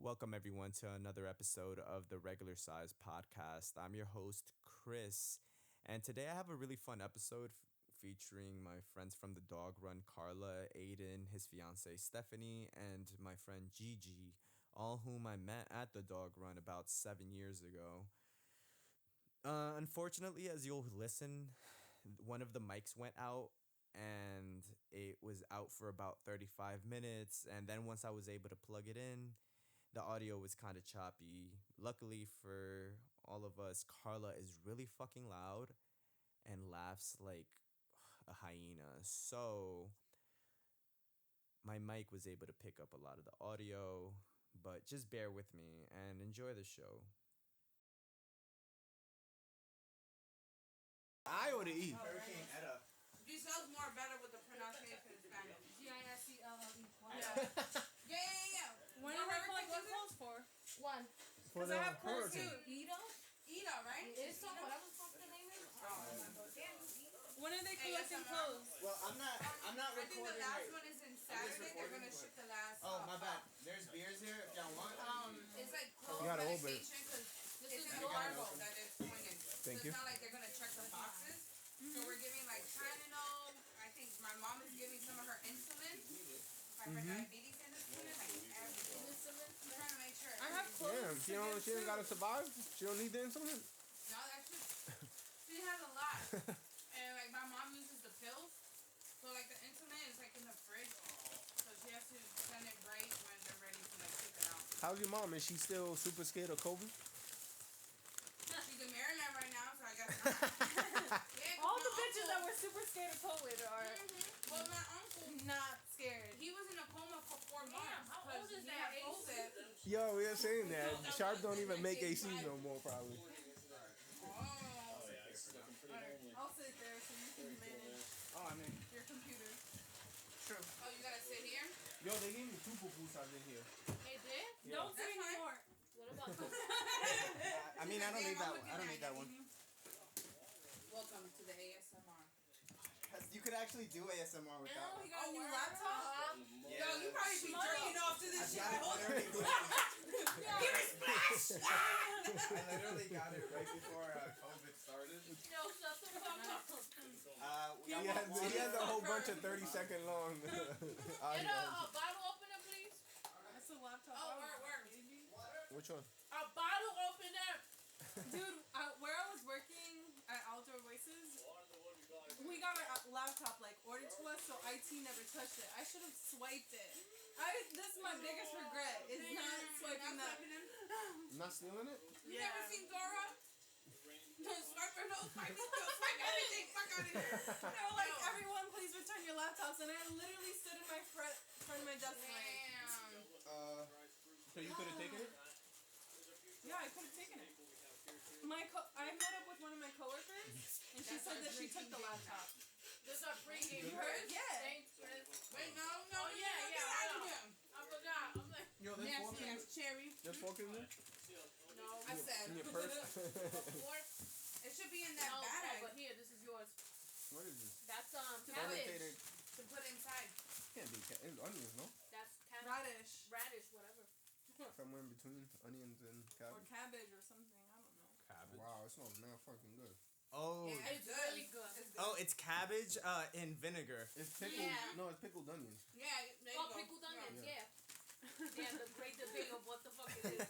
Welcome, everyone, to another episode of the Regular Size Podcast. I'm your host, Chris, and today I have a really fun episode featuring my friends from the dog run, Carla, Aiden, his fiance, Stephanie, and my friend Gigi, all whom I met at the dog run about 7 years ago. Unfortunately, as you'll listen, one of the mics went out and it was out for about 35 minutes. And then once I was able to plug it in, the audio was kind of choppy. Luckily for all of us, Carla is really fucking loud and laughs like a hyena. So my mic was able to pick up a lot of the audio, but just bear with me and enjoy the show. I or the E? Hurricane Etta. She sounds more better with the pronunciation in Spanish. Gicle. Yeah. When are we collecting clothes for? One. Because I have clothes too. Ida, right? It's whatever the fuck the name is. When are they collecting clothes? Well, I'm not I think the recording last right. one is in Saturday. They're gonna ship the last. Oh, my bad. There's beers here if y'all want. It's like clothes You gotta open it. medication because This it's is in yours. cargo that it's going in. Thank So you. it's not like they're gonna check the boxes. So we're giving like Tylenol. I think my mom is giving some of her insulin. Like her diabetes insulin, like everything. I'm trying to make sure. I have clothes. Damn, she don't gotta survive? She don't need the insulin? No, that's just she has a lot, and like my mom uses the pills, so like the insulin is like in the fridge, so she has to send it right when they're ready to like take it out. How's your mom? Is she still super scared of COVID? She's in Maryland right now, so I guess not. Yeah, All my the bitches that uncle- were super scared of COVID are Well, my uncle, not scared. he was in a coma for 4 months how because old is he that had AC? COVID. Yo, we are saying that. Sharp don't even make AC no more, probably. Oh. I'll sit there so you can manage Oh, I mean, your computer. true. Oh, you gotta sit here? Yo, they gave me two pupusas in here. They did? Yeah. Don't say That's fine. anymore. What about this? I mean, I don't need that one. I don't need that one. Welcome to the ASMR. You could actually do ASMR with that one. He got a new laptop. Yo, you probably be jerking off to this shit. I literally, Give me splash! I literally got it right before COVID started. Yo, shut the fuck up. He has a whole bunch of 30-second long Get audio. a bottle opener, please. That's a laptop. Oh, word. Which one? A bottle opener. Dude, where I was working at Outdoor Voices, we got our laptop like ordered to us, so IT never touched it. I should have swiped it. This is my biggest regret is not swiping that. Not stealing it? You never seen Dora? No, swipe or no swipe. Swipe everything. Fuck out of here. They were like, everyone, please return your laptops, and I literally stood in my front of my desk like, Damn. So you could have taken it? yeah, I could have taken it. I met up with one of my coworkers, and she said that she took the laptop. This our pregame. You heard? Yeah. Thanks, Chris. Wait, no. Oh, yeah. Get out of here. I forgot. I'm like, Yo, there's fork Nasty in ass cherry. There's fork in there? no. I said. In your purse? It should be in that bag but here, this is yours. What is this? That's Fermented. to put inside. Can't be it's onions, no? That's Radish. radish, whatever. Somewhere in between onions and Or cabbage. cabbage or something. I don't know. Cabbage. Wow, it smells now fucking good. Oh, Yeah, It's really good. It's good. oh, it's cabbage in vinegar. It's pickled. Yeah. No, it's pickled onions. Yeah, there you Oh, go. pickled onions, Yeah. yeah. Yeah, the great debate of what the fuck it is.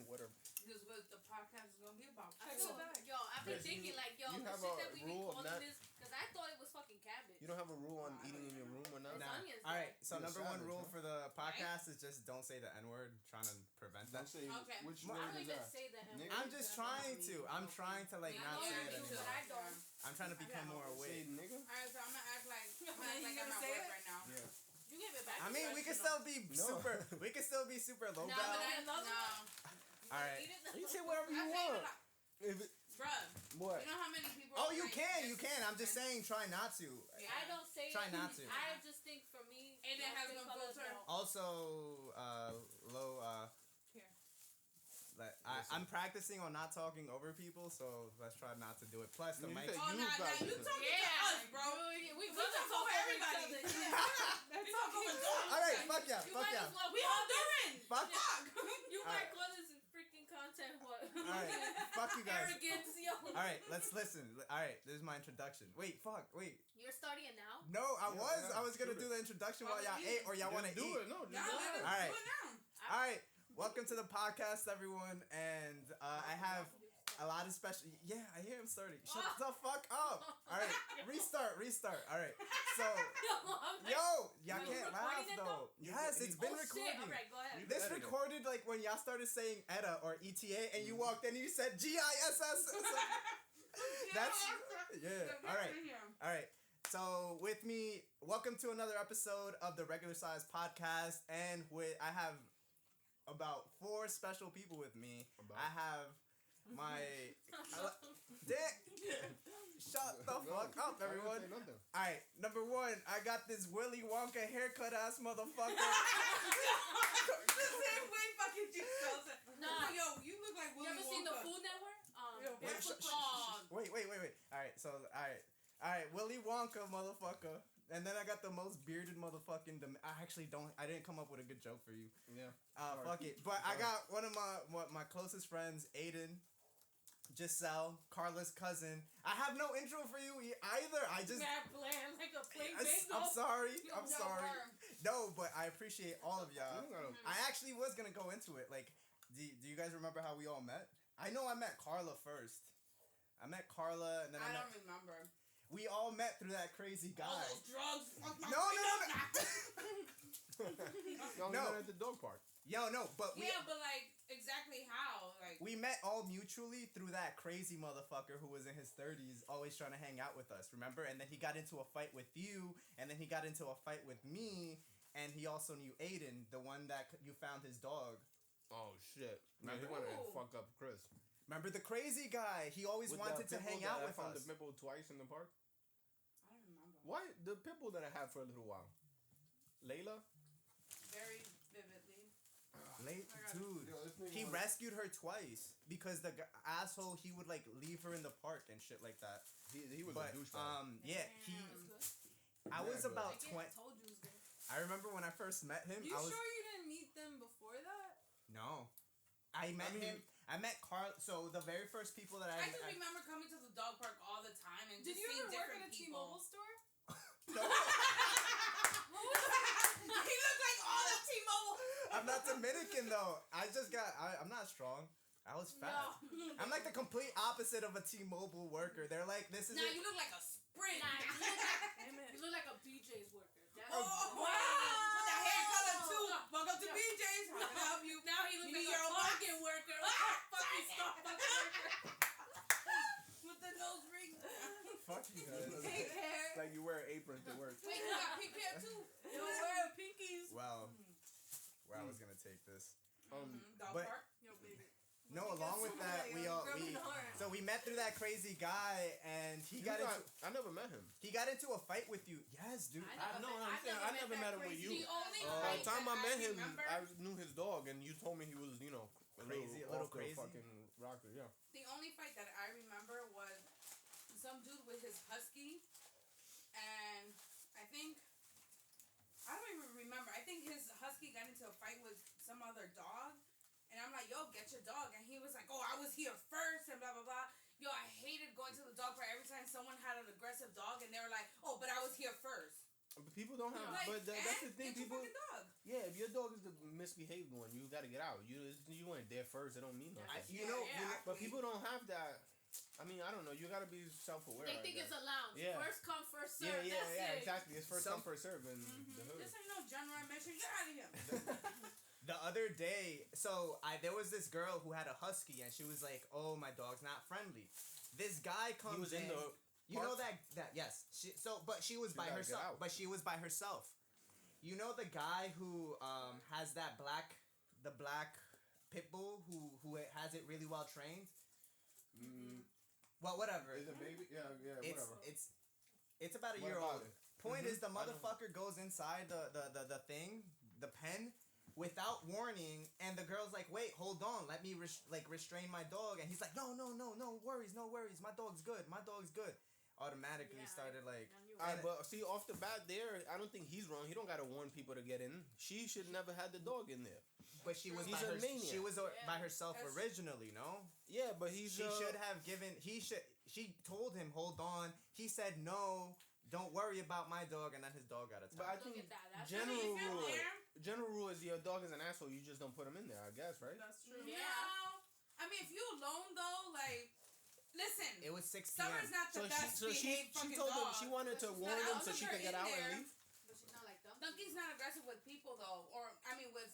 Whatever. This is what the podcast is gonna be about. I feel bad. Yo, I've been Chris, thinking like, yo, you the have shit a that we be rule of calling not- this, because I thought it was fucking cabbage. You don't have a rule on eating in your room or not? It's Nah. onions, All right. So You're number one savage, rule huh? for the podcast is just don't say the N word. Trying to prevent that. Don't say Okay. which I I word don't is even that? say that. Nigga? I'm just trying to. I'm trying to like Yeah, not I say know it you do, anymore. but I don't. I'm trying to become more Say awake. nigga? Alright, so I'm gonna act like You I'm at gonna my say work it? right now. Yeah. You give it back. I mean, we can professional. still be No. super. We can still be super low No, down. but I love No. it. All right. Eat it. You can say whatever you I say want. it If it, bruh, what? you know how many people Oh, you like, can. You this- can. I'm just saying, try not to. Yeah. I don't say Try it. not to. I just think for me, And it has no colors filter. don't. Also, low. Here. Like, Yes, I I'm practicing on not talking over people, so let's try not to do it. Plus, the You mic. said Oh, you nah, practicing. you talking to us, bro. We We talk over everybody. We talk over dogs. All right, fuck yeah, You fuck might yeah. as well We Honduran. Fuck. You All might right. call this freaking content what? All right, fuck you guys. Arrogance, yo. All right, let's listen. All right, this is my introduction. Wait, You're starting it now? No, I Yeah, was gonna shoot do the introduction While while y'all we ate, or y'all want to Just do eat. it. No, just Nah, do let it. us All right. do it now. All right, welcome to the podcast, everyone, and I have a lot of special. Yeah, I hear him starting. Shut the fuck up. All right, restart. All right, so yo, y'all Are you can't recording laugh it, though. Yes, it's been Oh shit! recording. All right, go ahead. This Edited. recorded like when y'all started saying ETA or ETA, and you walked in and you said GISS. That's yeah. All right. All right. So with me, welcome to another episode of the Regular Size Podcast, and I have about 4 special people with me. I have my Dick. Shut the fuck up, everyone. I didn't say nothing. All right, number 1, I got this Willy Wonka haircut ass motherfucker. The same way fucking G spells it. Nah. Yo, you look like You Willy ever seen the Wonka. Food Network? Yo, What's sh- it sh- called? Wait. All right, so all right, Willy Wonka, motherfucker. And then I got the most bearded motherfucking. I didn't come up with a good joke for you. Yeah. Fuck it. But I got one of my closest friends, Aiden, Giselle, Carla's cousin. I have no intro for you either. I just. Mad bland, like a plain bingo. I'm sorry. Yo, I'm no, sorry. burn. No, but I appreciate all of y'all. You don't gotta- I actually was gonna go into it. Like, do you guys remember how we all met? I know I met Carla first. I met Carla, and then I I met. don't remember. We all met through that crazy guy. All those drugs. fucked my No. Y'all No. met at the dog park. Yo, no, but Yeah, but like exactly how? Like we met all mutually through that crazy motherfucker who was in his 30s, always trying to hang out with us. Remember? And then he got into a fight with you, and then he got into a fight with me, and he also knew Aiden, the one that you found his dog. Oh shit! Man, he Remember? wanted to Ooh. fuck up Chris. Remember the crazy guy? He always With wanted the to hang pitbull out that I with found us. the pitbull twice in the park. I don't remember. What? The pitbull that I had for a little while. Layla? Very vividly. Late, I got it. dude. Yo, this nigga He was- rescued her twice because the asshole, he would like leave her in the park and shit like that. He was But a douchebag. yeah, Damn. I Yeah, was but- about I 20. told you it was good. I remember when I first met him. You I was sure you didn't meet them before that? no. I met him. I met Carl. So the very first people that I just remember coming to the dog park all the time and Did just you seeing ever work different at a people. T-Mobile store? No, He looked like all the T-Mobile. I'm not Dominican though. I'm not strong. I was fat. No. I'm like the complete opposite of a T-Mobile worker. They're like, this is Nah, it. you look like a Sprint. Nah, guy. you look like a BJ's worker. That's Oh, wow. With the hair color too. Welcome to BJ's. How can I help you? Now he looks You need like your a own box? Target worker. Fucking Starbucks worker. With the nose ring. Fuck you guys. Pink hair. It's like you wear an apron to work. Wait, you got pink hair too? You wear pinkies. Well, where I was gonna take this. Dog but- park. Yo, baby. No, along with that, so we met through that crazy guy, and he got into I never met him. a fight with you. Yes, dude. I never met him with you. The only By fight the time that I met him, remember, I knew his dog, and you told me he was, Crazy, a little off the crazy. fucking rocker, yeah. the only fight that I remember was some dude with his husky, and I don't even remember. I think his husky got into a fight with some other dog, and I'm like, "Yo, get your dog," and he was like, "Oh, I was here first," and blah blah blah. Yo, I hated going to the dog park every time someone had an aggressive dog, and they were like, "Oh, but I was here first." But people don't have, Like, but that's the and thing, get your people, fucking dog. yeah, if your dog is the misbehaved one, you gotta get out. You weren't there first, it don't mean nothing. But people don't have that. I mean, I don't know. You gotta be self-aware. They think it's a lounge. Yeah. First come, first serve. Yeah, That's it. exactly. It's first come, first serve in the hood. This ain't no general admission. Get out of here. The other day, there was this girl who had a husky, and she was like, "Oh, my dog's not friendly." This guy He comes was in the. You know park? that yes. But she was She by gotta get herself. out. But she was by herself. You know the guy who has the black pit bull who has it really well trained. Well, whatever. Is it baby? Yeah, whatever. It's about a What year about old. it? Point is, the I know. motherfucker goes inside the thing, the pen, without warning, and the girl's like, wait, hold on, let me restrain my dog, and he's like, no worries, my dog's good, automatically started like. But see, off the bat there, I don't think he's wrong. He don't gotta warn people to get in. She should never had the dog in there. But she was He's by a maniac. she was by herself originally, no? Yeah, but he's. She should have given. She told him, hold on. He said no. Don't worry about my dog, and then his dog got attacked. But I think general rule is your dog is an asshole. You just don't put him in there, I guess, right? That's true. Yeah. I mean, if you alone though, like, listen. It was 6 p.m. Summer's not the best behaved fucking she told him dog. she wanted to warn him so she could get out and leave. But she's not like Donkey. Donkey's not aggressive with people though, or I mean with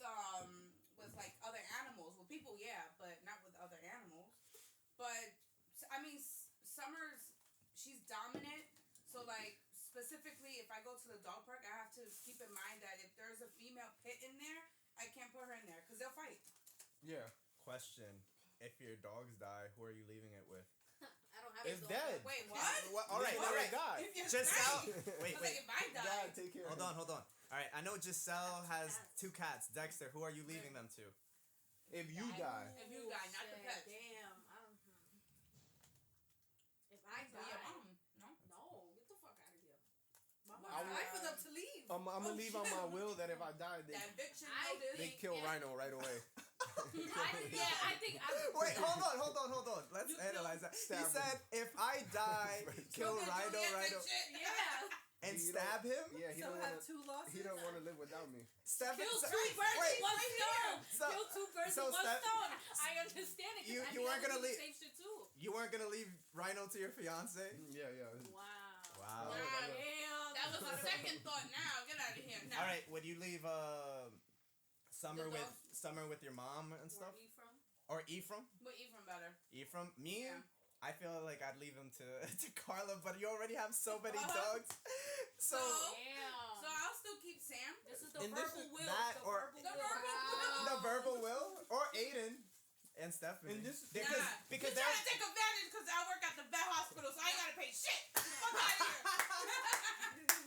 like other animals. With people, yeah, but not with other animals. But I mean, Summer's she's dominant, so like. Specifically, if I go to the dog park, I have to keep in mind that if there's a female pit in there, I can't put her in there because they'll fight. Yeah. Question: if your dogs die, who are you leaving it with? I don't have It's a dog. dead. Wait, what? All right. God. Giselle, wait. Like if I die, God, take care. Hold on. All right, I know Giselle has 2 cats. Dexter, who are you leaving them to? If you die. If you die, not the pets. Damn. If I So your die. mom, no? No, get the fuck out of here. I for them to leave. I'm gonna leave on my will that if I die, That eviction I notice. they kill Rhino right away. I think I Wait, hold on. Let's analyze that. He Stab him. said, if I die, kill Look at Rhino, Juliet and shit. Yeah. and You stab him? Yeah, he So don't have want to. 2 losses. He don't want to live without me. Stab Kill him. 2 birds Wait, with 1 stone. So- Kill 2 birds so with 1 Steph- stone. I understand it. You- I you think weren't I would gonna do leave- the same shit too. You weren't gonna leave Rhino to your fiance? Yeah. Wow. Wow. Nah, Damn. that was a second thought. Now get out of here. Now. All right, would you leave Summer The with dog? your mom and stuff? Where are you from? Or Ephraim? But Ephraim better. Ephraim? Me? Yeah. I feel like I'd leave him to to Carla, but you already have so many dogs. So Damn. So I'll still keep Sam. This is the And this verbal is will. that the or- verbal The will. verbal the verbal will or Aiden and Stephanie. And this- because Nah, because you're trying to take advantage because I work at the vet hospital, so I ain't gotta pay shit. Fuck out of here.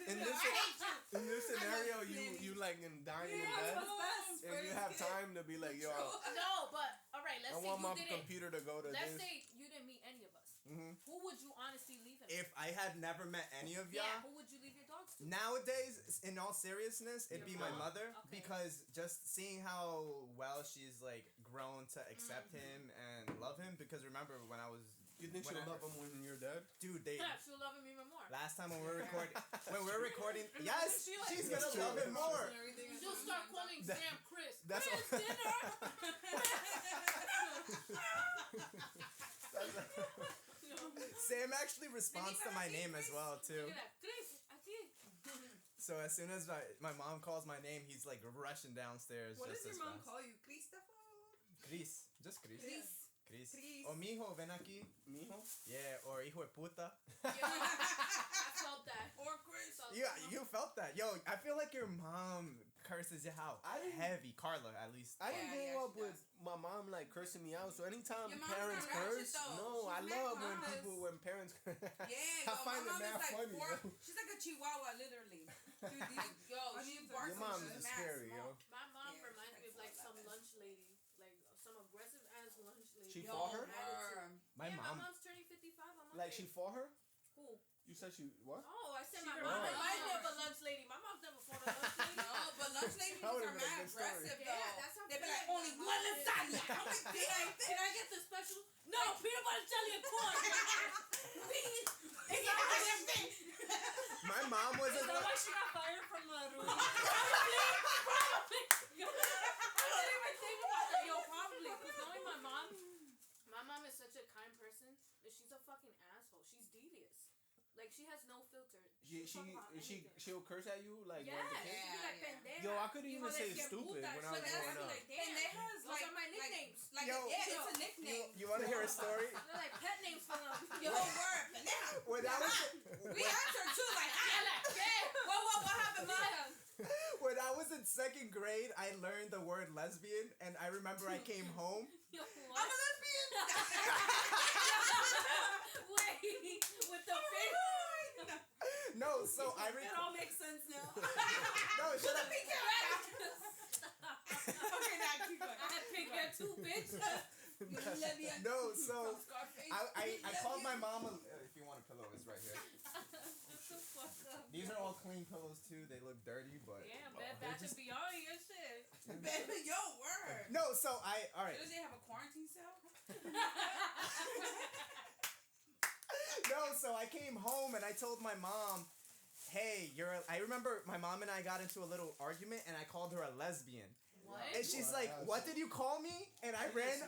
In this, I hate you. in this scenario, I love you like in dying in Yeah, bed, what's best? and you have time to be like, yo, No, but all right. Let's I say want you my didn't. computer to go to Let's this. say you didn't meet any of us. Mhm. Who would you honestly leave him? if I had never met any of y'all, Yeah. Who would you leave your dogs to? nowadays, in all seriousness, it'd be Your my mom. mother Okay. because just seeing how well she's like grown to accept him and love him. Because remember when I was, You think she'll whenever- love him when you're dead? dude, they Yeah, she'll love him even more. last time when we were recording, yes, She, like, she's That's gonna true. love him more. and everything is She'll on start the calling That- Sam Chris. that's Chris, all- dinner. Sam actually responds to my name as well too. Look at that. Chris, aquí. So as soon as my mom calls my name, he's like rushing downstairs. What just does as your mom fast. call you? Christopher? Chris, just Chris. Chris. Chris. Chris. O mijo, ven aquí. Mijo? Yeah, or hijo de puta. I felt that. Or Chris. You felt that. Yo, I feel like your mom curses you out. I didn't- Heavy. Carla, at least. I didn't Yeah, grow up she with my mom like cursing me out. So anytime Your mom's parents not ratchet, curse, though. no, She's I mad love when class. people when parents. Yeah, I yo, find my it mom mad is like funny. four. Yo. She's like a chihuahua, literally. Dude, these, Yo, she Onions are barks. Your mom and is she's mad scary, small. yo. My mom Yeah, reminds me of she's like like some that. lunch lady, like some aggressive ass lunch lady. She Yo, fought her? My Yeah, mom. my mom's turning 55. I'm Like she fought her? Who? You said she what? Oh, I said She my remembers. mom reminds me of a lunch lady. My mom's never fought a lunch lady. No, but lunch ladies That are would've been a mad good story. aggressive Yeah, though. that's how They be bad like, my only mom one is. lasagna. I'm like, damn. Can I get the special? No, peanut butter jelly and corn. Please. My mom was is a that why she got fired from the room? Probably. I didn't even think about that. Yo, probably. Because knowing my mom is such a kind person that she's a fucking asshole. She's devious. Like, she has no filter. She'll curse at you like Yeah, when the she kid- be like, Yeah. pendeja. Yo, I couldn't even Hijo de say que stupid puta. when I So was that's growing up. like, damn. Pendejas, Those are my nicknames. Like, Yo. yeah, it's a nickname. You want to hear a story? They're like pet names for them. Your whole word, pendeja. When I was We answered too, like, what happened, mom? when I was in second grade, I learned the word lesbian, and I remember I came home. Yo, I'm what? a lesbian. Wait, with the fish. No, so I It all makes sense now. no, shut up. keep going. I had pink hair too, bitch. No, so I called my mom. If you want a pillow, it's right here. That's the fuck up. These are all clean pillows too. They look dirty, but Damn, Bed Bath and Beyond your shit. Baby, yo, word. no. So all right. Does they have a quarantine cell? No, so I came home and I told my mom, "Hey, I remember my mom and I got into a little argument, and I called her a lesbian." What? And she's like, "What did you call me?" And I ran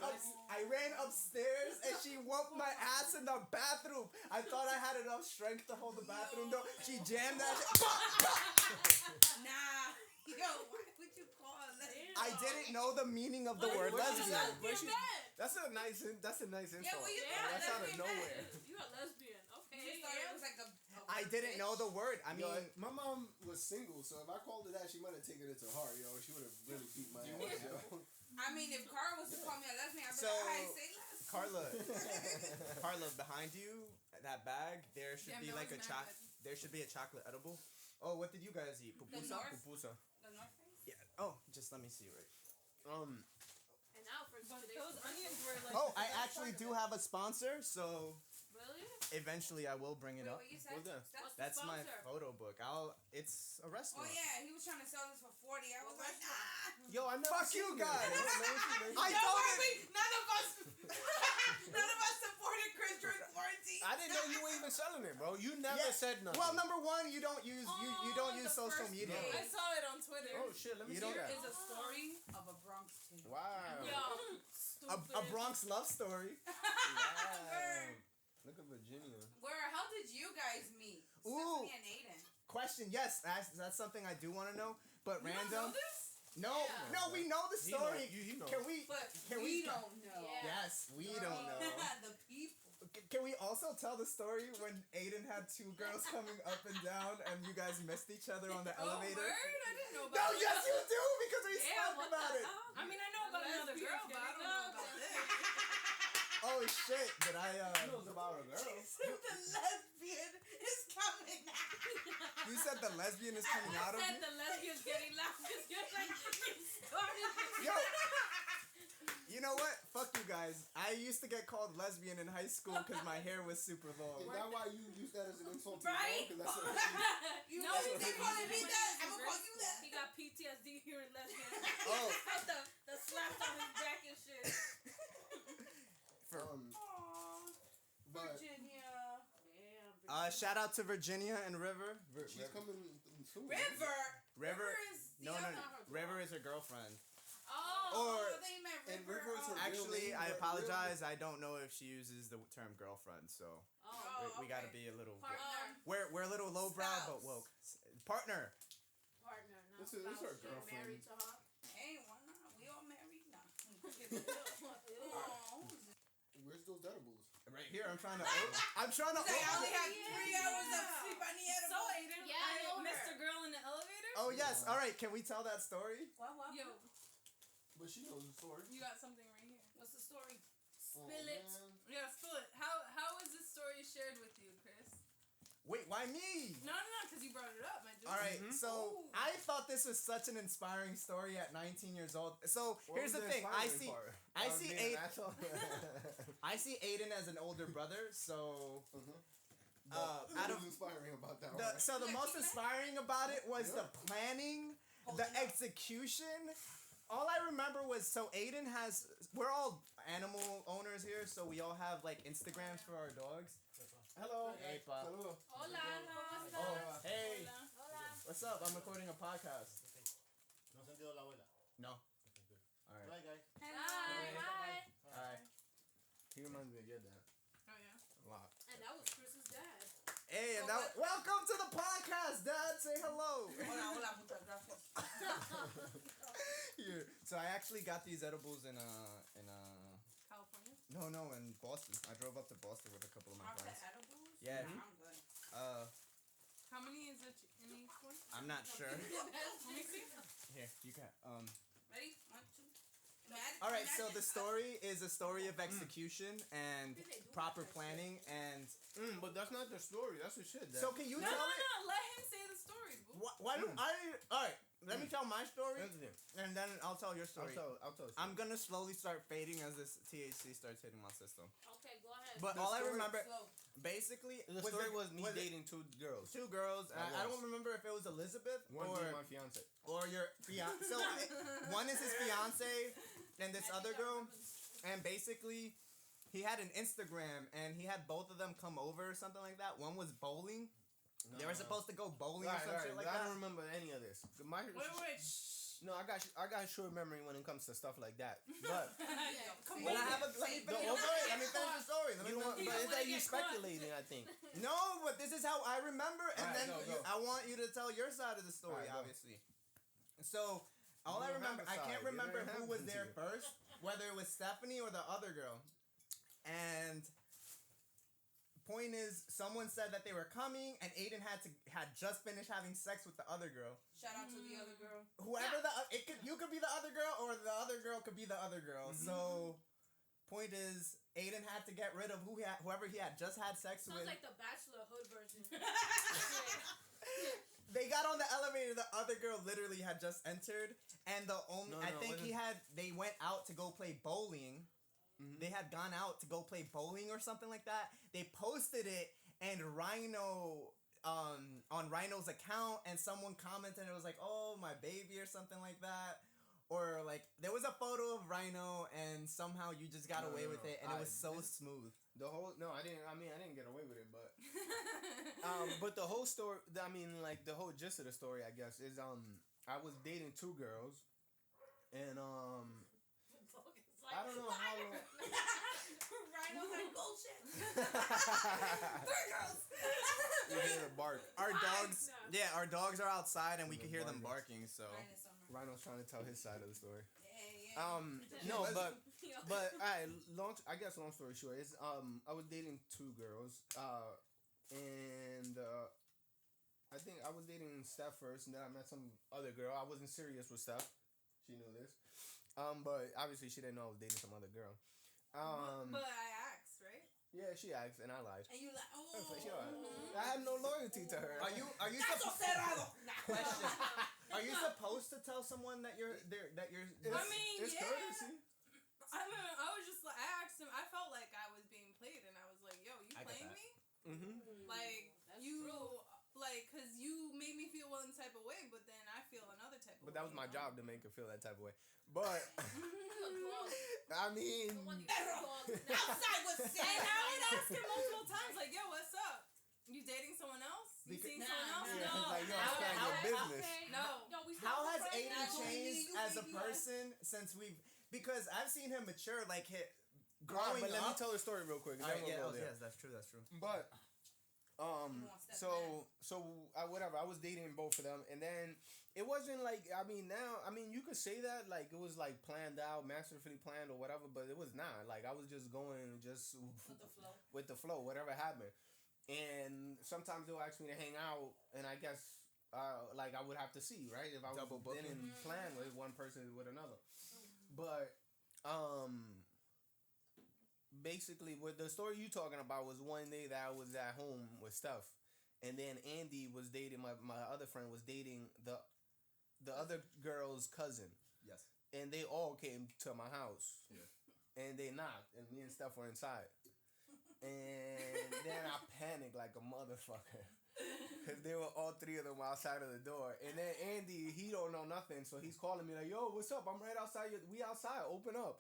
upstairs, and she whooped my ass in the bathroom. I thought I had enough strength to hold the bathroom door. She jammed that shit. Nah. Yo, why would you call a lesbian? I didn't know the meaning of the word Where's she lesbian. at? Where's she- Bed. That's a nice insult. Yeah, well, you Yeah, That's out of lesbian nowhere. You a lesbian. Okay. You thought it was like a I didn't know the word. I mean, Yo, my mom was single, so if I called her that, she might have taken it to heart, yo. She would have really beat my ass, yo. I mean, if Cara was to call me a lesbian, I'd be So- like, say less. Carla, behind you, that bag, there should Damn, be that like a was mad there should be a chocolate edible. Oh, what did you guys eat? Pupusa? North? Pupusa. The North Face? Yeah. Oh, just let me see right. And now for But today's those commercial. onions were like. Oh, I actually do have a sponsor, so Really? eventually I will bring it Wait, up. what you said? What's that? What's the That's my sponsor? photo book. It's a Oh, restaurant. yeah, he was trying to sell this for 40. I was like, nah. Yo, I never Fuck seen you this. guys. I never seen this. I Don't told worry, none of us supported Chris during quarantine. I didn't know you were even selling it, bro. You never Yeah. said nothing. Well, number one, you don't use you don't use the social first media. day. I saw it on Twitter. Oh shit, let me You see don't- Here that. is a story of a Bronx teen. Wow. Yo. A Bronx love story. Wow. Look at Virginia. Where, how did you guys meet? Ooh. Stephanie and Aiden. Question: Yes, that's something I do want to know. But You don't random. know this? No, Yeah. no, we know the He know. story. He know. Can we? But Can we we- don't know. Yeah. Yes, we don't know. The people. Can we also tell the story when Aiden had two girls coming up and down and you guys missed each other on the Oh, elevator? word? I didn't know No, about it. yes, you do because we Yeah, spoke what about the it. hell? I mean, I know about another girl, but I don't know about this. Oh shit! Did I? He knows about a girl. The lesbian is coming out. You said the lesbian is coming out of said me. the lesbian's getting loud because you're like, you started. Yo, you know what? Fuck you guys. I used to get called lesbian in high school because my hair was super long. Is that why you use that as an insult to Right? your mom? 'Cause that's what You No, know, he they calling me that. I'm gonna call you that. He got PTSD hearing lesbian. Oh. Felt the slaps on his back and shit. Aww, but Virginia. Damn. Shout out to Virginia and River. she's coming soon. River. is No, the no, other- no. River is her girlfriend. Oh. Or- they meant And River. River is her real Actually, name, I but apologize. I don't know if she uses the term girlfriend, so Oh. we gotta okay. be a little. Partner. We're a little lowbrow, but Spouse. woke. Partner. Partner. Not This is her spouse. She girlfriend. Married to her. Hey, why not? We all married now. Ew. Aw. Where's those edibles? Right here. I'm trying to. I'm trying to. Say, I only had Yeah. 3 hours of sleep. I need So, edible. Aiden, Yeah, I I know missed her. a girl in the elevator. Oh yes. All right. Can we tell that story? What? Yo, But she knows the story. you got something right here. What's the story? Oh, Spill it. man. Yeah, spill it. How was this story shared with you, Chris? Wait. Why me? No, because you brought it up, my dude. All right. Mhm. So Ooh. I thought this was such an inspiring story at 19 years old. So What here's was the thing. I inspiring see. part? I That was see being an Aiden. asshole? I see Aiden as an older brother. So But out what of was inspiring about that? the one? so the Yeah, most keep it. inspiring about it was the Yeah. planning, Hold the it up. execution. All I remember was so Aiden has. We're all animal owners here, so we all have like Instagrams for our dogs. Hello. Hey, Pa. Hello. Hola. ¿Cómo estás? Oh, hey. Hola. Hola. What's up? I'm recording a podcast. ¿No has sentido la abuela? No. Okay, good. All right. Bye, guys. Hi. All right. He reminds me of your dad. Oh, yeah. A lot. And that was Chris's dad. Hey, and So that, welcome to the podcast, Dad. Say hello. Hola, muchas gracias. Here. So I actually got these edibles in California. no, in Boston. I drove up to Boston with a couple of my Chocolate friends. edibles? Yeah. Nah, I'm good. How many is it in each one? I'm not sure. Let me see. Here, you can. Ready? 1, 2. All right. So the story is a story of execution and What did they do proper with that planning and. But that's not the story. That's the shit. Dad. So can you No, tell it? let him say the story, boo. Why do I? All right. let me tell my story, That's the thing. and then I'll tell your story. I'll tell. I'm gonna slowly start fading as this THC starts hitting my system. Okay, go ahead. But The all I story- remember, Slow. basically, The story was me it dating two girls. two girls. And I was. don't remember if it was Elizabeth One being my fiance. or your fiance. So one is his fiance, and this other girl, and basically, he had an Instagram, and he had both of them come over or something like that. One was bowling. They were supposed to go bowling or some shit like I that. don't remember any of this. Wait. No, I got short memory when it comes to stuff like that. But Come But I on. have a let me finish the okay. story. Let me finish the story. Let me you know what? finish- But it's like you get caught. speculating. I think. No, but this is how I remember, and Alright, then go. I want you to tell your side of the story, Alright, go. obviously. So all You I don't remember, have a I can't side. You remember don't who have was one there to. first, whether it was Stephanie or the other girl. And point is, someone said that they were coming, and Aiden had just finished having sex with the other girl. Shout out to the other girl. Whoever you could be the other girl, or the other girl could be the other girl. So point is, Aiden had to get rid of whoever he had just had sex Sounds with. like the Bachelor Hood version. They got on the elevator. The other girl literally had just entered, and I think they went out to go play bowling. Mm-hmm. They had gone out to go play bowling or something like that. They posted it, and Rhino on Rhino's account, and someone commented, it was like, "Oh, my baby" or something like that. Or like there was a photo of Rhino, and somehow you just got away with it, and it was so smooth. I didn't get away with it, but but the whole story. I mean, like the whole gist of the story, I guess, is I was dating two girls, and I don't know how long. Rhino's like bullshit. Three girls. You hear the bark. Our dogs, No. our dogs are outside, and we The could hear them barking. barking. So Minus summer. Rhino's trying to tell his side of the story. Yeah. No, Listen. but long story short is I was dating two girls, and I think I was dating Steph first, and then I met some other girl. I wasn't serious with Steph. She knew this, but obviously she didn't know I was dating some other girl. But I asked, right? Yeah, she asked, and I lied. And you like, oh. For sure. I had no loyalty to her. are you Eso cerrado. question? Are you supposed to tell someone that you're there? That you're. I mean, it's yeah. courtesy. I mean, I was just like, I asked him. I felt like I was being played, and I was like, "Yo, you I get playing that. me? Mm-hmm. Like That's you, true. like, cause you made me feel one type of way, but then I feel another type of way. But that was my job to make her feel that type of way. But Dog. I mean, The one you dog. Outside was And sad. I would ask him multiple times, like, "Yo, what's up? You dating someone else? You Because- seeing Nah, someone else? nah. yeah, No. it's like, yo, How- it's like your how- business. No. Yo, we How still has friends Aiden now. changed You as a baby, person since because I've seen him mature, like Growing growing but let me up. tell the story real quick. and Alright, then we'll go there. yes, that's true. That's true. But You want Steph whatever. I was dating both of them, and then it wasn't like you could say that like it was like planned out, masterfully planned or whatever, but it was not. Like I was just going with the flow, whatever happened. And sometimes they'll ask me to hang out, and I guess like I would have to see, right, if I was Double booking. didn't plan with one person with another. But basically, what the story you talking about was one day that I was at home with Steph, and then Andy was dating my other friend was dating the other girl's cousin, Yes. and they all came to my house. Yeah. And they knocked, and me and Steph were inside. And then I panicked like a motherfucker. Because they were all three of them outside of the door. And then Andy, he don't know nothing. So he's calling me like, yo, what's up? I'm right outside. We outside. Open up.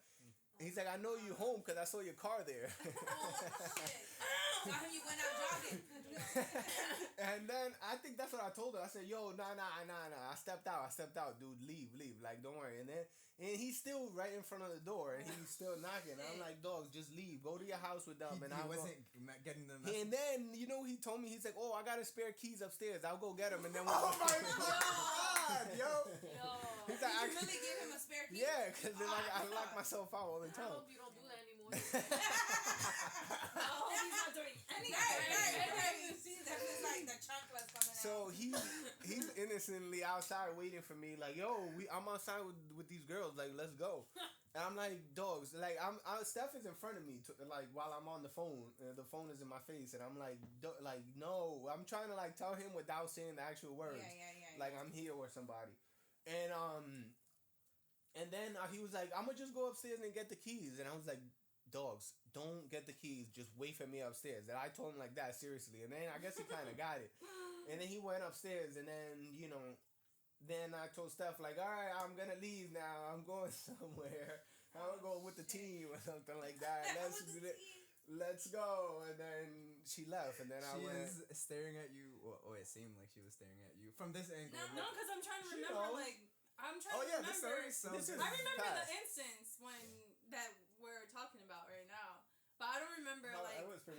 And he's like, I know you home because I saw your car there. Tell him you went out jogging. And then I think that's what I told her. I said, yo, nah. I stepped out, dude. Leave. Like, don't worry. And he's still right in front of the door, and he's still knocking. I'm like, dog, just leave. Go to your house with them. He I'll wasn't getting the go. message. And then, you know, he told me, he's like, oh, I got a spare keys upstairs. I'll go get them. And then Oh my god, yo! Yo. He's Did like, you really give him a spare key? yeah, because I lock myself out all the I time. hope you don't do that anymore. I hope he's not doing anything. Right. See, that feels like the chocolate's coming out. So he's innocently outside waiting for me, like, yo, I'm outside with these girls, like, let's go. And I'm like, dogs, like, Steph is in front of me, like, while I'm on the phone, and the phone is in my face, and I'm like, no, I'm trying to, like, tell him without saying the actual words, Yeah. like, I'm here with somebody. And then he was like, I'm gonna just go upstairs and get the keys. And I was like, dogs, don't get the keys. Just wait for me upstairs. And I told him like that, seriously. And then I guess he kind of got it. And then he went upstairs. And then, then I told Steph, like, all right, I'm gonna leave now. I'm going somewhere. I'm gonna go with the team or something like that. Let's go. And then she left. And then I went. She is staring at you. Oh, it seemed like she was staring at you from this angle. No, because I'm trying to remember, like, I'm trying to remember. The story is so good. I remember the instance that we're talking about right now. But I don't remember,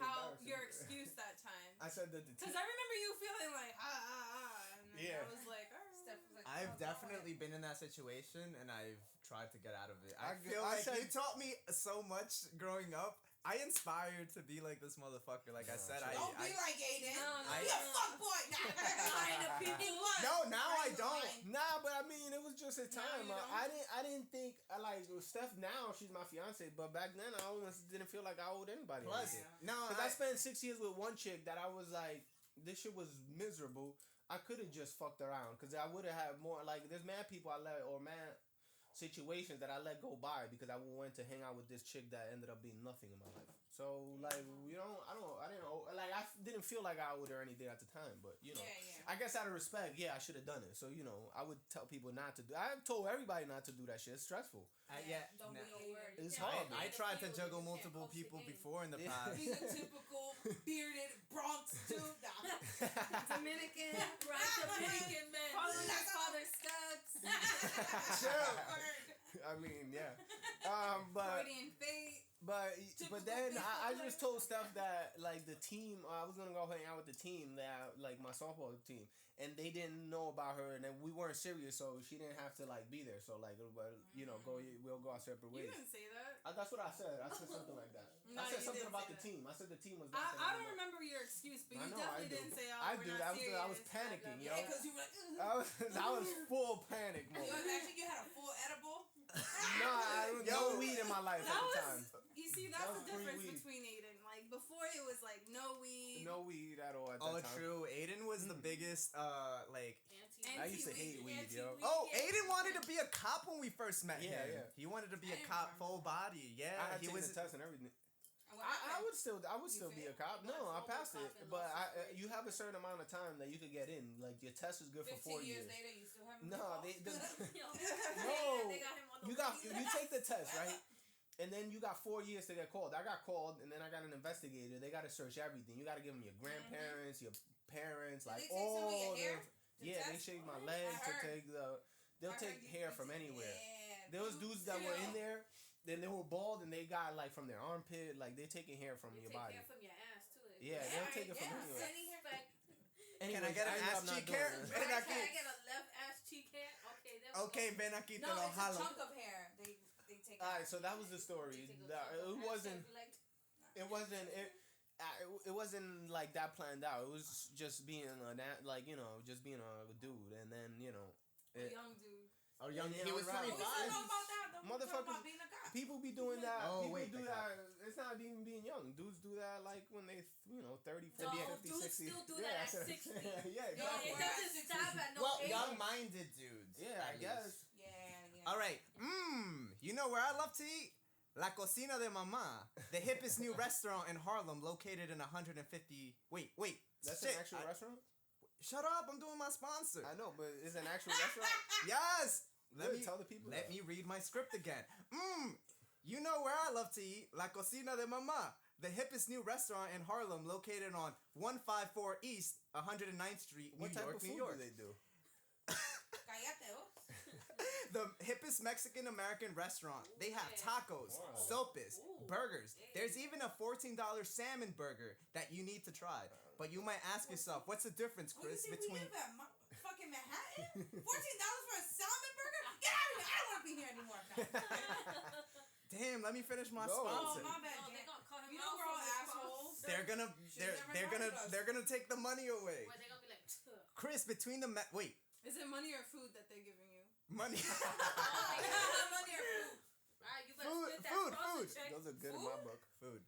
how your excuse that time. I said that the team. Because I remember you feeling like, and then I was like, all right. Steph was like, I've definitely been in that situation, and I've tried to get out of it. I feel like you taught me so much growing up. I inspired to be like this motherfucker. Like I said, don't be like Aiden. No, You're a fuckboy. No, now I don't. Nah, but I mean, it was just a time. you don't. I didn't think Steph. Now she's my fiance, but back then I almost didn't feel like I owed anybody. Plus, anything. Because I spent 6 years with one chick that I was like, this shit was miserable. I could have just fucked around because I would have had more. Like, there's mad people situations that I let go by because I went to hang out with this chick that ended up being nothing in my life. So like I didn't feel like I owed her anything at the time, but I guess out of respect, I should have done it. So I would tell people not to do. I've told everybody not to do that shit. It's stressful. Don't be a word. It's hard. I tried to juggle multiple people before in the past. He's a typical bearded Bronx dude. Dominican man. Following his father's steps. Chill. I mean, yeah. But Freudian fate. But then I just told Steph that like the team, I was gonna go hang out with the team that like my softball team, and they didn't know about her, and then we weren't serious, so she didn't have to like be there. So like we'll go our separate ways. You didn't say that. That's what I said. I said something like that. No, I said you something didn't about say the that. team. I said the team was. I don't remember your excuse, but you definitely didn't say, I we're do. not I was serious. panicking, yo. Yeah, because you were like, I was full panic you mode. imagine you had a full edible? No weed in my life at the time. You see, that's That the was difference pre-weed. between Aiden. Like, before it was like no weed. No weed at all at that time. True. Aiden was the biggest, like... I used to hate weed, yo. Aiden wanted to be a cop when we first met him. Yeah. He wanted to be I a didn't cop remember. full body. Yeah, I had he taken was... the test and everything. And I would still be a failed? cop. No, I passed it, Cop in but Los Angeles. you have a certain amount of time that you could get in. Like your test is good for 4 15 years years. later, you still haven't No, been you take the test, right? And then you got 4 years to get called. I got called, and then I got an investigator. They got to search everything. You got to give them your grandparents, your parents, Did like they take some of your all hair? the. Yeah, they shave my legs to take the. They'll take hair from anywhere. Yeah, There was dudes that were in there. Then they were bald, and they got like from their armpit, like they taking hair from your body. Hair from your ass too. Yeah, they'll take it from anywhere. Can I get an ass cheek hair? Can I get a left ass cheek hair? Okay, there we Okay, go. ven aquí te No, lo it's a jalo. chunk of hair. They take. All right, so that was the story. It wasn't like that planned out. It was just being just being a dude, and then A young dude. He was right. We 25. still know about that. Don't Motherfuckers- talk about being a cop. people be doing that. Oh, People wait, do the that. It's not even being young. Dudes do that like when they 30, 40, No, 50, dudes 60. still do that at that's what I'm 60. saying. Yeah, Yo, exactly. It doesn't stop at no Well, age. young-minded dudes. Yeah, I at guess. least. Yeah. All right. You know where I love to eat? La Cocina de Mama, the hippest new restaurant in Harlem, located in 150. Wait. That's shit, an actual restaurant? Shut up! I'm doing my sponsor. I know, but it's an actual restaurant? Yes. Good, tell the people Let that. me read my script again. You know where I love to eat? La Cocina de Mama, the hippest new restaurant in Harlem, located on 154 East 109th Street, What New type York, of New food York. do they do? Cállate, vos. The hippest Mexican American restaurant. They have tacos, Wow. sopes, Ooh. burgers. Hey. There's even a $14 salmon burger that you need to try. But you might ask yourself, what's the difference, What do you Chris, think between... we live at? Fucking Manhattan? $14 for a salmon burger? Get out of here! I don't want to be here anymore. Damn, let me finish my Go. sponsor. Oh, my bad. No, they gonna call him You know out we're for all this assholes. They're gonna they're gonna take the money away. What, they gonna be like, "Tuh." Chris, between the wait, Is it money or food that they're giving you? money. Money or food? Alright, you better Food, spit that food, sponsor food. check. Those are good in my book. Food.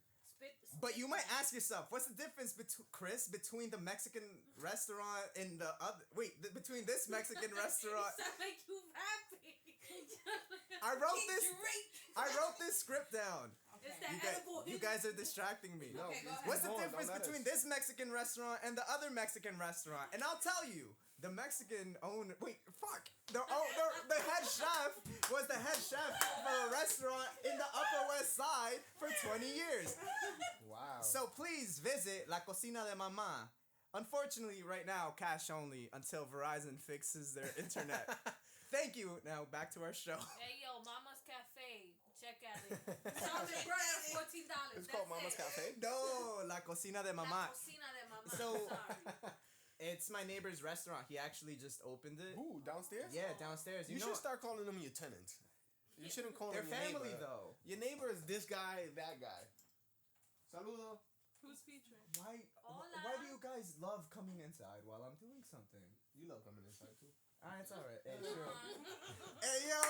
But you might ask yourself, what's the difference between the Mexican restaurant and the other? Wait, between this Mexican restaurant. Sound like you rapping. I wrote this script down. It's that You guys are distracting me. No, Okay, go ahead. What's the Go on, difference don't let between us. this Mexican restaurant and the other Mexican restaurant? And I'll tell you, the Mexican owner. Wait, fuck. The head chef was the head chef for a restaurant in the Upper West Side for 20 years. Wow. So please visit La Cocina de Mamá. Unfortunately, right now, cash only until Verizon fixes their internet. Thank you. Now back to our show. Hey yo, Mama's Cafe. Check at it. Salmon burger, $14. It's called Mama's Cafe. No, La Cocina de La Mamá. Cocina de Mamá. So- Sorry. It's my neighbor's restaurant. He actually just opened it. Ooh, downstairs? Yeah, downstairs. You You know, should start calling them your tenants. You shouldn't call they're them your family neighbor. though. Your neighbor is this guy, that guy. Saludo. Who's featuring? Why? Hola. Why do you guys love coming inside while I'm doing something? You love coming inside too. It's all right. Hey, Uh-huh. sure. Hey, yo.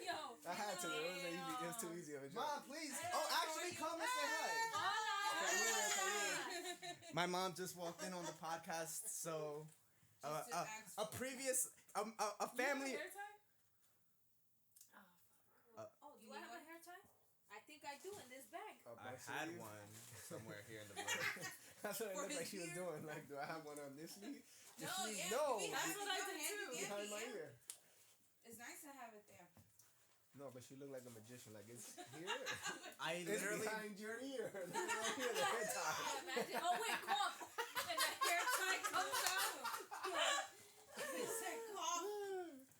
Yo. I had to. It was too easy of a joke. Mom, please. Oh, actually, come and say hi. Hola. My mom just walked in on the podcast, so Just to ask a for- previous a family. You have a hair tie? Oh, do I have a hair tie? I think I do in this bag. Up I my had sleeve. one somewhere here in the room. That's what it For looked like his she was ear? doing. Like, do I have one on this sleeve? No, sleeve? yeah, No. you That's have what it I go did handy too. dandy, Behind my yeah. ear. It's nice to have it there. No, but she looked like a magician. Like, it's here. I It's literally. behind your ear. Look right here, the hair tie. Imagine. Oh wait, cough. And the hair tie comes out. It said cough.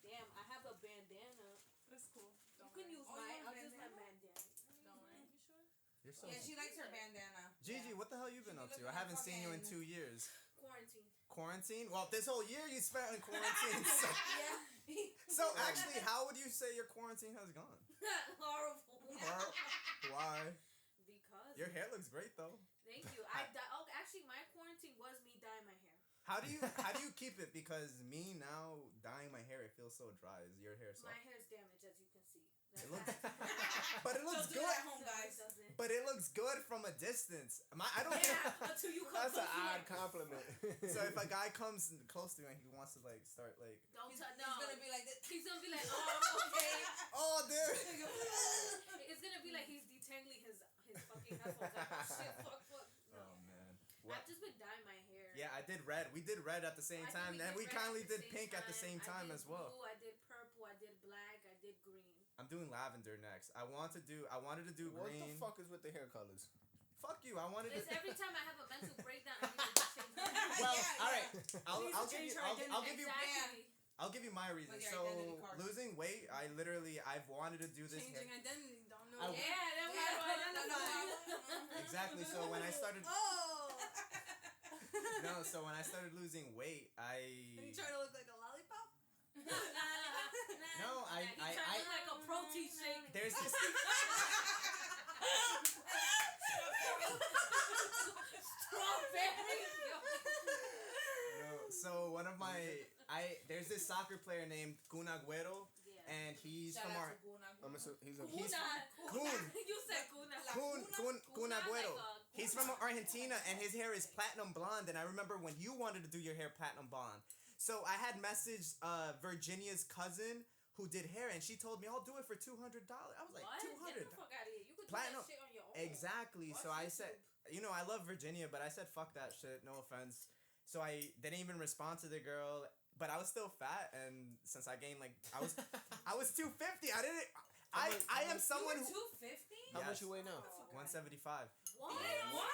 Damn, I have a bandana. That's cool. You can use Oh, you mine. want I'll just have bandana? bandana. Don't worry. You sure? You're so. Yeah, she likes her bandana. Gigi, Yeah. what the hell you been She up be to? I looking haven't seen you in fucking- 2 years. Quarantine. Quarantine? Well, this whole year you spent in quarantine. So, Yeah. so actually, how would you say your quarantine has gone? Horrible. Or why? Because. Your hair looks great though. Thank you. Oh, actually, my quarantine was me dyeing my hair. How do you keep it? Because me now dyeing my hair, it feels so dry. Is your hair soft? My hair's damaged, as you can see. It looks, but it looks do it good. at home, guys. Doesn't. But it looks good from a distance. I don't. Yeah, until you come That's an close to odd it. compliment. So if a guy comes close to me and he wants to like start like, Don't He's, touch. he's No. gonna be like this. He's gonna be like, oh, I'm okay. oh dude. It's gonna be like he's detangling his fucking headphones. Like, oh, shit, fuck. No. Oh man. What? I've just been dyeing my hair. Yeah, I did red. We did red at the same time, and we red kindly at the did same pink at the same time I did as well. Blue, I did purple. I did black. I did green. I'm doing lavender next. I wanted to do What green. the fuck is with the hair colors? Fuck you. I wanted to. It's every time I have a mental breakdown, I need to change my hair. Well, Yeah, all yeah. right. I'll Needs I'll to give change you. her I'll give you. Exactly. I'll give you my reason. With your So identity card. losing weight, I've wanted to do this. Changing hair- identity. Don't know. I- Yeah, then we Yeah, have to no, identify. Exactly. So when I started. Oh. No. So when I started losing weight, And you try to look like a lollipop? No, I- look like a protein shake. there's this. Strawberry. No, so one of my there's this soccer player named Kun Agüero, Yeah. and he's Shout from out our to Guna. He's a He's- Kuna. You said Kuna. Kun Agüero. Like a He's from Argentina, and his hair is platinum blonde. And I remember when you wanted to do your hair platinum blonde. So I had messaged Virginia's cousin who did hair, and she told me I'll do it for $200. I was like, What? $200. Get the fuck out of here. You could Platinum. do that shit on your own. Exactly. So Watch I YouTube. said, I love Virginia, but I said fuck that shit. No offense. So I didn't even respond to the girl, but I was still fat, and since I gained I was 250. I didn't. I am someone who 250? How much Yes. you weigh now? 175. What? What? Wow,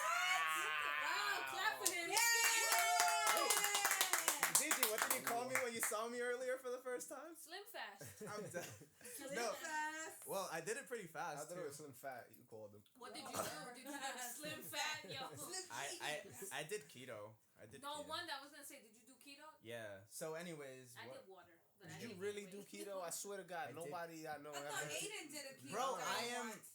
clap for him. Gigi, what did you call me when you saw me earlier for the first time? Slim fast. I'm dead. Slim No. fast. Well, I did it pretty I fast thought it too. was Slim Fat. You called him. What did you do? Did you do slim fat, yo? Slim I did keto. I did. No keto. wonder I was gonna say, did you do keto? Yeah. So, anyways, I what? did water. But I Did you didn't really gain do weight. keto? I swear to God, I did. nobody I know I thought ever. Aiden did a keto. Bro, diet I am- once.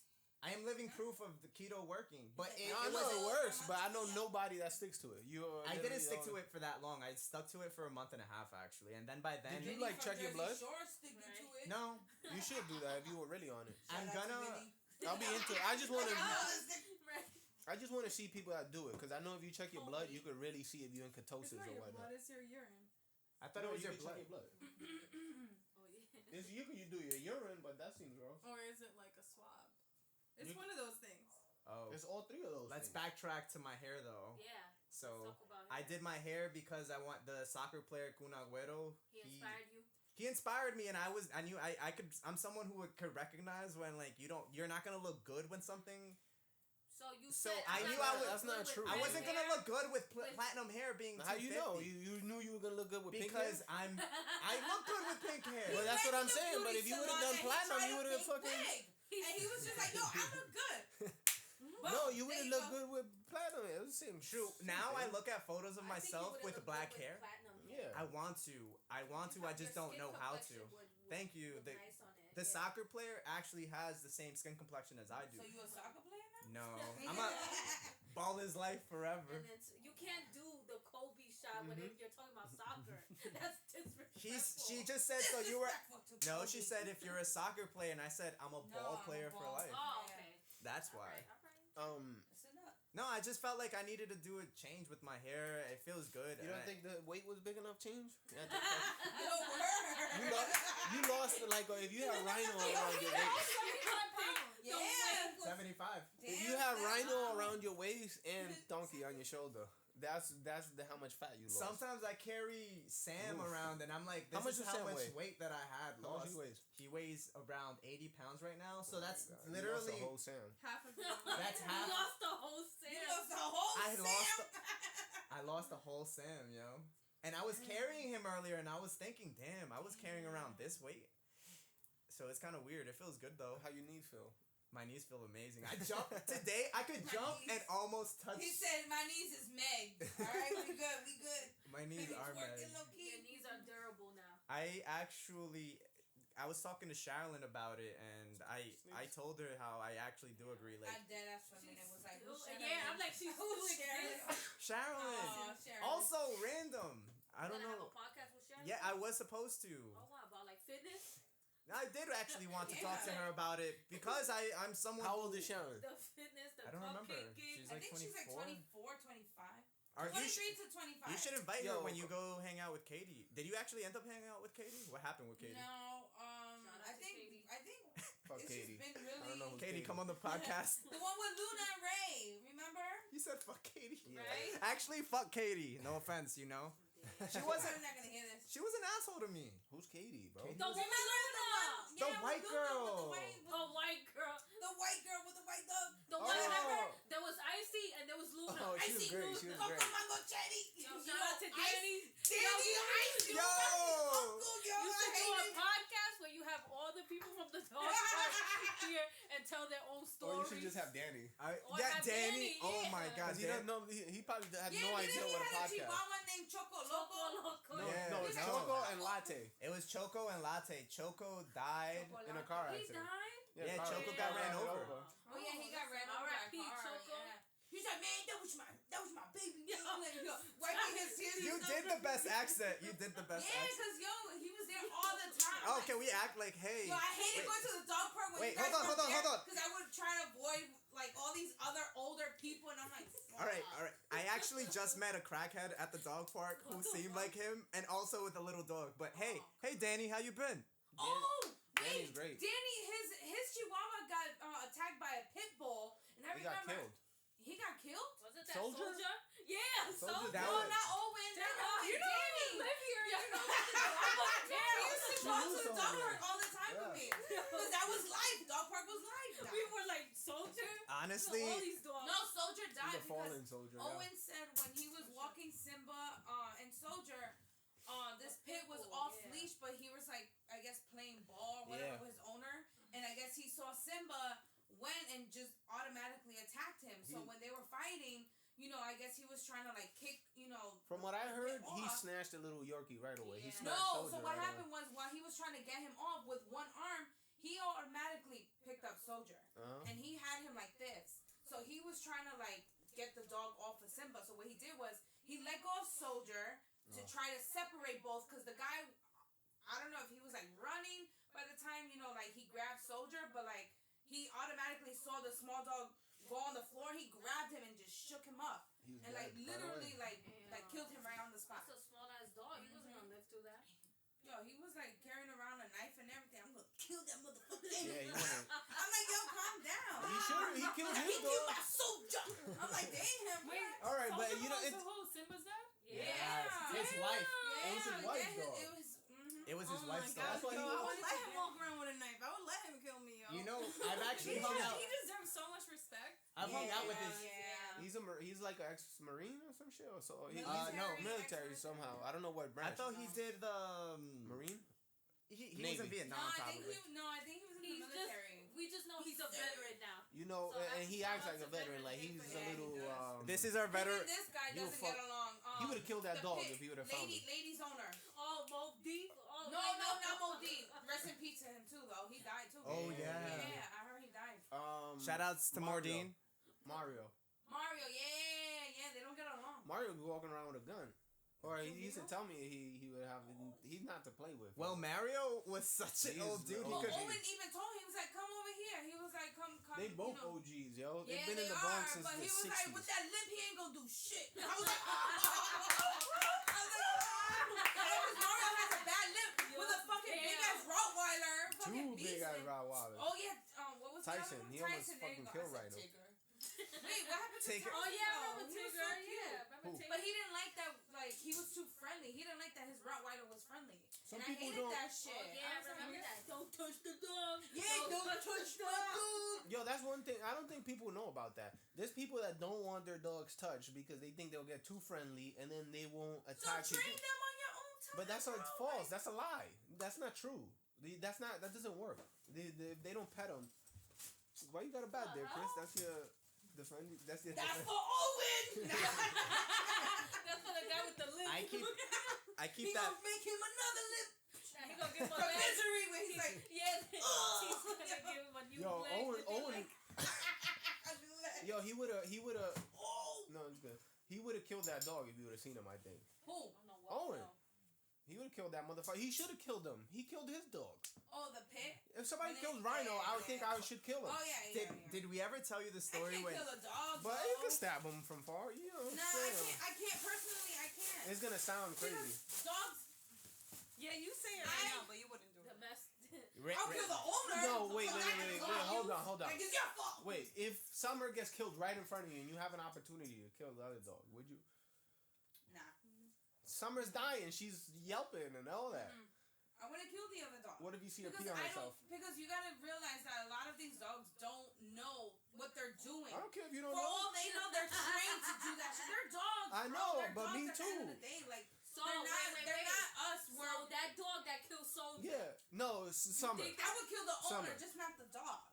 I am living proof of the keto working, but it, I it know was. it works, but I know nobody that sticks to it. I didn't stick to it for that long. I stuck to it for a month and a half actually, and then by then, Did you, Vinny like, from check your Jersey blood? Shore sticking to it. no, You should do that if you were really on it. Shout I'm out to gonna. Vinny. I'll be into it. I just want to. Right. I just want to see people that do it because I know if you check your blood, you could really see if you're in It's ketosis not or your whatnot. blood, it's your urine. I thought it was your can check blood. your blood. Oh yeah. It's you do your urine, but that seems gross. Or is it like a swab? It's You- one of those things. Oh, It's all three of those. let's things. backtrack to my hair though. Yeah. So Let's talk about I him. did my hair because I want the soccer player Kun Agüero. He inspired you. He inspired me, and I knew I could. I'm someone who could recognize when like you're not gonna look good when something. So you So said I I'm knew not I gonna was- that's look not good true. with I Red wasn't hair. gonna look good with With- platinum hair being. How you know? 250. You knew you were gonna look good with pink Because hair? I look good with pink hair. Well, that's what I'm saying. But if you would have done platinum, you would have fucking. And he was just like, yo, I look good. No, you would There have you looked go. good with platinum. It was the same. True. shit, Now I man. look at photos of I think you myself would've with looked black good with hair. platinum Yeah. I want to. I just Your don't skin know how to. complexion would Thank you. look The nice on it. the Yeah. soccer player actually has the same skin complexion as I do. So you a soccer player now? No, I'm a ball his life forever. And then you can't do the Kobe shot when Mhm. you're talking about soccer. That's disrespectful. She just said so you were. Disrespectful to No, Kobe. she said if you're a soccer player, and I said I'm a No, ball I'm a player for ball life. Oh, Yeah. okay. That's All why. right, all right. Listen up. No, I just felt like I needed to do a change with my hair. It feels good. You and don't I- think the weight was big enough change? You had to- Yo, word. you lost like if you had rhino around your waist. Yeah. 75. If you have rhino around your waist and donkey on your shoulder, that's how much fat you lost. Sometimes I carry Sam Oof. around, and I'm like, How this much is does how Sam much weigh? weight that I had How much lost. he weighs? He weighs around 80 pounds right now, so that's You lost literally. a whole Sam. Half of it. That's You half. lost the whole Sam. You lost the whole I lost Sam. I lost a whole Sam, yo. And I was carrying him earlier, and I was thinking, damn, I was carrying around this weight. So it's kind of weird. It feels good though. How your knees feel? My knees feel amazing. I jumped today. I could My jump knees. and almost touch. He said, my knees is Meg. All right, we good, we good. My knees He's are working mad. low key. Your knees are durable now. I was talking to Sharilyn about it, and I told her how I actually do agree. I Like dead ass for a minute. Was like, who's Sharon? Yeah, I'm like, she's Who's still Sharon? exists. Sharilyn. Oh, Sharon. Also random. I don't Gonna know. have a podcast with Sharon? Yeah, I was supposed to. Oh, wow, about like fitness? I did actually want to talk to Yeah. her about it because I'm someone. How old who- is Sharon? The fitness, the I don't remember. cupcake gig. She's I like think she's like 24. 24, 25. Are you, 23 to 25. you should invite Yo, her when you go hang out with Katie. Did you actually end up hanging out with Katie? What happened with Katie? No, Shout out I to think Katie. Fuck it's Katie. just been I don't know really who Katie, come on the podcast. the one with Luna and Ray. Remember? You said fuck Katie. Yeah. Right? Actually, fuck Katie. No offense, you know. She I'm wasn't. not gonna hear this. She was an asshole to me. Who's Katie, bro? Katie The was- woman Luna! The white with girl. The white girl. The white girl with the white dog. The one, remember? There was Icy and there was Luna. Oh, she was Icy great. Luna. She was Uncle great. Mango Chetty. Yo, shout out to Danny. Danny, Icy. Yo. Uncle, yo, You should I do a hate it. podcast where you have all the people from the dog park here and tell their own Or stories. you should just have Danny. Or Yeah, have Danny. Danny, Oh yeah. my God, Cause he doesn't know. He probably had Yeah, no but idea then he what a had a podcast. chihuahua named Choco Loco, Loco. loco. No, Yeah. no, it's No. Choco and Latte. It was Choco and Latte. Choco died. Chocolate. In a car He accident. died? Yeah, car Choco accident. got ran Ran over. Oh yeah, he got ran over by a R.I.P. car. Choco. Yeah. He's like, man, that was my baby. Wiping his tears. You and stuff. did the best accent. You did the best Yeah, accent. cause yo, he was there all the time. Oh, can we act like, hey? Yo, I hated wait. going to the dog park when Wait, you guys hold on, were hold on, there, hold on. Cause I would try to avoid like all these other older people, and I'm like, All right. I actually just met a crackhead at the dog park who seemed like him, and also with a little dog. But hey, Danny, how you been? Oh, Danny's wait, great. Danny, his chihuahua got attacked by a pit bull, and I He got remember killed. he got killed. Was it that Soldier? soldier? Yeah, Soldier soldier. That No, was- not Owen. Not Owen. You don't Danny. even live here. You know He used to She go knew to the dog Soldier. park all the time with me, cause that was life. Dog park was life. We were like, soldier? Honestly, All these dogs. No, Soldier He's died a because fallen soldier. Owen said when he was walking Simba and Soldier, this pit was Oh, off yeah. leash, but he was like, I guess playing ball or whatever Yeah. with his owner, and I guess he saw Simba went and just automatically attacked him. So He- when they were fighting, you know, I guess he was trying to like kick, you know. From what I the heard, pit he off. snatched a little Yorkie right away. He Yeah. snatched No, Soldier so what right happened was while he was trying to get him off with one arm, he automatically picked up Soldier. Uh-huh. And he had him like this. So he was trying to like get the dog off of Simba. So what he did was he let go of Soldier to try to separate both, because the guy, I don't know if he was like running by the time, you know, like he grabbed Soldier, but like he automatically saw the small dog go on the floor. He grabbed him and just shook him up. And like literally like killed him right on the spot. That's a small ass dog. He wasn't gonna live through that. Yo, he was like carrying around a knife and everything. I'm gonna kill that motherfucker. Yeah, he wanna. I'm like, yo, calm down. He should. He killed He his killed dog. my soldier. I'm like, damn. Wait, All right, but Soto you know was it's. the whole Simba's dad? Yeah. His wife. Yeah, It was his wife's dog. It was. It was his Oh my wife's God, That's dog. why yo, he I was- would let him walk around with a knife. I would let him kill me, yo. You know, I've actually hung out. He deserves so much respect. I've hung out with Yeah, his. yeah. He's like an ex-marine or some shit. Or so he's no, military somehow. I don't know what I branch. thought he did the. Marine. He was Navy. in Vietnam I probably. think he was in He's the military. We just know he's a veteran now. You know, So and he shout acts out like a to veteran. Like veterans. he's Yeah, a he little. does. This is our veteran. Even this guy You doesn't fuck- get along. He would have killed that the dog pit, if he would have found it. Ladies owner. Oh, Mo D. Oh, No, not Mo D. Rest in peace to him too, though. He died too. Oh, Yeah, yeah. I heard he died. Shout outs to Mario. Mordine. Mario. Mario, yeah, they don't get along. Mario be walking around with a gun. Or he used to tell me he would have. He's not to play with. Well, Mario was such an He is old dude. He old. could. Owen even told him, he was like, come over here. He was like, come. They both you know. OGs, yo. They've Yeah, been they in the are, Bronx since but the he was 60s. like, with that lip, he ain't gonna do shit. I was like, Mario has a bad lip with a fucking big ass Rottweiler. Two big ass Rottweilers. Oh yeah, what was Tyson, the other one? he almost Tyson, there you fucking go. killed I said Ryder. Tigger. Wait, what happened to Tigger. Tyson? Oh yeah, I though? remember He was Tigger. so cute. Yeah, remember Who? Tigger. But he didn't like that, like, he was too friendly. He didn't like that his Rottweiler was friendly. Some and I people hated don't- that shit. Oh, yeah, I remember that. Don't touch the dog. Yeah, don't touch the dog. Yo, that's one thing. I don't think people know about that. There's people that don't want their dogs touched because they think they'll get too friendly and then they won't So attack train people. them on your own time. But that's bro. false. That's a lie. That's not true. That doesn't work. They don't pet them. Why you got a bat there, Chris? That's your defend. That's your. That's for Owen. That's for the guy with the lip. I He keep that. gonna make him another lip. He gonna give him a From leg. misery when he's like, Yeah, he's gonna give him a new Yo, leg. Owen. Yo, he would have. oh, No, it's good. He would have killed that dog if you would have seen him. I think who? Owen. He would have killed that motherfucker. He should have killed him. He killed his dog. Oh, the pit. If somebody And kills then- Rhino, yeah, I would think yeah. I should kill him. Oh yeah. Did we ever tell you the I story can't when? kill a dog. But bro. you can stab him from far. You know. Nah, I can't personally. I can't. It's gonna sound crazy. Because dogs. Yeah, you say it right now, but you wouldn't do The it. best. I'll kill the owner. No, wait, because I can dog hold you. on. Like it's your fault. Wait, if Summer gets killed right in front of you and you have an opportunity to kill the other dog, would you? Nah. Summer's dying. She's yelping and all that. I want to kill the other dog. What if you see her Because pee on I herself? don't. Because you gotta realize that a lot of these dogs don't know what they're doing. I don't care if you don't For know. all they know, they're trained to do that shit. They're dogs. I bro. know, They're but dogs me at the end too. of the day, like So they're not. wait. They're not us. So Where that dog that killed Soldier. Yeah, no, it's Summer. think I would kill the owner, Summer. just not the dog.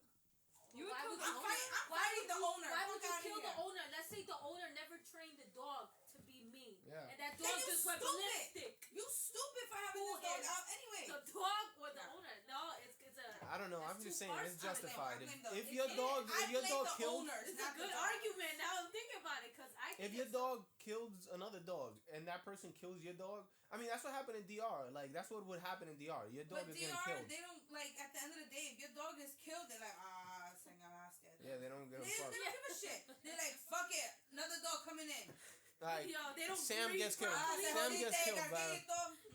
You Why would would kill you the kill- I'm why fighting would the you- owner. Why Fuck would you outta kill the here. owner? Let's say the owner never trained the dog to be mean. Yeah. And that Then dog you just went stupid. ballistic. You stupid for having Who this dog is out anyway. The dog or the Nah. owner? No, it's a. I don't know. I'm That's just too saying harsh it's on it. justified. I blame If the- your it dog, is. I if your blame dog the killed, owners, It's a not the good dog. argument. Now I'm thinking about it because I. if think your it's- dog kills another dog and that person kills your dog, I mean that's what happened in DR. Like that's what would happen in DR. Your dog But is DR, getting killed. they don't like. At the end of the day, if your dog is killed, they're like, señalaste. Yeah, they don't give a They fuck. don't give a shit. They're like, fuck it, another dog coming in. Like Yo, they don't Sam breed gets killed. properly. Sam gets killed by.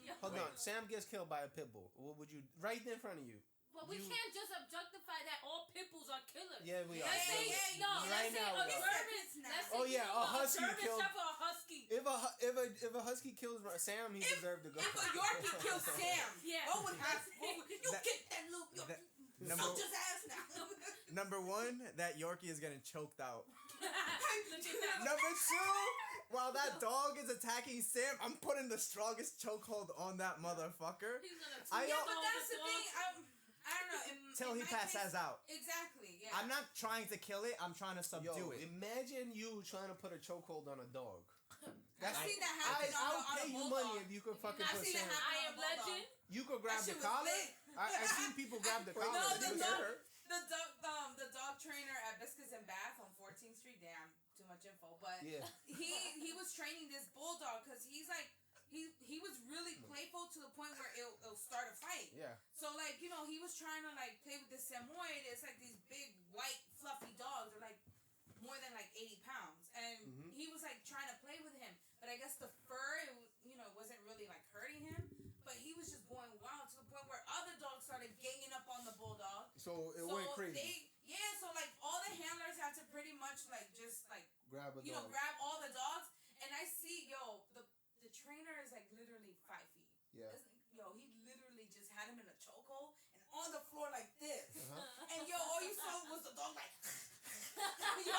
Yo. Hold on, Sam gets killed by a pit bull. What would you? Right in front of you. But we You- can't just objectify that all pit bulls are killers. Yeah, we are. Let's say Yeah, no. yeah, Let's right say now a we are. German. Now. Let's say Oh, yeah, you a know, husky German killed- Shepherd or a husky. If a husky kills Sam, he deserved to go. If a Yorkie kills Sam, Yeah. what would happen? You That- get that little Yorkie. that- Number, number- his ass now. Number one, that Yorkie is getting choked out. Look at that. Number two, while that dog is attacking Sam, I'm putting the strongest chokehold on that motherfucker He's gonna I Yeah, don't- but that's the thing. I don't know. till he passes out. Exactly. Yeah. I'm not trying to kill it. I'm trying to subdue Yo, it. imagine you trying to put a chokehold on a dog. I've seen that happen I'll on pay a you bulldog. money if you could fucking I've put seen it Sam. happen. I am legend. You could grab That the shit was collar. lit. I seen people grab the collar. No, and the do dog, that. the dog trainer at Biscuits and Bath on 14th Street. Damn, too much info. But Yeah. he was training this bulldog because he's like he was really playful to the point where it'll start a fight. Yeah. So like he was trying to like play with this Samoyed. It's like these big 80 pounds, and he was like trying to play with him, but I guess the fur, wasn't really like hurting him, but he was just going wild to the point where other dogs started ganging up on the bulldog. So it went crazy. So like all the handlers had to pretty much like just like Grab a dog. grab all the dogs, and I see the trainer is like literally 5 feet. Yeah. He literally just had him in a chokehold and on the floor like this, and all you saw was the dog like. That shit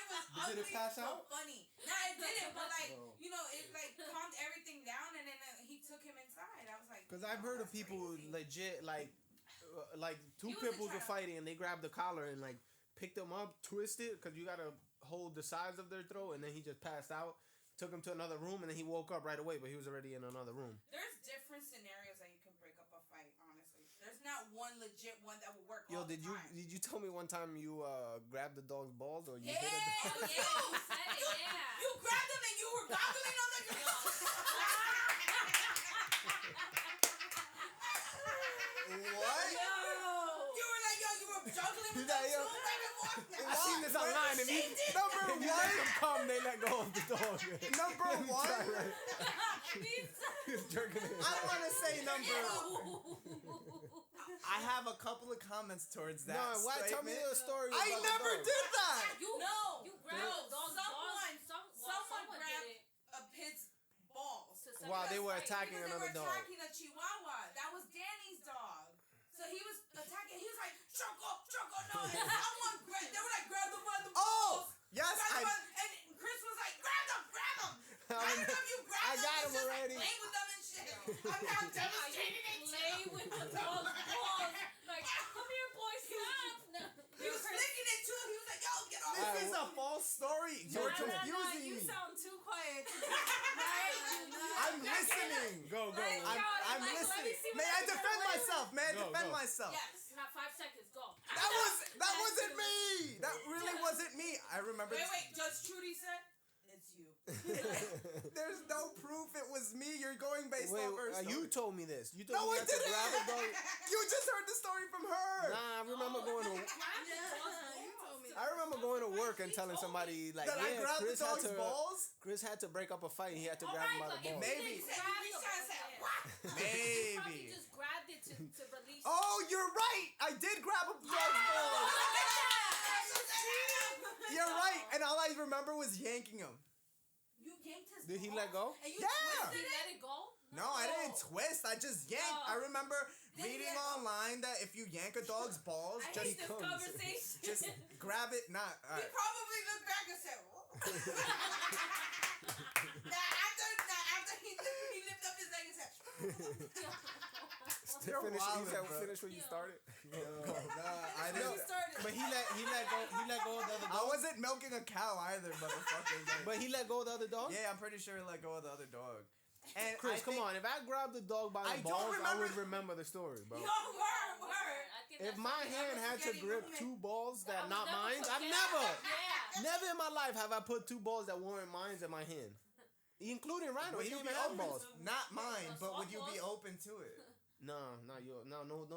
was ugly. Did it pass out? Funny. Nah, it didn't, but like, it like calmed everything down, and then he took him inside. I was like, Because I've heard of people crazy. legit like two He was pit bulls trying were to- fighting and they grabbed the collar and like picked them up, twisted because you gotta hold the sides of their throat, and then he just passed out. Took him to another room, and then he woke up right away, but he was already in another room. There's different scenarios that you can break up a fight. Honestly, there's not one legit one that will work. Yo, all did the you time. tell me one time you grabbed the dog's balls or you Yeah, hit a dog? Yeah, you said it, yeah. You grabbed him and you were goggling on the. What? You were like, you were juggling with He's them like, too. yo. Like, what? I seen this online. If you Number let one. them come, they let go of the dog. Number one. He's jerking it. I want to say number. I have a couple of comments towards that. No, why? Tell me statement. a story. I about never the dog. did that. You grabbed No, the dog's balls. someone Someone grabbed did it. a pit's balls. While they were Because attacking they another were dog. attacking a Chihuahua. That was Danny's dog. So he was attacking. He was like, Choco, no. And someone grabbed. They were like, grab the Oh, balls. yes, Grab the balls. And Chris was like, grab them. I don't know if you grab I them. got It's him just already. Like playing with them and shit. I'm devastated. Play with the dog's balls. Like, come here, boy, stop. No. He was flicking it too. He was like, yo, get off. This is a false story. You're confusing You me. sound too quiet. I'm listening. Go. I'm Like, let me listening. see what May I I can defend do. myself? May I Go, defend go. myself? Yes. You have 5 seconds. Go. That wasn't me. That really wasn't me. I remember. Wait. Judge Trudy said, it's you. There's no proof it was me. You're going based Wait, off her story. you told me this. You told No, me I you had to didn't. grab a dog. You just heard the story from her. Nah, I remember going to. I remember going to work and telling somebody like, That I yeah, grabbed Chris the had dog's to. balls. Chris had to break up a fight. And he had to grab him by the balls. Maybe. He said, he reached out and said, what? You probably Maybe. just grabbed it to release. Oh, you're right. I did grab a dog's balls. You're right. And all I remember was yanking him. You yanked his Did he balls? let go? And you Yeah. twisted Did you it? let it go? No, I didn't twist. I just yanked. No. I remember Then reading you- online that if you yank a dog's balls, I just hate this comes. conversation. just grab it. Not. He probably looked back and said, after he lifted up his leg and said, You're Finish, he wildin', said, bro. finish what you started. I He didn't. started. But he let go of the other I dog. wasn't milking a cow either, motherfucker. Like, But he let go of the other dog. yeah, I'm pretty sure he let go of the other dog. And Chris, come on. If I grabbed the dog by I the don't balls, I remember- would remember the story, bro. Word. I think If that's my something hand I had to spaghetti grip movement. 2 balls I that would not never mine, I've forget. never, Yeah. never in my life have I put 2 balls that weren't mine in my hand, including Rhino. Would He you didn't be even have open? balls. Not mine, The but would you be softballs? open to it? No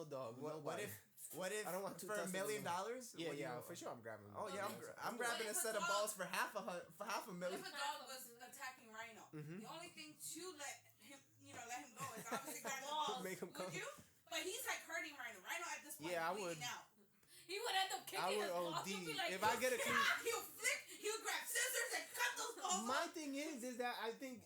dog. What nobody. if? What if I don't want to for $1 touch million? Yeah, would yeah, you- for sure I'm grabbing. Oh yeah, balls. I'm grabbing a What if set a of dog- balls for half a What million. if a dog was attacking Rhino? Mhm. The only thing to let him go is obviously grab the balls. Make him come. Would you? But he's like hurting Rhino. Rhino at this point Yeah, I is would. bleeding out. He would end up kicking I would his balls. OD. He'd be like, If I get a clean. He'll flick. He'll grab scissors and cut those balls. My off. thing is that I think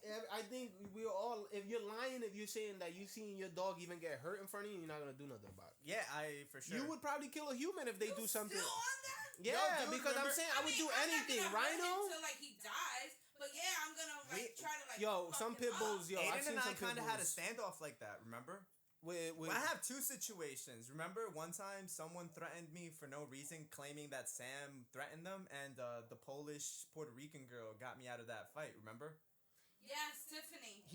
we're all. If you're lying, if you're saying that you seen your dog even get hurt in front of you, you're not gonna do nothing about it. Yeah, I for sure. You would probably kill a human if they You do something. Still on that? Yeah, dude, because I'm remember- saying I would do I'm anything. not gonna hurt him Rhino. till like he dies. But yeah, I'm gonna like try to like. Yo, fuck some him pit up. bulls. Yo, I've Aiden seen and I some pit kind of had a bulls. standoff like that. Remember? With I have 2 situations. Remember one time someone threatened me for no reason, claiming that Sam threatened them, and the Polish Puerto Rican girl got me out of that fight. Remember? Yes, Tiffany.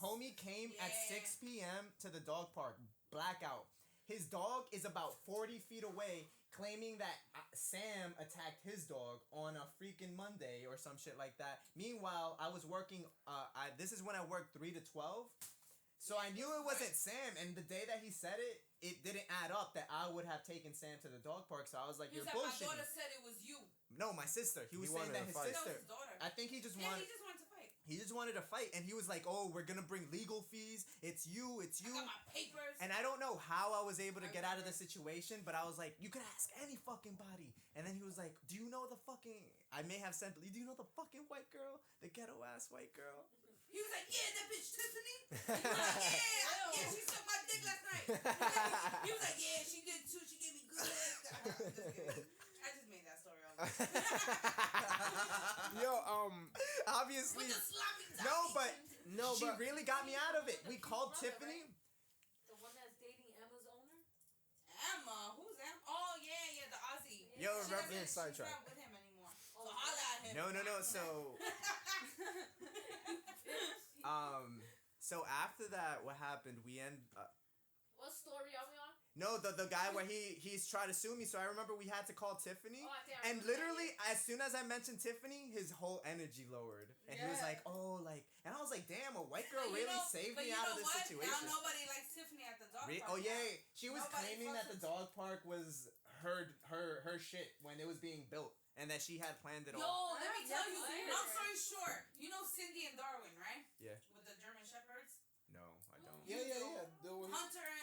Homie came at Yeah. 6 p.m. to the dog park, blackout. His dog is about 40 feet away, claiming that Sam attacked his dog on a freaking Monday or some shit like that. Meanwhile, I was working. This is when I worked 3 to 12. So I knew it wasn't Sam, and the day that he said it, it didn't add up that I would have taken Sam to the dog park. So I was like, He "You're was like, my bullshitting." daughter said it was you. No, my sister. He was saying wanted that to his fight. That was sister. his daughter. I think he just Yeah, wanted. he just wanted to fight. He just wanted to fight, and he was like, "Oh, we're gonna bring legal fees. It's you. It's you." I got my papers. And I don't know how I was able to get out of the situation, but I was like, "You could ask any fucking body." And then he was like, "Do you know the fucking?" I may have said, "Do you know the fucking white girl, the ghetto ass white girl?" He was like, yeah, that bitch Tiffany. He was like, yeah, she sucked my dick last night. He was like, yeah, she did too. She gave me good head. I just made that story up. Yo, Obviously, With the sloppy no, but she but really got me out of it. We called Tiffany. The one that's dating Emma's owner? Emma, who's Emma? Oh yeah, the Aussie. Yo, She remember- doesn't- Being sidetracked. She's not with him anymore. So holla at him. No. So after that, what happened? We end. What story are we on? No, the guy where he's trying to sue me. So I remember we had to call Tiffany. Oh, I think I And remember literally, that. as soon as I mentioned Tiffany, his whole energy lowered, and he was Yeah. like, "Oh, like," and I was like, "Damn, a white girl But really saved but me you out know of this what? situation." Now nobody likes Tiffany at the dog park. Oh yeah, now. she was Nobody claiming that the fucking- dog park was her shit when it was being built, and that she had planned it Yo, all. let me tell you. That's Long weird. story short, you know Cindy and Darwin, right? Yeah. With the German Shepherds. No, I don't. Yeah. There was Hunter and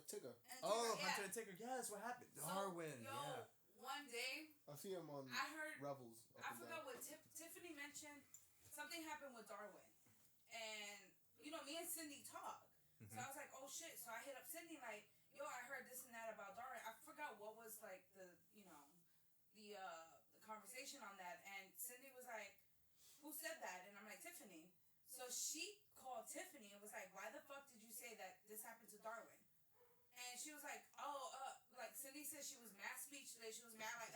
Tigger. Oh, yeah. Hunter and Tigger. Yes, what happened? So, Darwin. yo, Yeah. one day I see him on I heard. Rebels. Up I and forgot down. what Tiffany mentioned. Something happened with Darwin, and you know me and Cindy talk. So I was like, oh shit. So I hit up Cindy like, yo, I heard this and that about Darwin. I forgot what was like the conversation on that, and Cindy was like, who said that? And I'm like, Tiffany. So she called Tiffany and was like, why the fuck did you say that this happened to Darwin? And she was like, like Cindy said she was mad speechless. She was mad like,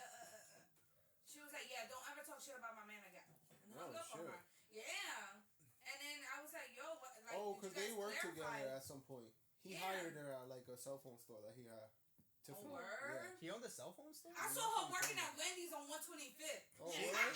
She was like, yeah, don't ever talk shit about my man again. And hung up on her. Yeah. And then I was like, yo, what, like, Because they worked clarify? together at some point. He Yeah. hired her at like a cell phone store that he had. Tiffany. word? He owned a cell phone store. I saw her working at Wendy's on 125th. Oh, yeah. word?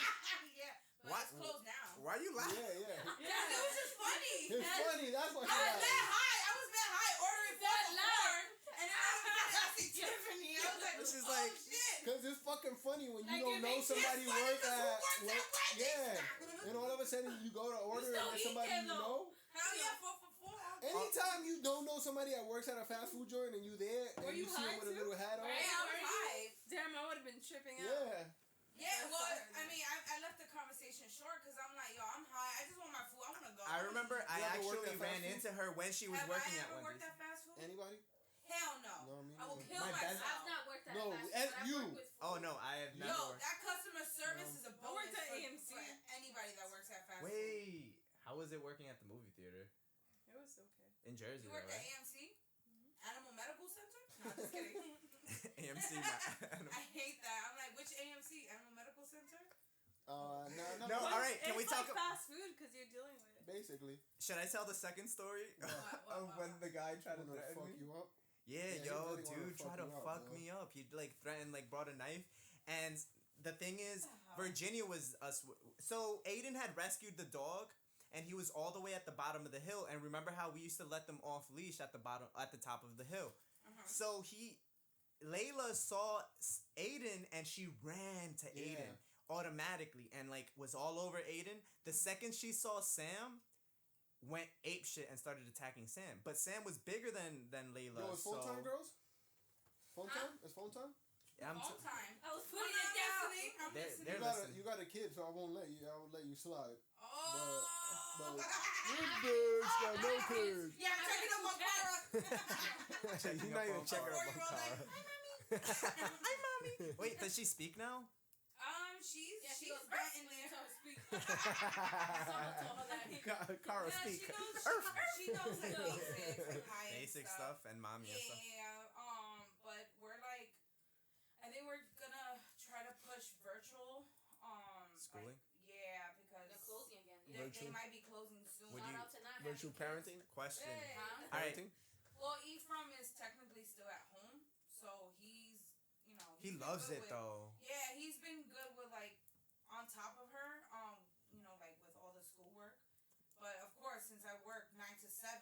Yeah. But What? it's closed now. Why are you Yeah, laughing? yeah. Yeah, it was just funny. It's funny. That's why I was she mad high. Ordering food for four. And then I was like, I see Tiffany. I was like, She's oh like- shit. Because it's fucking funny when you Like, don't it know makes somebody sense, funny, work 'cause who at. works at Wendy's? Yeah. And all of a sudden you go to order and still there's eat somebody there, you though. know. Hell yeah, 4 for 4. Anytime you don't know somebody that works at a fast food joint and you there and Were you you see high them with a too? little hat on. Right. Yeah, I was high. Damn, I would have been tripping out. Yeah. Yeah, well, I mean, I left the conversation short because I'm like, yo, I'm high. I just want my food. I want to go. I remember I You ever worked actually at fast ran food? into her when she was Have working I at ever worked Wendy's. at fast food? Anybody? Hell no. No, me I will neither. kill My best- myself. I've not worked at No, fast food, and but I've you. worked with food. Oh no, I have Yo, never. that customer service No. is a I bonus worked at for, AMC. for anybody that works at fast food. Wait, how was it working at the movie theater It was okay. in Jersey? You Though, worked at right? AMC? Animal Medical Center? No, just kidding. AMC. I hate that. I'm like, which AMC? Animal Medical Center? No. No, all right. Can we It's talk? like fast food because you're dealing with it. Basically. Should I tell the second story What, of when what? the guy tried to Wanna threaten fuck me? you up? Yeah, Yeah, he yo, really wanna dude, try fuck to you up, fuck bro. me up. He like threatened, like brought a knife, and the thing is, Virginia was us. So Aiden had rescued the dog, and he was all the way at the bottom of the hill. And remember how we used to let them off leash at the bottom, at the top of the hill. So Layla saw Aiden, and she ran to Yeah. Aiden automatically, and like was all over Aiden. The second she saw Sam, went ape shit and started attacking Sam. But Sam was bigger than Layla. Yo, it's phone time, so girls? Phone time? It's phone time? I'm All t- time. I was I'm putting it down. listening. I'm They're- listening. they're listening. You got a kid, so I won't let you. I will let you slide. Oh. But this bitch got no kids. Yeah, I'm checking up on Cara. You're not even checking up on Cara. Hi, mommy. Wait, does she speak now? She's Yeah, she she's goes, got in "When there. you tell her speak." Someone told her that. Cara Yeah, speak. she knows like basics and high and Basic stuff and mommy and stuff. Yeah, but we're like, I think we're gonna try to push virtual. Schooling? Like, yeah, because They're closing again. they Virtual. might be closing soon. Would Shout you- out to not Virtual having kids. parenting? Question. Hey. Huh? All right. Parenting? Well, Ephraim is technically still at home, so he's, He been loves good it with- though. Yeah, he's been good with like on top of her, like with all the schoolwork. But of course, since I work 9 to 7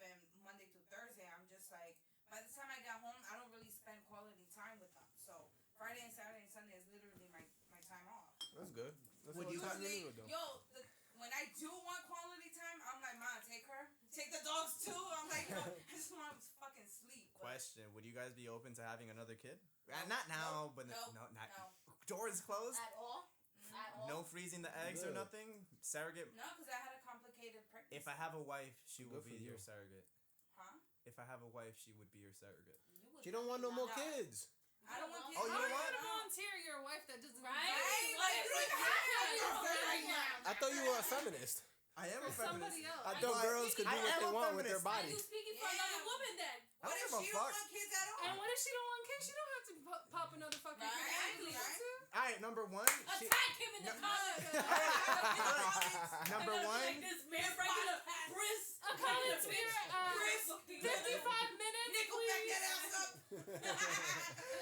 Monday through Thursday, I'm just like, by the time I got home, I don't really spend quality time with them. So Friday and Saturday and Sunday is literally my time off. That's good. That's Would all you- the time Usually, need to do. when I do want quality time, I'm like, Ma, take her. Take the dogs too. I'm like, yo, I just want to fucking sleep. But Question: would you guys be open to having another kid? No. Not now, No. but No. not. No. Doors closed. At all? At all? No freezing the eggs or Good. nothing. Surrogate. No, because I had a complicated pregnancy. If I have a wife, she will Good for be your you. surrogate. Huh? If I have a wife, she would be your surrogate. You would She don't want no more No. kids. I don't want kids. Oh, you How are don't you want- gonna volunteer your wife that doesn't Right? Right? Like, Like, you don't even have to right now. I thought you were a feminist. I am for a feminist. somebody else? I thought But girls could do I what am they a want with their feminist. Are body. you speaking for Yeah. another woman then? I What don't if give a she fuck. don't want kids at all? And what if she don't want kids? She don't have to pop another fucking Right, kid. exactly. All right, number one. She, Attack him in the comments. number one. Like this man regular brisk. A college beer, 55 minutes, Nickel back please. that ass up.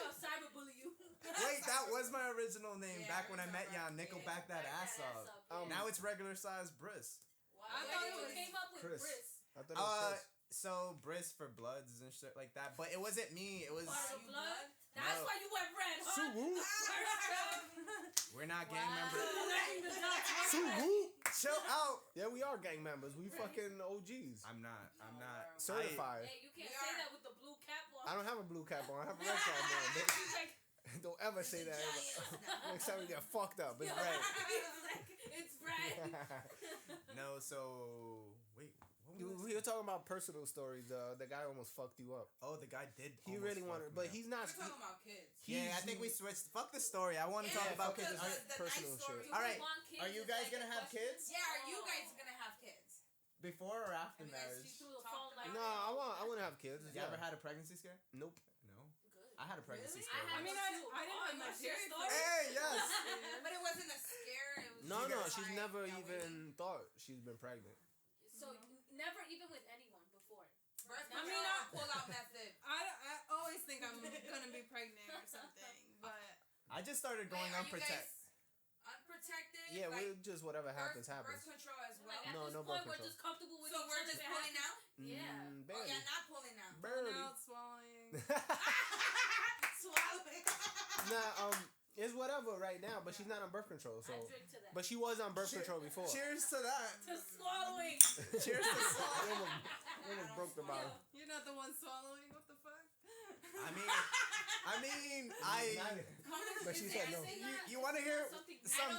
I'll cyberbully you. Wait, that was my original name Yeah, back when I it's met alright. y'all. Nickel Yeah. back that ass up. Um, Now it's regular size bris. Wow. I thought it was came up with Chris. brisk. I thought it was Chris. So bris for bloods and shit like that. But it wasn't me. It was. Part of you the blood. blood? That's No. why you went red, huh? Suwoo. We're not gang members. Connecting the dots. Suwoo. Chill out. Yeah, we are gang members. We fucking OGs. I'm not. I'm not. Certified. Hey, you can't We say are. that with the blue cap on. I don't have a blue cap on. I have a red cap on. Bitch. He's like, Don't ever say that. Next time we get fucked up. It's red. he's like, it's red. No. So wait. What You, was we were talking about personal stories. The guy almost fucked you up. Oh, the guy did. He almost really fuck wanted, me but up. he's not. We're talking about kids. Yeah, I think we switched. Fuck the story. I want to talk about fuck kids. the personal nice story. shit. All right. Want kids Are you is guys like gonna the have question. kids? Yeah, are you guys gonna have kids? Before or after Have you guys marriage? She threw the phone like, No, I want to have kids. You ever had a pregnancy scare? Nope. No. good. I had a pregnancy Really? scare. I I mean, once. I didn't have my period. Hey, yes. But it wasn't a scare. It was No, just no, like, she's never yeah, even thought she's been pregnant. So never even with anyone before. Birth I mean, control pull-out method. I always think I'm gonna be pregnant or something, but I just started going Wait, are you unprotected. guys unprotected? Yeah, like, we're just whatever happens, birth happens. control as well. Like at No, this no point, birth we're control. just comfortable with So each we're other. just If it pulling happens- out? Yeah. Oh Barely. yeah, not pulling out. Barely. out swallowing. Swallowing. Nah, it's whatever right now, but she's not on birth control, so. I drink to that. But she was on birth control before. Cheers to that. to swallowing. Cheers to It swallowing. almost broke the bottle. You're not the one swallowing. What the fuck? I mean, But she said no. You want to hear Something some?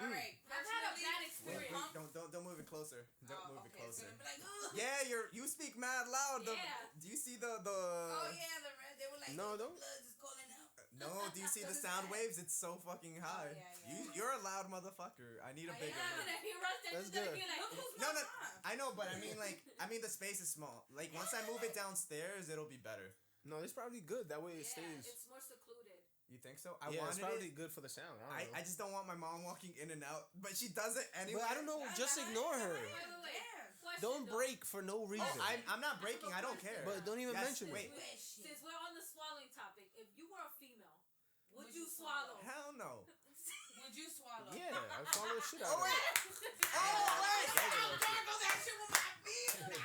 Alright. I've had a bad Wait, experience. don't move it closer. Don't Oh, move it okay. closer. So they'll be like, ugh. Yeah, you speak mad loud. Yeah. Do you see the? Oh yeah, the red. They were like, No, the don't. blood is calling out. No, do you see the sound waves? It's so fucking high. yeah. You're a loud motherfucker. I need a I bigger. am. I'm gonna hear us. They're That's just gonna good. be like, Look who's No, my no, mom. I know, but I mean the space is small. Like once I move it downstairs, it'll be better. No, it's probably good. That way it yeah, stays. it's more secluded. You think so? I Yeah, it's wanted probably it. good for the sound. I don't know. I just don't want my mom walking in and out, but she does it anyway. But I don't know. Just ignore her. Wait. Yeah. Question, Don't though. break for no reason. Oh, I'm not breaking. I don't care. But don't even Yes, mention it. wait. Since we're on the swallowing topic, if you were a female, would you swallow? Hell no. Would you swallow? Yeah, I swallow the shit out Oh of it. wait. Oh wait. Gargle that shit with my feet. Wait.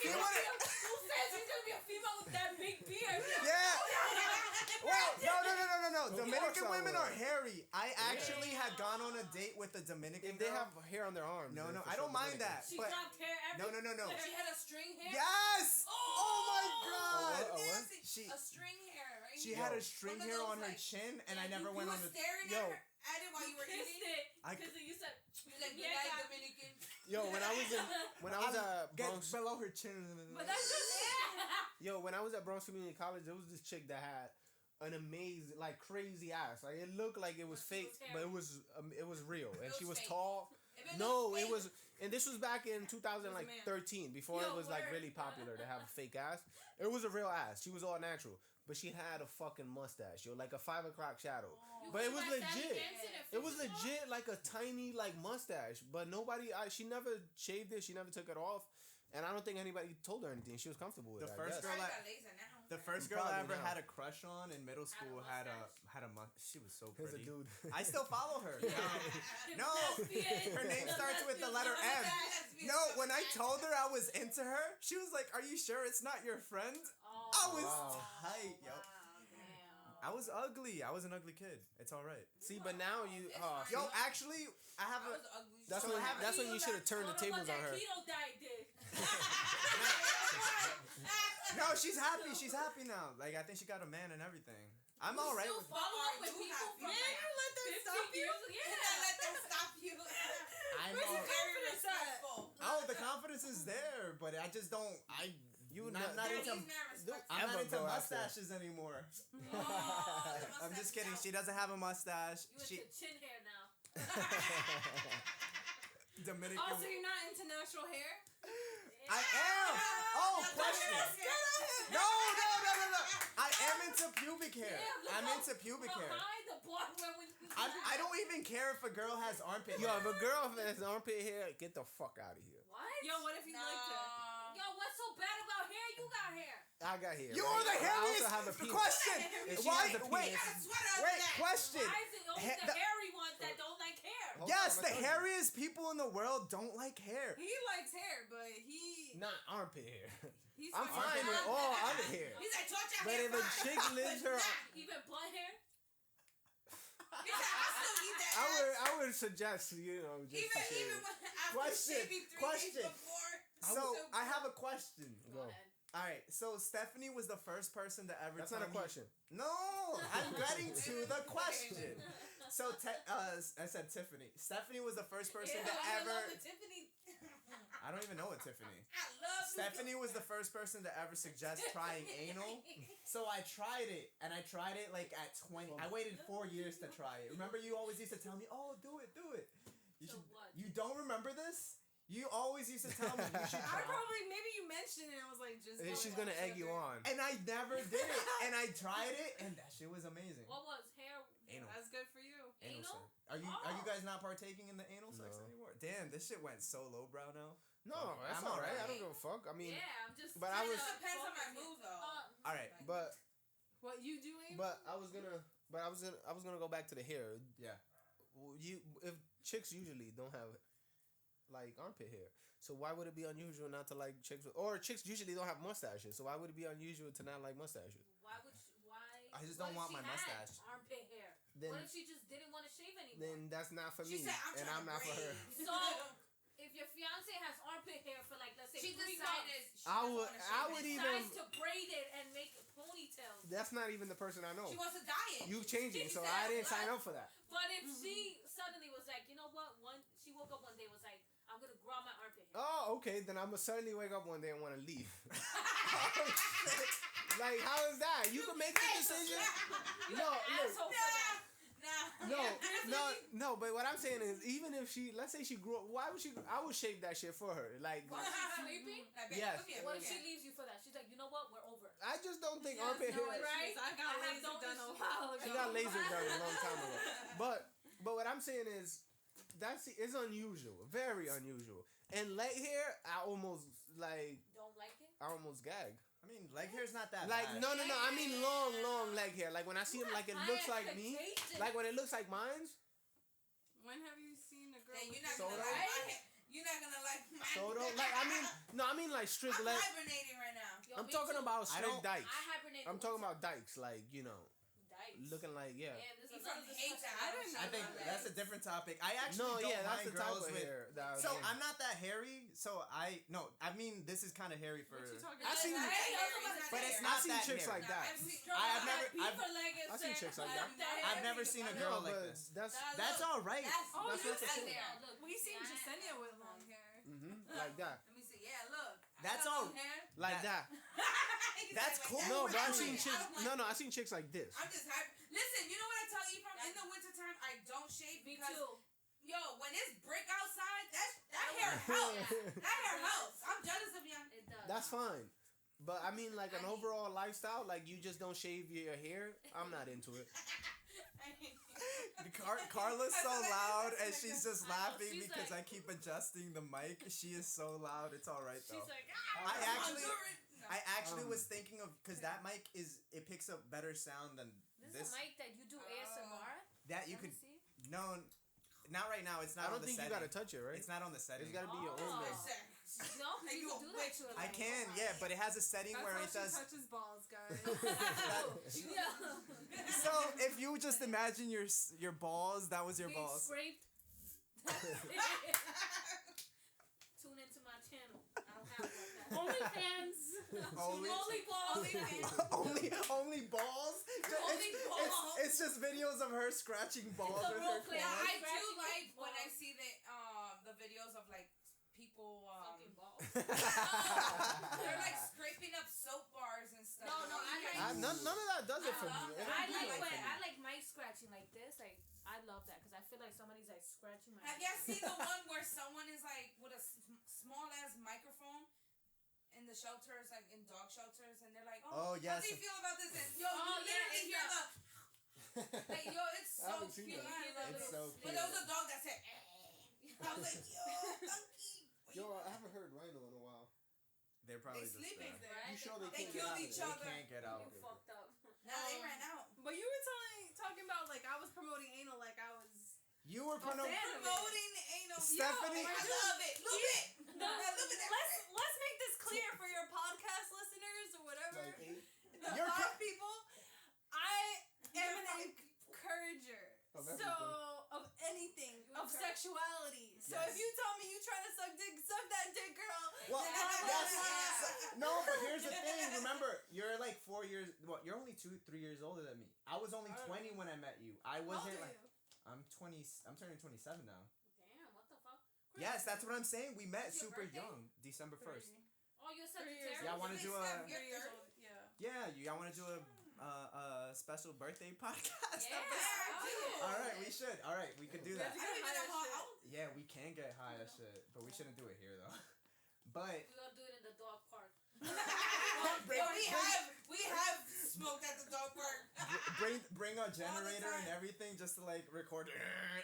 You want it? Who says he's gonna be a female with that big beard? Yeah. Well, no. Who Dominican fucks women out are with hairy. I actually had gone on a date with a Dominican If they girl. have hair on their arms. No, then no, for I sure don't mind Dominican. that. She But dropped hair every. no. She had a string hair. Yes. Oh my God. A what? She A string hair, right? she had a string One of hair those, on her like- chin, and Yeah, I never You went were on a. staring Yo. at it while you were kissed eating. it I- because you said You like, you Yeah, like yeah. Dominican? Yo, when I was at Get Bronx, below her chin. But that's just when I was at Bronx Community College, there was this chick that had an amazing, like crazy ass. Like it looked like it was But she fake, was but it was real, and It she was was fake. tall. If it No, looks it fake- was, and this was back in man. 2013, before Yo, it was like word. really popular to have a fake ass. It was a real ass. She was all natural, but she had a fucking mustache, yo, like a 5 o'clock shadow. You But it feel was like Sally legit. Jensen and It was Fisher Boy? legit like a tiny like mustache, but nobody. She never shaved it. She never took it off, and I don't think anybody told her anything. She was comfortable with The it. first I guess. girl Probably I- got laser now. The first girl I ever had a crush on in middle school had a she was so Here's pretty. a dude. I still follow her. No, her name starts with the letter M. No, when I told her I was into her, she was like, "Are you sure it's not your friend?" I was tight, yo. I was ugly. I was an ugly kid. It's all right. See, but now you. Yo, actually, I have a. That's when you should have turned the tables on her. Keto diet did. No, she's happy. She's happy now. Like, I think she got a man and everything. I'm all right with. Follow up with people from you let them 50 stop you? years. Yeah. Let them stop you. I'm Where's all, your confidence at? oh, the confidence is there, but I just don't. I'm not into. I'm not into mustaches anymore. I'm just kidding. She doesn't have a mustache. You into chin hair now. Dominican. Oh, so you're not into natural hair? I am. Oh, question. No. I am into pubic hair. Yeah, I'm into pubic hair. Behind the bar where we. I don't even care if a girl has armpit Yo, hair. if a girl has armpit hair, get the fuck out of here. What? Yo, what if you liked her? Yo, what's so bad about hair? You got hair. I got hair. You right? are the I hairiest. also have a penis. Question. If she Why? has a Wait. penis- Question. Why is it always the hairy ones that don't like hair? Hold Yes, on, the I told you. hairiest people in the world don't like hair. He likes hair, but he Not armpit hair. he's I'm fucking fine with all other hair. He's like, Georgia But hair if a fine. chick lives her, Even butt hair? He said, I still eat that I would suggest just even to when after Question, shaving 3 question. days before. So I have a question. Go Go. ahead. All right, so Stephanie was the first person to ever. That's tell not a me- question. No, I'm getting to the question. So I said Tiffany. Stephanie was the first person to I ever. love the Tiffany. I don't even know what Tiffany. I love Stephanie was the first person to ever suggest trying anal. So I tried it, and I tried it like at 20. I waited 4 years to try it. Remember, you always used to tell me, "Oh, do it." You So should. what? You don't remember this? You always used to tell me you should I try. probably maybe you mentioned it and I was like just And go she's with gonna it. egg you on. And I never did it. And I tried it, and that shit was amazing. What was hair? Anal. That's good for you. Anal Anal? sex. Are you guys not partaking in the anal sex No. anymore? Damn, this shit went so lowbrow now. No, that's I'm alright. I alright. don't give a fuck. I mean, Yeah, I'm just. but I It was- just depends on my mood though. All right. but What you doing? I was gonna go back to the hair. Yeah. If chicks usually don't have like armpit hair, so why would it be unusual not to like chicks or chicks usually don't have mustaches? So why would it be unusual to not like mustaches? Why would she, why? I just what don't if want she my had mustache. Armpit hair. Then What if she just didn't want to shave anymore? then that's not for She me, said, and I'm not for her. So, if your fiance has armpit hair for like let's say She 3 decided. months, She doesn't wanna shave would it. even- decides to braid it and make ponytails. That's not even the person I know. She wants to diet. You changing, so She I said, didn't sign up for that. But if she suddenly was like, you know what? She woke up one day and was like, I'm gonna grow my armpit hair. Oh, okay. Then I'm gonna suddenly wake up one day and want to leave. Like, how is that? You can make the decision. You No, an look. asshole for that. No. But what I'm saying is, even if she, let's say she grew up, why would she? I would shave that shit for her. Like, While she's sleeping? Like, babe, Yes. come here, What come if she here. leaves you for that? She's like, you know what? We're over. I just don't think Yes, armpit no hair. issues. Right? I got I have laser no done a issues. while ago. She got laser done a long time ago. But what I'm saying is, it's unusual, very unusual. And leg hair, I almost gag. I mean, leg hair's not that Like bad. no, I mean long leg hair. Like when I see them, like it looks like me. Expectations. Like when it looks like mine's. When have you seen a girl? Hey, you're with not Soto? gonna like my hair. You're not gonna like my Soto. Like I mean like strict I'm leg. hibernating right now. Yo, I'm me talking too. about I straight don't- dykes. I hibernated. I'm talking about dykes, like dykes. looking like Damn, He this is from another H discussion. I didn't know I think that. that's a different topic. I actually No, don't yeah, that's mind the type girls of with. hair. That I was So saying. I'm not that hairy. So I mean, this is kind of hairy for. What you talking I about? seen- But it's I've not seen that chicks hairy. like that. I've never- I've seen chicks like that. I've never seen a No, girl like but this. that's all right. Oh, That's you what the seen thing. that. We seen Jasenia with long hair. like that, Let me see. Yeah, look. That's I got all- long hair. like that. That's cool. No, but I've I seen mean, chicks. No, I seen chicks like this. I'm just hype. Listen, you know what I tell you from in the wintertime? I don't shave Me because too. yo, when it's brick outside, that hair helps. That hair helps. I'm jealous of you. It does. That's fine. But I mean, like an overall lifestyle, like you just don't shave your hair. I'm not into it. Carla's so loud and She's she's just laughing she's because like- I keep adjusting the mic. She is so loud. It's all right though. She's like, I actually- I actually was thinking of because that mic it picks up better sound than This is a mic that you do ASMR. that you Let me could see. no, not right now. It's not. I don't on the think setting. you gotta touch it, right? It's not on the setting. It's gotta be your own. Oh. Thing. No, you can do that to it. I can, yeah, but it has a setting That's where how it she does. touches balls, guys. Yeah. So if you just imagine your balls, that was your Being balls. scraped. Tune into my channel. I don't have one. OnlyFans. Only- Only balls. only balls. Only balls. It's just videos of her scratching balls It's a with role her play. Yeah, claws. I do Scratching like balls. when I see the videos of like people Fucking balls. they're like scraping up soap bars and stuff. No, I like- None of that does it for me. love It that. don't I do like that when for me. I like mic scratching like this. Like I love that because I feel like somebody's like scratching my. Have you guys seen the one where someone is like with a small ass microphone in the shelters, like in dog shelters, and they're like, Oh, yes. how do you feel about this? And yo, Oh, you yeah, literally hear it's the like, yo, it's I so haven't seen cute. that. I love It's it. so But there was a dog that said, I was like, yo, donkey. Yo, I haven't heard Rhino in a while. They're probably They just sleeping. there. Right? You sure They can't get killed out of each there? other. They can't get out. You fucked up. Now they ran out. But you were talking about like I was promoting anal like I was. You were promoting. fan of it. Promoting anal. Stephanie- I love it. Love it. No, I love it. let's make this clear for your podcast listeners or whatever. Like 8 The You're five people. I am an You're encourager. Of So everything. of anything, You of encourage- sexuality. So Yes. if you tell me you trying to suck dick, suck that dick, girl. Well, Yeah. yes. No, but here's the thing. Remember, you're like 4 years. Well, you're only 2-3 years older than me. I was only 20 when I met you. I How old wasn't are like. you? I'm 20. I'm turning 27 now. Damn, what the fuck? Yes, that's what I'm saying. We met When's your super birthday? young, December 1st. Oh, you're 3 years Sagittarius. Yeah, I wanna do a- 3 years old. Yeah. Yeah, you. I want to do a special birthday podcast. Yeah. do. All right, we should. All right, we could do that. I don't even know how. Yeah, we can get high as shit, but we shouldn't do it here though. But We're gonna do it in the dog park. Yo, we have smoked at the dog park. bring a generator and time. everything just to like record,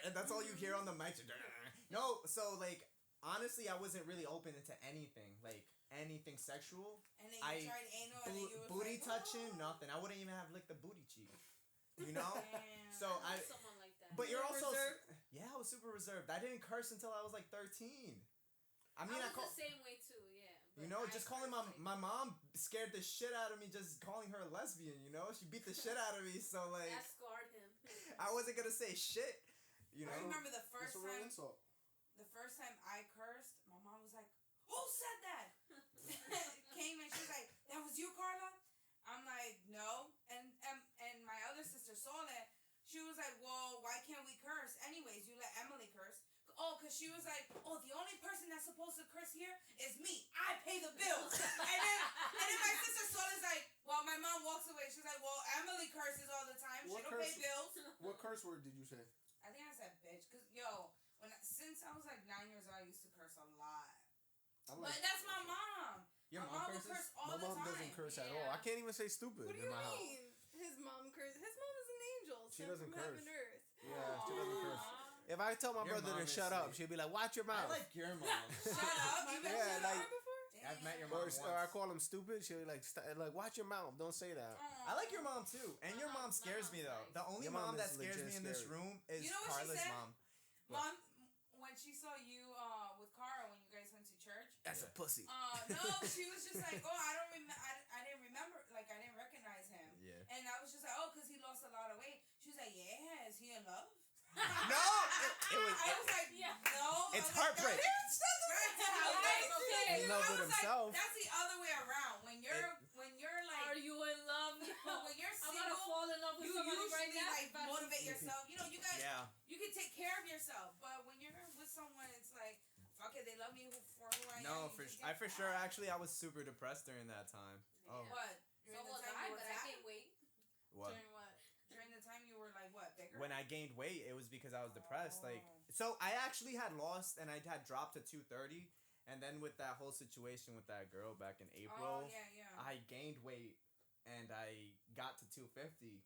and that's all you hear on the mic. No, so like honestly, I wasn't really open into anything like anything sexual. And then I- you tried anal and then you was Booty like, touching, "Oh." nothing. I wouldn't even have licked the booty cheek. You know. Damn. So I. Someone like that. But you're also. Reserved? Yeah, I was super reserved. I didn't curse until I was like 13. I mean, I I was call. the same way too. Yeah. You but know, I just calling cursed, my mom scared the shit out of me just calling her a lesbian, you know? She beat the shit out of me, so like That scarred him. I wasn't gonna say shit, you I know? remember the first That's a real time. insult. The first time I cursed, my mom was like, "Who said that?" Came and she was like, "That was you, Carla." I'm like, "No," and my other sister saw that. She was like, "Well, why can't we curse? Anyways, you let Emily curse." Oh, cause she was like, "Oh, the only person that's supposed to curse here is me. I pay the bills." and then my sister saw this like, well, my mom walks away. She's like, "Well, Emily curses all the time. What She don't pay curse- bills." What curse word did you say? I think I said bitch, cause yo, since I was like 9 years old, I used to curse a lot. I But that's my mom. Your My mom would curses? curse all My the mom time. doesn't curse at Yeah. all. I can't even say stupid What do in you my house. mean? His mom curses. His mom is an angel. She sent doesn't from heaven curse. and earth. Yeah, she doesn't curse. Aw. If I tell my Your brother mom to is shut up, sweet. she'll be like, "Watch your I mouth." like your mom. Shut up. You better Yeah, shut like- up. Before? I've met your Damn. mom or I once. call him stupid. She'll be like, like, "Watch your mouth. Don't say that." I like your mom too, and your mom My scares mom's me though. nice. The only Your mom mom that is scares legit me in this scary. room is You know what she Carla's said? mom. Mom, when she saw you with Cara when you guys went to church, That's a pussy. no, she was just like, "Oh, I don't I didn't remember, like I didn't recognize him." Yeah. And I was just like, "Oh, cause he lost a lot of weight." She was like, "Yeah, is he in love?" No, it was. I was like, Yeah. "No." It's I was heartbreak. Like, "That's Okay. In love I with was like, himself. that's the other way around. When you're Are like, you in love? when you're I'm gonna single, fall in love with you somebody usually right now. like motivate yourself. You know, you guys, Yeah. you can take care of yourself. But when you're with someone, it's like, fuck it, they love me for who I am. No, you for just I get for sure. that. Actually, I was super depressed during that time. Oh, Yeah. What? So During the was time I, you but were I fat? can't wait. what? During what? During the time you were like what, bigger? When I gained weight, it was because I was depressed. Like, Oh. so I actually had lost and I had dropped to 230, and then with that whole situation with that girl back in April, Oh yeah. I gained weight and I got to 250.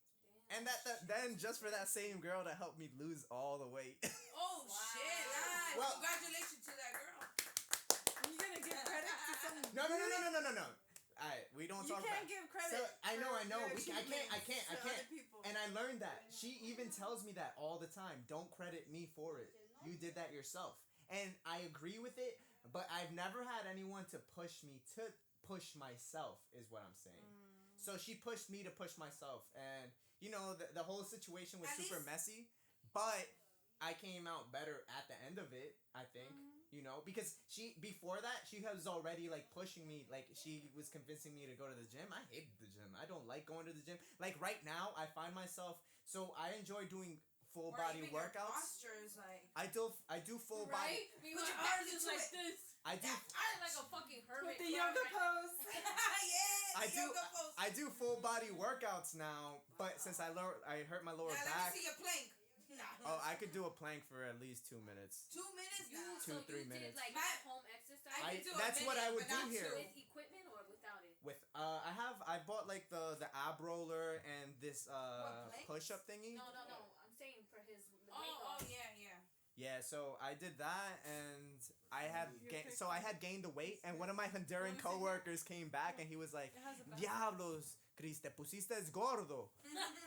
Damn. And then just for that same girl to help me lose all the weight. Oh Wow. shit! Nice. Well- Congratulations to that girl. You gonna give credit to some? No. we don't You talk can't about. give credit. So, I know. for your I can't. achievements to other people. And I learned that. She even tells me that all the time. Don't credit me for it. You did that yourself. And I agree with it, but I've never had anyone to push me to push myself, is what I'm saying. So she pushed me to push myself. And, the whole situation was At super least- messy, but I came out better at the end of it, I think. Because before that, she was already, like, pushing me. Like, she was convincing me to go to the gym. I hated the gym. I don't like going to the gym. Like, right now, I find myself, so I enjoy doing full Or body even your workouts. posture is like. I do full body. Right? Put My your arms back is into like it. this. I do I'm like a fucking hermit. With the yoga pose. Yeah, I the do yoga pose. I do full body workouts now, but since I hurt my lower Now let back. me see your plank. Nah. Oh, I could do a plank for at least 2 minutes. 2 minutes now. Two, 3 you minutes. did like My- home exercise I could do a That's what I minute, would but do not here. two. with equipment or without it? With I bought like the ab roller and this What, planks? push up thingy. No. I'm saying for his weight Oh, loss. yeah. Yeah, so I did that and I had Your so I had gained the weight and one of my Honduran coworkers came back and he was like, It has a back. "Diablos, Chris, te pusiste gordo."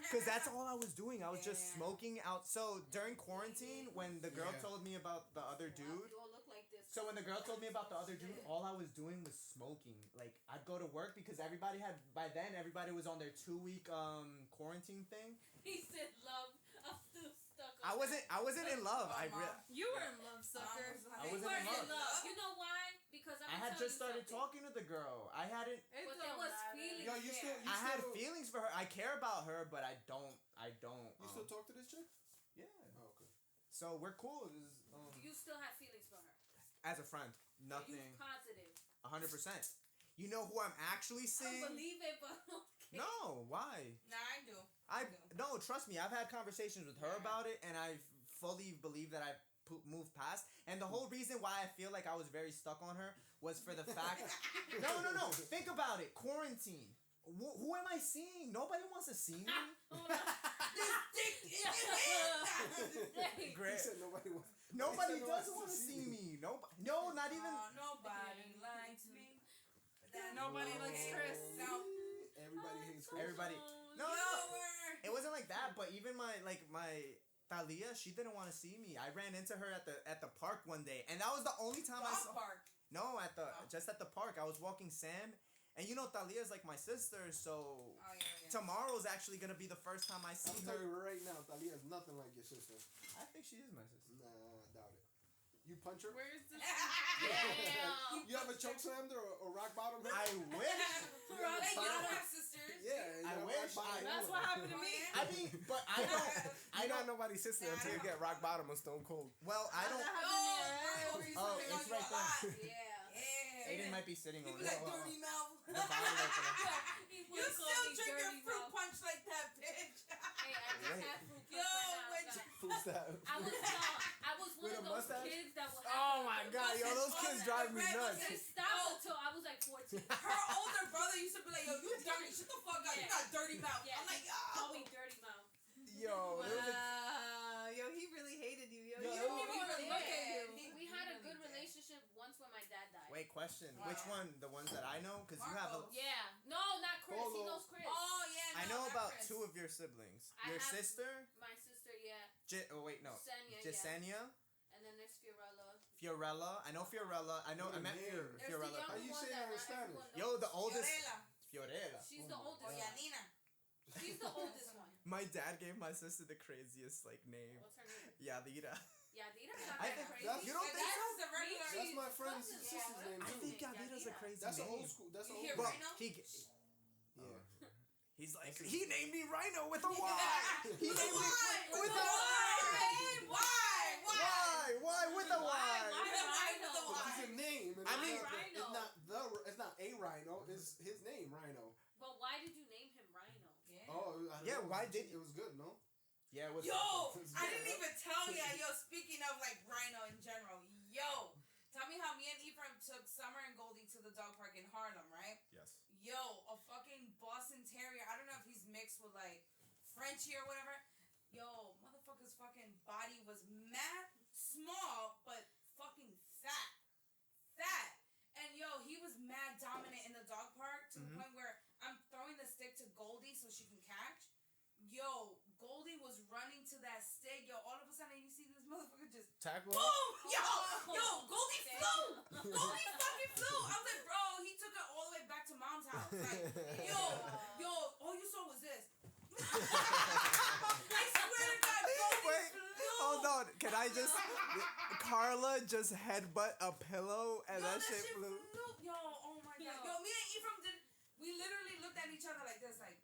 Because that's all I was doing. I was just Yeah. smoking out. So during quarantine, when the girl Yeah. told me about the other dude, You all look like this. so when the girl told me about the other dude, all I was doing was smoking. Like I'd go to work because everybody was on their 2-week quarantine thing. He said love. I'm still stuck on I wasn't in love. You were in love, sucker. I You wasn't were in in love. love. You know why? Because I had just started talking to the girl. I hadn't. It But don't there was matter. feelings Yo, you still, there. you I had still, feelings for her. I care about her, but I don't. You still talk to this chick? Yeah. Oh, okay. So we're cool. Do you still have feelings for her? As a friend, Are nothing. you positive? 100%. You know who I'm actually I seeing? don't believe it, but okay. No, why? Nah, I do. No, trust me. I've had conversations with her Yeah. about it, and I fully believe that I've moved past. And the whole reason why I feel like I was very stuck on her was for the fact. No. Think about it. Quarantine. Who am I seeing? Nobody wants to see me. He Great. said nobody wants. Nobody He said doesn't want to see me. No, not even. Nobody likes me. Nobody likes Chris. No. Everybody hates Chris. Everybody. No. Lower. It wasn't like that, but even my Thalia, she didn't want to see me. I ran into her at the park one day, and that was the only time I saw. Park. No, just at the park. I was walking Sam, and Thalia is like my sister, so Oh, yeah. tomorrow's actually gonna be the first time I see I'm telling her. you right now, Thalia is nothing like your sister. I think she is my sister. Nah, I doubt it. You punch her? Where's this? Damn. You ever choke slammed her or rock bottom her? I wish. Hey, you don't have sisters. Yeah. I you wish rock bottom That's her. what happened to me. I mean, but I don't. I You're not don't. nobody's sister Nah, until you I get rock bottom or stone cold. Well, I don't. Oh, it's right there. Yeah. Aiden might be sitting on People it. like dirty mouth. The bottle opener. You still drink your fruit punch like that, bitch. Hey, I just Wait. had fruit punch Yo, right when now. Who's that? I was one With of a those mustache? kids that would Oh my god, yo, those Oh, kids the drive me red nuts. ones. They stopped until I was like 14. Her older brother used to be like, yo, you dirty. Shut the fuck up. You got dirty mouth. Yeah. I'm like, Call yo. me dirty mouth. Yo, there was a. Wow. Yo, he really hated you. Yo, Yo, you it didn't was- even want to look at you. We had a good relationship once when my dad died. Wait, question. Wow. Which one? The ones that I know? Because you have a. Marco. Yeah. No, not Chris. He Polo. knows Chris. Oh, yeah. I no, know not about Chris. 2 of your siblings. I Your have- sister, My sister, yeah. oh wait, no, Senya, yeah. Jasenia, And then there's Fiorella. Fiorella. I know Fiorella. I What a met name. There's the Fiorella. How younger you one say that her in not Spanish? everyone Yo, knows. the oldest. Fiorella. Fiorella. She's Oh the my oldest. Oh, one. Yanina. She's the oldest one. My dad gave my sister the craziest name. What's her name? Yadira. Yadira's not I that think- crazy. you don't think so? That's the regular. That's my friend's Yeah. sister's name I too. think Yadira's a crazy That's an name. old school. That's an You old hear school. Well, Rhino? Yeah. he's like he named me Rhino with a Y. He named me Why? with a Why? with a Y. Why Rhino? It's a name. And I it's mean- not it's not a rhino. It's his name, Rhino. But why did you name him Rhino? Oh, I don't Yeah, know. why did it was good? No. Yeah, what's Yo, It's I good, didn't huh? even tell ya. Yo, speaking of like Rhino in general, yo, tell me how me and Ephraim took Summer and Goldie to the dog park in Harlem, right? Yes. Yo, a fucking Boston Terrier. I don't know if he's mixed with like Frenchie or whatever. Yo, motherfucker's fucking body was mad small, but fucking fat. And yo, he was mad dominant in the dog park to to the point where I'm throwing the stick to Goldie so she can catch. Yo, Goldie was running to that stick. Yo, all of a sudden you see this motherfucker just Tackle. boom. Yo, Goldie flew. Goldie fucking flew. I was like, bro, he took her all the way back to mom's house. Like, yo, all you saw was this. I swear to God, Goldie Wait, flew. hold on. Can I just... Carla just headbutt a pillow and Yo, that shit flew. Yo, oh my God. Yo, me and Ephraim we literally looked at each other like this, like.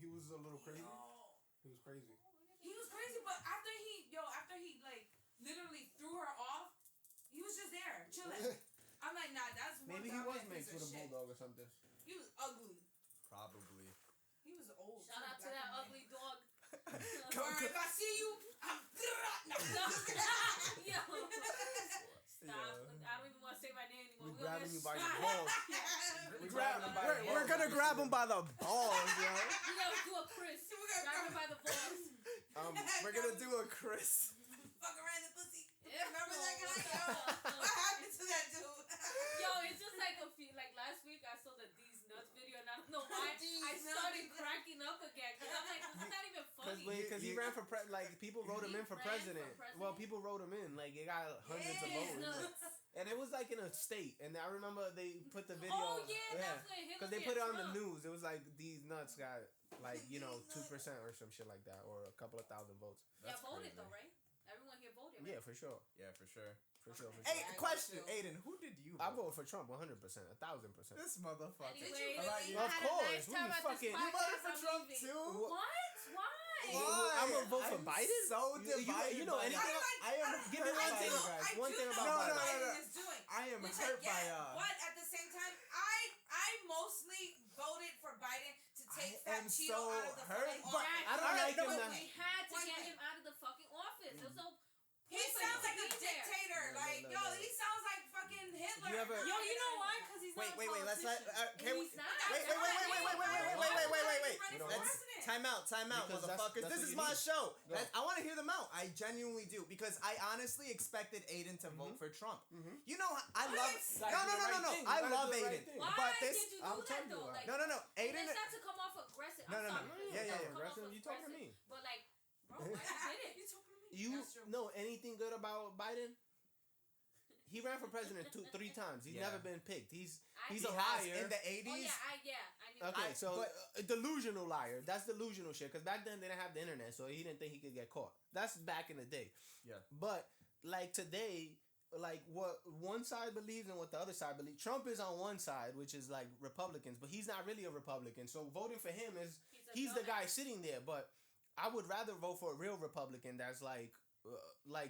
He was a little crazy. Yo. He was crazy. He was crazy, but after he like literally threw her off, he was just there chilling. I'm like, nah, that's one Maybe he was mixed mixed with a bulldog or something. He was ugly. Probably. He was old. Shout out to that ugly dog. Or if I see you, I'm Yo. Stop. I don't even want to say my name anymore. We grabbing you by your shot. balls. We grabbing him by your We're balls. gonna grab him by the balls, yo. We gotta do a Chris. Grab her by the balls. We're gonna do a Chris. Fuck around the pussy. Yeah. Remember that guy? Yo, what happened to that dude? Yo, it's just like like last week I saw the These Nuts video and I don't know why I started cracking up again because I'm like, this is not even funny. Because he ran for people wrote him in for ran for president. Well, president? people wrote him in. Like, it got hundreds of These votes. Nuts. And it was like in a state. And I remember they put the video. Oh yeah, that's when Hillary Because they put it on the Trump. news. It was like, these nuts got, like, 2% or some shit like that. Or a couple of thousand votes. Yeah, That's voted crazy. though, right? Everyone here voted, right? Yeah, for sure. Yeah, for sure. For sure. Hey, I question, vote Aiden, who did you I vote? voted for Trump 100%. 1,000%. This motherfucker. Did Anyway, you really? I Of had a course. nice Who time you at this fucking- You voted podcast. for I'm Trump leaving. too? What? Why? Why? I'm gonna vote for I'm Biden? So divided. You know by anything? that. I am. Give me hurt one by thing. you guys. One thing about No, Biden. no, no, Biden no. is doing. I am Which hurt I by get, but at the same time, I mostly voted for Biden to take I am Fat Cheeto so out of the hurt, fucking but office. I don't like him But now. we had to One get thing. him out of the fucking office. There's no. He point for sounds him like to a be there. dictator. No, Like, no, yo, no. he sounds like fucking Hitler. You ever- Yo, you know why? Because he's not a Wait. Let's let. politician. Can we? He's not. Wait. We don't Let's time out, Because that's motherfuckers. what This is you my need. show. Go. I want to hear them out. I genuinely do because I honestly expected Aiden to vote for Trump. You know, I love. No. I love Aiden. Why But did this. you do I'm that telling you though? why. Like, No. and Aiden. it's not to come off aggressive. No, I'm no. sorry. Yeah. It's not to come Aggressive? off You talking to aggressive. me. But like, bro, why you did it? You talking to me? You That's true. know anything good about Biden? He ran for president 3 times. He's Yeah. never been picked. He's I a know. liar. In the Oh 80s. yeah, I knew. Okay, so but- a delusional liar. That's delusional shit. Because back then they didn't have the internet, so he didn't think he could get caught. That's back in the day. Yeah. But like today, like what one side believes and what the other side believes. Trump is on one side, which is like Republicans, but he's not really a Republican. So voting for him is he's the guy sitting there. But I would rather vote for a real Republican that's like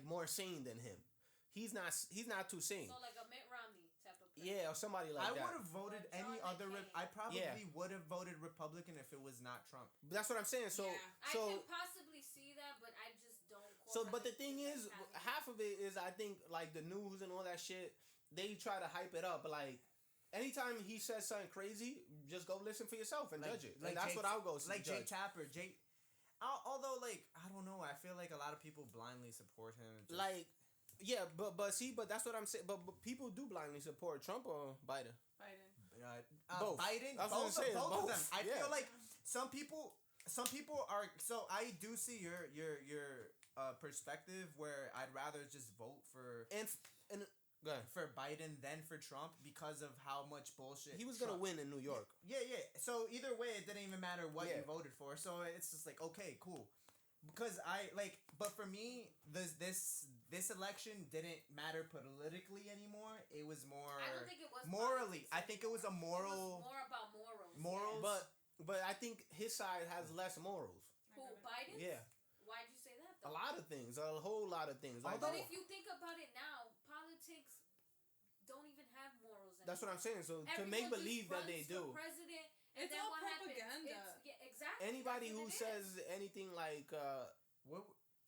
more sane than him. He's not too sane. So like a Mitt Romney type of person. Yeah, or somebody like I that. would have voted Or John any other. McCain. I probably Yeah. would have voted Republican if it was not Trump. That's what I'm saying. So Yeah. I so can possibly see that, but I just don't. So, but the correlate thing with is, that happening. half of it is I think like the news and all that shit. They try to hype it up, but like anytime he says something crazy, just go listen for yourself and judge it. And that's Jake- what I'll go like judge. Jake Tapper. Although like I don't know, I feel like a lot of people blindly support him. Just- Like, yeah, but that's what I'm saying. But people do blindly support Trump or Biden. Biden. Both. Biden. I was gonna Both, say, both of them. both. I Yeah. feel like some people are. So I do see your perspective where I'd rather just vote for And go ahead. for Biden than for Trump because of how much bullshit He was gonna Trump- win in New York. Yeah. So either way, it didn't even matter what Yeah. you voted for. So it's just like, okay, cool. Because but for me, this election didn't matter politically anymore. It was more I don't think it was morally. politics I think it was a anymore. moral. It was more about morals. Morals? But I think his side has less morals. Who, Biden? Yeah, Why'd you say that a though? lot of things, a whole lot of things. Like, But if you think about it now, politics don't even have morals anymore. that's what I'm saying. So to Everyone make just believe that runs they for do. president, and It's then all what happens? propaganda. Yeah, exactly. Anybody That's who what it says is. anything like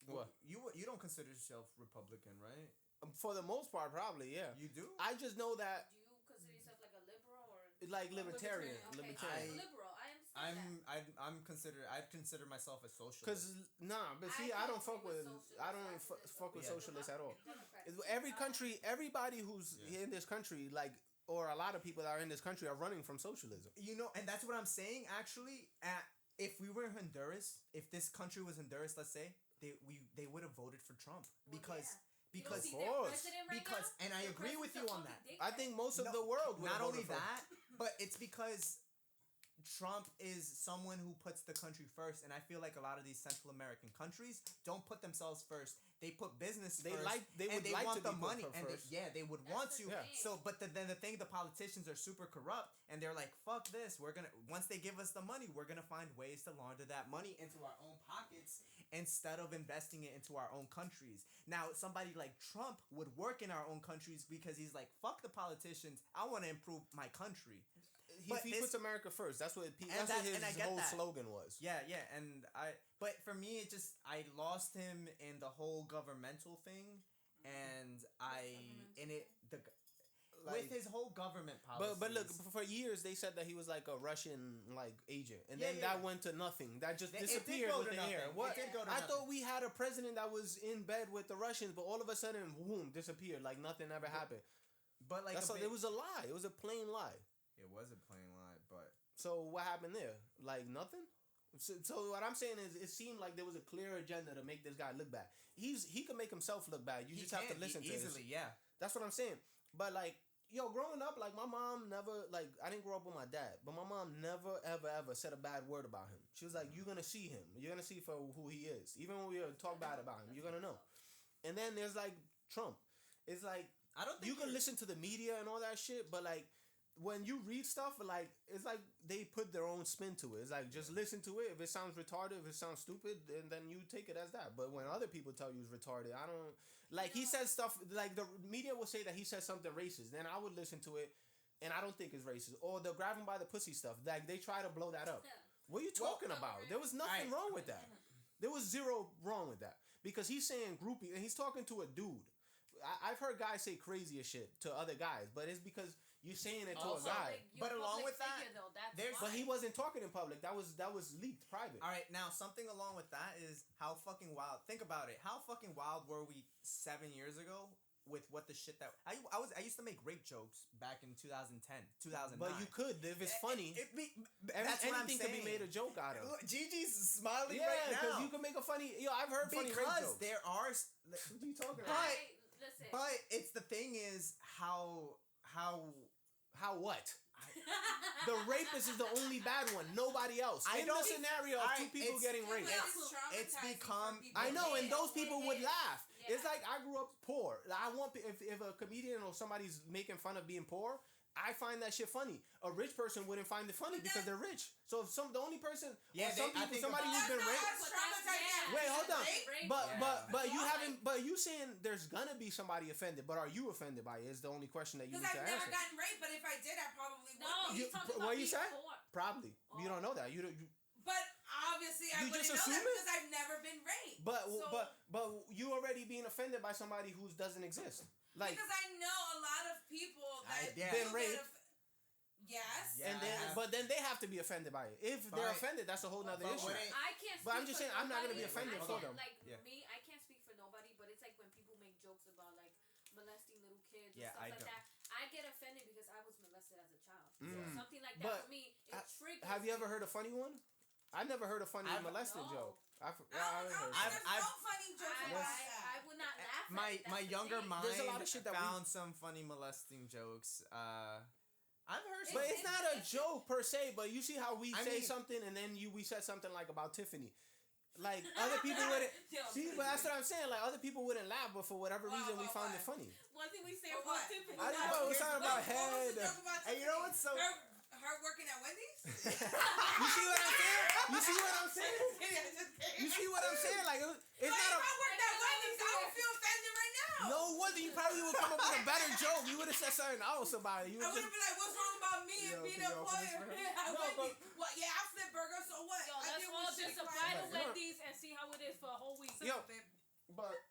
What? You don't consider yourself Republican, right? for the most part, probably, yeah. You do? I just know that Do you consider yourself like a liberal or? like libertarian, Okay, libertarian. so you're liberal. I understand that. I'd consider myself a socialist. Cause but see, I I don't agree fuck with with socialists. I don't I fuck agree fuck with Yeah. socialists at all. Democrats. Every country, everybody who's Yeah. in this country, like or a lot of people that are in this country are running from socialism. You know, and that's what I'm saying. Actually, if we were Honduras, if this country was Honduras, let's say they would have voted for Trump because. Because, and I agree with you on that. I think most of the world would not have only voted for him. that, but it's because Trump is someone who puts the country first, and I feel like a lot of these Central American countries don't put themselves first. They put business They first, they would and they like want to the be money, put and first. they would That's want the to. thing. So, but then the thing, the politicians are super corrupt, and they're like, "Fuck this! We're gonna once they give us the money, we're gonna find ways to launder that money into our own pockets instead of investing it into our own countries." Now, somebody like Trump would work in our own countries because he's like, "Fuck the politicians! I want to improve my country." He puts America first. That's what his whole slogan was. Yeah, but for me, I lost him in the whole governmental thing, and with his whole government policies. But look, for years they said that he was like a Russian agent, and then that went to nothing. That just disappeared with the air. What? I thought we had a president that was in bed with the Russians, but all of a sudden, boom, disappeared like nothing ever happened. But like it was a lie. It was a plain lie. It was a plain lie, but so what happened there? Like nothing. So what I'm saying is, it seemed like there was a clear agenda to make this guy look bad. He could make himself look bad. You just have to listen to it easily. Yeah, that's what I'm saying. But growing up, my mom never I didn't grow up with my dad, but my mom never ever said a bad word about him. She was like, "You're gonna see him. You're gonna see for who he is. Even when we talk bad about him, you're gonna know." And then there's Trump. It's like I don't think you can listen to the media and all that shit, but when you read stuff, it's like they put their own spin to it. It's like, just listen to it. If it sounds retarded, if it sounds stupid, then you take it as that. But when other people tell you it's retarded, I don't... he says stuff... the media will say that he says something racist. Then I would listen to it, and I don't think it's racist. Or they'll grab him by the pussy stuff. They try to blow that up. What are you talking about? There was nothing wrong with that. There was zero wrong with that. Because he's saying groupie, and he's talking to a dude. I've heard guys say crazy as shit to other guys, but it's because... You're saying it to a guy. But along with that, but he wasn't talking in public. That was leaked private. All right, now something along with that is how fucking wild. Think about it. How fucking wild were we 7 years ago with what the shit that I used to make rape jokes back in 2010, 2009. But you could if it's funny. Anything could be made a joke out of. Look, Gigi's smiling right now because you can make a funny. I've heard funny rape jokes. There are. What are you talking about? But it's the thing is how what? The rapist is the only bad one. Nobody else. In the scenario of two people getting raped. It's become... I know, and those people would laugh. Yeah. It's like I grew up poor. I want if a comedian or somebody's making fun of being poor, I find that shit funny. A rich person wouldn't find it funny because they're rich. So if the only person, somebody who's been raped. Wait, hold on. But you haven't. But you saying there's gonna be somebody offended. But are you offended by it? Is the only question that you need to answer. Because I've never gotten raped, but if I did, I probably would. No, what you say? Probably. Oh. You don't know that. You. But obviously, I wouldn't know that because I've never been raped. But you already being offended by somebody who doesn't exist. Because I know a lot of people that been raped. Yes. And then they have to be offended by it. If they're offended, that's a whole nother issue. I can't. But I'm just saying, I'm not gonna be offended for them. Me, I can't speak for nobody. But it's like when people make jokes about molesting little kids and stuff like that. I get offended because I was molested as a child. So something like that for me, it triggers. Have you ever heard a funny one? I've never heard a funny molested joke. I've no funny jokes about that. I would not laugh. My younger mind There's a lot of shit that found some funny molesting jokes. I've heard, but it's not a joke per se. But you see how we say something and then we said something like about Tiffany. Like other people wouldn't see, but that's what I'm saying. Like other people wouldn't laugh, but for whatever reason we found it funny. One thing we say about Tiffany. I don't know. We're talking about head. And you know what's so? Her working at Wendy's? You see what I'm saying? You see what I'm saying? You see what I'm saying? Like it's not a. If I worked at Wendy's, I would feel offended right now. No wonder you probably would come up with a better joke. You would have said something else about it. I would have been like, "What's wrong about me and being an employer?" What? Yeah, I flip burgers. So what? Yo, let's all just apply to Wendy's and see how it is for a whole week. Yo, but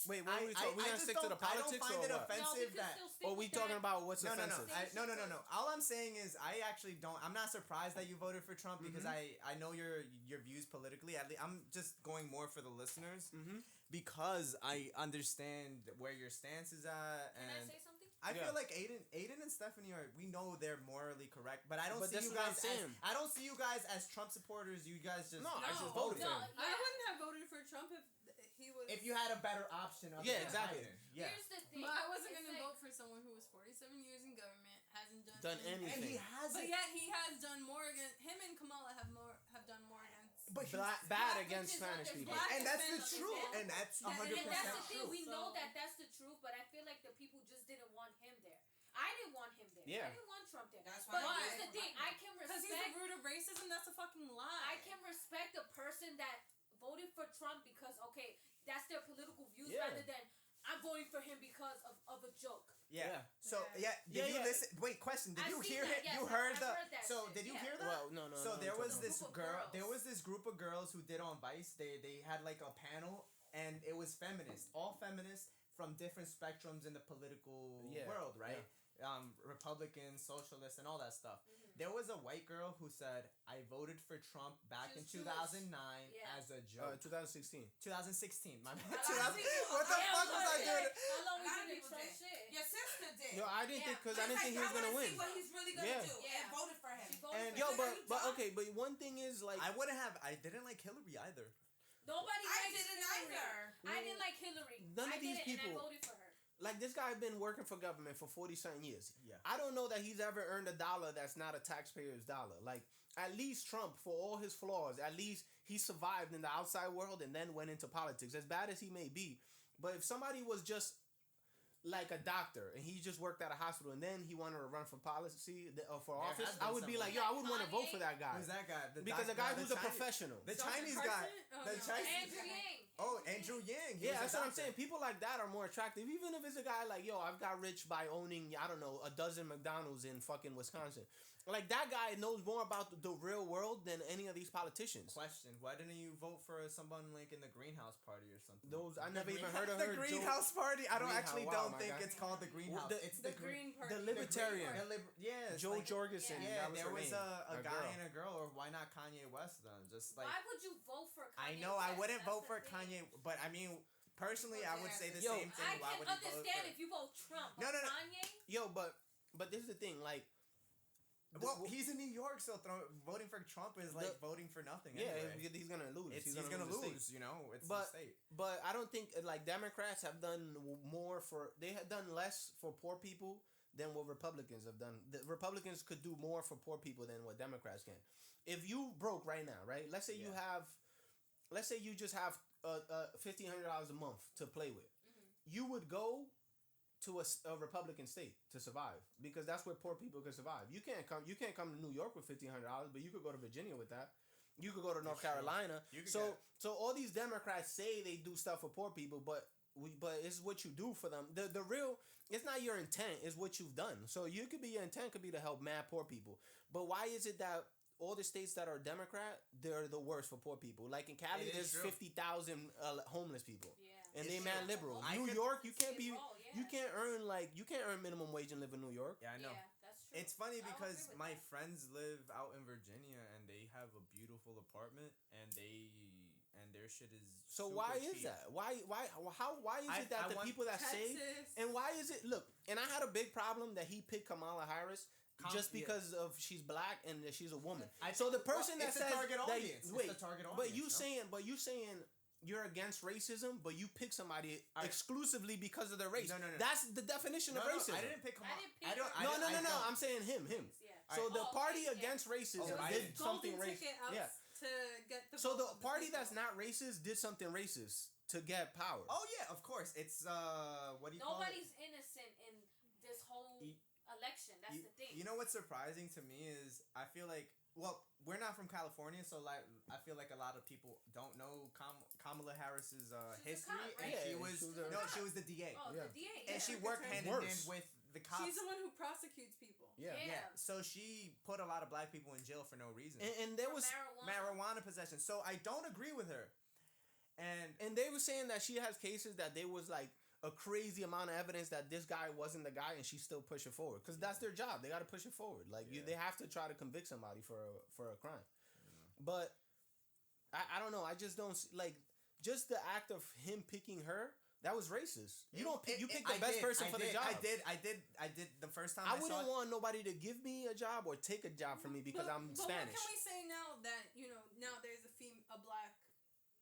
Wait, what are we talking? We I gonna just stick to the don't- I don't politics find or it what? offensive we that. can still stick Or we with talking that. about what's No, no, no. offensive? No. All I'm saying is I actually don't. I'm not surprised that you voted for Trump because Mm-hmm. I know your views politically. I'm just going more for the listeners Mm-hmm. because I understand where your stance is at, Can I and say something? I Yeah. feel like Aiden and Stephanie are. We know they're morally correct, but I don't But see that's you what I'm guys. saying. I don't see you guys as Trump supporters. You guys just. No, I just No. voted for No, him. I wouldn't have voted for Trump if he was. If you had a better option. Other Yeah, than exactly. Biden. Yeah. Here's the thing. But I wasn't It's gonna like- vote for someone who was 47 years in government, hasn't done Done And anything. he has But it. yet he has done more against him and Kamala have done more against. But he's- Bad Black against bitches Spanish understand. people. Black and that's the Hispanics truth. understand. And that's Yeah, and 100% And that's the true. thing. We know So- that that's the truth, but I feel like the people just didn't want him there. I didn't want him there. Yeah. I didn't want Trump there. That's But why. here's the thing. I can Because he's respect. the root of racism. That's a fucking lie. I can respect a person that voted for Trump because okay, that's their political views Yeah. rather than I'm voting for him because of a joke. Yeah. Yeah. So Yeah. did Yeah, you yeah. listen? Wait, question. Did I've you seen hear that, it? yes, You I've heard the. heard that So shit, did you yeah. hear that? Well, no. So there was this Group of girl. girls. There was this group of girls who did on Vice. They had like a panel, and it was feminist, all feminists from different spectrums in the political Yeah, world, right? Republicans, socialists, and all that stuff. Mm-hmm. There was a white girl who said, "I voted for Trump back She in was Jewish. 2009 Yeah. as a joke." 2016. 2016. My bad. lot of 2000 people- what the Yeah, fuck was I yeah. doing? How long A was lot you of in people Trump did. shit? Your sister did. Yo, I didn't Yeah. think because I didn't think he was gonna I win. see what he's really gonna Yeah. do. Yeah. And voted for him. She voted And for yo, him. but okay, but one thing is like I wouldn't have. I didn't like Hillary either. Nobody I likes didn't Hillary. either. I didn't like Hillary. None of I these didn't, and people- I voted for her. like this guy been working for government for 40-something years. Yeah. I don't know that he's ever earned a dollar that's not a taxpayer's dollar. Like at least Trump, for all his flaws, at least he survived in the outside world and then went into politics. As bad as he may be, but if somebody was just like a doctor and he just worked at a hospital and then he wanted to run for policy or for There office, has been I would be someone. like, yo, I would want to vote Kanye? for that guy Who's that guy? because a doc- guy the who's a Chinese- professional. The Soldier Chinese person? guy. Oh, The no. Chinese. Andrew Yang. Oh, Andrew Yang. He Yeah, was a that's what I'm doctor. saying. People like that are more attractive. Even if it's a guy like, yo, I've got rich by owning, I don't know, a dozen McDonald's in fucking Wisconsin. Like, that guy knows more about the real world than any of these politicians. Question: why didn't you vote for someone like in the Greenhouse Party or something? Those, I never even Greenhouse- heard of the her. Greenhouse Party. I don't Greenhouse, actually wow, don't my think guy. it's called the Greenhouse. the- It's The Green Party. The Libertarian. Yeah, it's Joe like- Jorgensen. Yeah, that was there her was name. a guy girl. and a girl, or why not Kanye West then? Just like Why would you vote for Kanye? I know I West? wouldn't That's vote the for thing. Kanye, but I mean personally I would say the Yo, same thing. I Why can would you vote understand for? if you vote Trump. No, but no, no. Kanye? Yo, but this is the thing. Like, Well, he's in New York, so voting for Trump is like voting for nothing. yeah, anyway. he's gonna lose. He's gonna the state. lose. You know, it's But- the state. But I don't think like Democrats have done more for. They have done less for poor people than what Republicans have done. The Republicans could do more for poor people than what Democrats can. If you broke right now, right? Let's say you Yeah. have, let's say you just have $1,500 a month to play with. You would go to a Republican state to survive because that's where poor people can survive. You can't come to New York with $1,500, but you could go to Virginia with that. You could go to North Carolina. You could So get- so all these Democrats say they do stuff for poor people, but it's what you do for them. The real, it's not your intent, it's what you've done. So you could be, your intent could be to help mad poor people. But why is it that all the states that are Democrat, they're the worst for poor people? Like in Cali, It is there's true. 50,000 homeless people. Yeah. And It's they true. mad liberal. I New could- York, you can't be, Skid Row, yeah. you can't earn minimum wage and live in New York. Yeah, I know. Yeah, that's true. It's funny I'll because agree with my that. friends live out in Virginia and they have a beautiful apartment and their shit is So super why is cheap. that? Why is I- it that I the want- people that say Texas. and why is it look? And I had a big problem that he picked Kamala Harris just Yeah. because of she's black and that she's a woman. I So the think- person well, that it's says the target that, audience. wait, It's the target but audience, you no? saying you're against racism, but you pick somebody exclusively because of their race. No. That's the definition of No, racism. I didn't pick Kamala. I didn't pick I don't. her. I No, don't- no, I no, no. don't- I'm saying him. Yeah. So the Oh, party okay, yeah. against racism Oh, did Biden. something Golden racist. ticket outs Yeah. to get the So vote the of party people. that's not racist did something racist to get power. Oh yeah, of course. It's what do you Nobody's call it? innocent in this whole Y- election. That's the thing. You know what's surprising to me is I feel like we're not from California, so like I feel like a lot of people don't know Kamala Harris's She's a history, cop, and right? she Yeah, was she was a- no, she was the DA, Oh, Yeah. the DA. and yeah. she that's worked right. hand in Worse. hand with the cops. She's the one who prosecutes people. Yeah. Yeah. So she put a lot of black people in jail for no reason. And there For was marijuana. Marijuana possession. So I don't agree with her. And they were saying that she has cases that they was like a crazy amount of evidence that this guy wasn't the guy, and she still push it forward because that's their job. They got to push it forward. Like they have to try to convict somebody for a crime. But I don't know. I just don't like just the act of him picking her. That was racist. You pick the best person for the job. I did the first time. I wouldn't want nobody to give me a job or take a job from me because I'm Spanish. What can we say now that now there's a black?